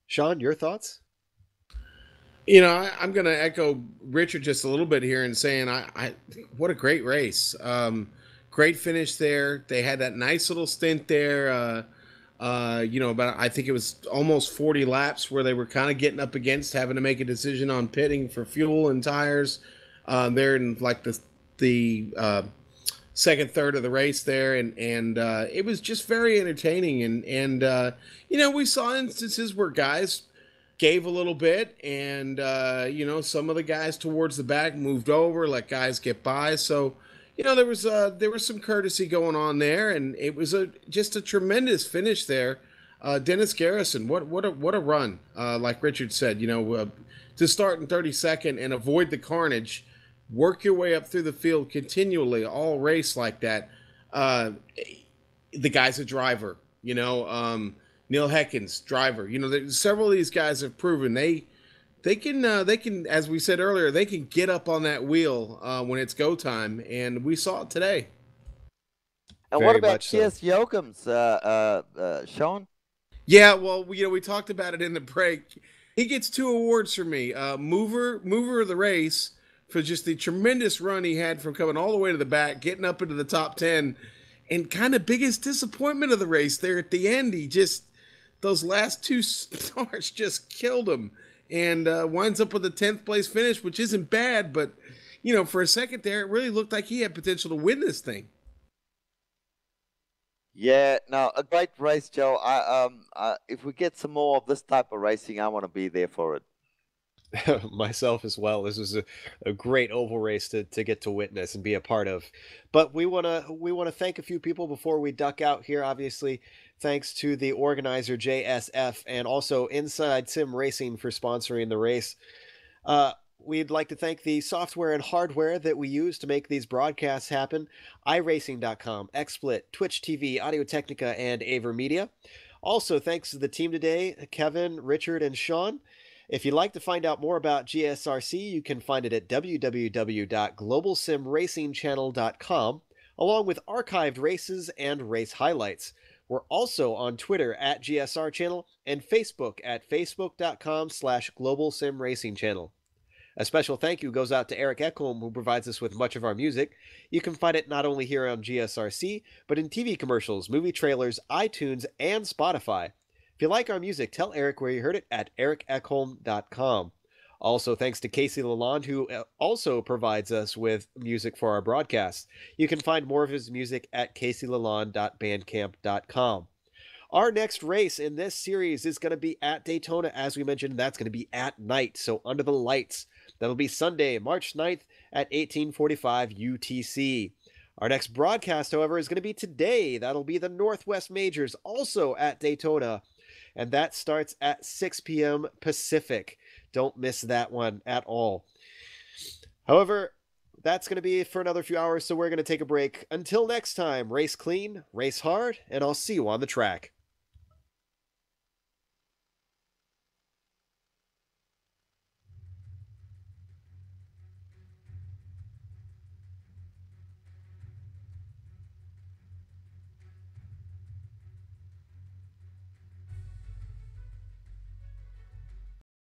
B: Sean, your thoughts?
D: You know, I'm going to echo Richard just a little bit here and saying, what a great race. Great finish there. They had that nice little stint there. You know, about, I think it was almost 40 laps where they were kind of getting up against having to make a decision on pitting for fuel and tires. There in like the second third of the race there, and it was just very entertaining. And you know, we saw instances where guys gave a little bit, and you know, some of the guys towards the back moved over, let guys get by. So, you know, there was some courtesy going on there, and it was just a tremendous finish there. Dennis Garrison, what a run! Like Richard said, you know, to start in 32nd and avoid the carnage, work your way up through the field continually, all race like that. The guy's a driver, you know. Neil Heckins, driver. You know, several of these guys have proven they can, as we said earlier, they can get up on that wheel when it's go time, and we saw it today.
C: And
B: Very
C: what about
B: much so.
C: T.S. Yoakams, Sean?
D: Yeah, well, you know, we talked about it in the break. He gets 2 awards from me. Mover of the race for just the tremendous run he had from coming all the way to the back, getting up into the top 10, and kind of biggest disappointment of the race there at the end. He just, those last 2 starts just killed him, and winds up with a 10th place finish, which isn't bad, but, you know, for a second there, it really looked like he had potential to win this thing.
C: Yeah, no, a great race, Joe. If we get some more of this type of racing, I want to be there for it.
B: Myself as well. This was a great oval race to get to witness and be a part of. But we wanna thank a few people before we duck out here. Obviously, thanks to the organizer JSF and also Inside Sim Racing for sponsoring the race. We'd like to thank the software and hardware that we use to make these broadcasts happen: iRacing.com, XSplit, Twitch TV, Audio Technica, and AverMedia. Also, thanks to the team today, Kevin, Richard, and Sean. If you'd like to find out more about GSRC, you can find it at www.globalsimracingchannel.com, along with archived races and race highlights. We're also on Twitter at GSR Channel and Facebook at facebook.com/globalsimracingchannel. A special thank you goes out to Eric Ekholm, who provides us with much of our music. You can find it not only here on GSRC, but in TV commercials, movie trailers, iTunes, and Spotify. If you like our music, tell Eric where you heard it at ericekholm.com. Also, thanks to Casey Lalonde, who also provides us with music for our broadcasts. You can find more of his music at caseylalonde.bandcamp.com. Our next race in this series is going to be at Daytona. As we mentioned, that's going to be at night, so under the lights. That'll be Sunday, March 9th at 1845 UTC. Our next broadcast, however, is going to be today. That'll be the Northwest Majors, also at Daytona, and that starts at 6 p.m. Pacific. Don't miss that one at all. However, that's going to be for another few hours, so we're going to take a break. Until next time, race clean, race hard, and I'll see you on the track.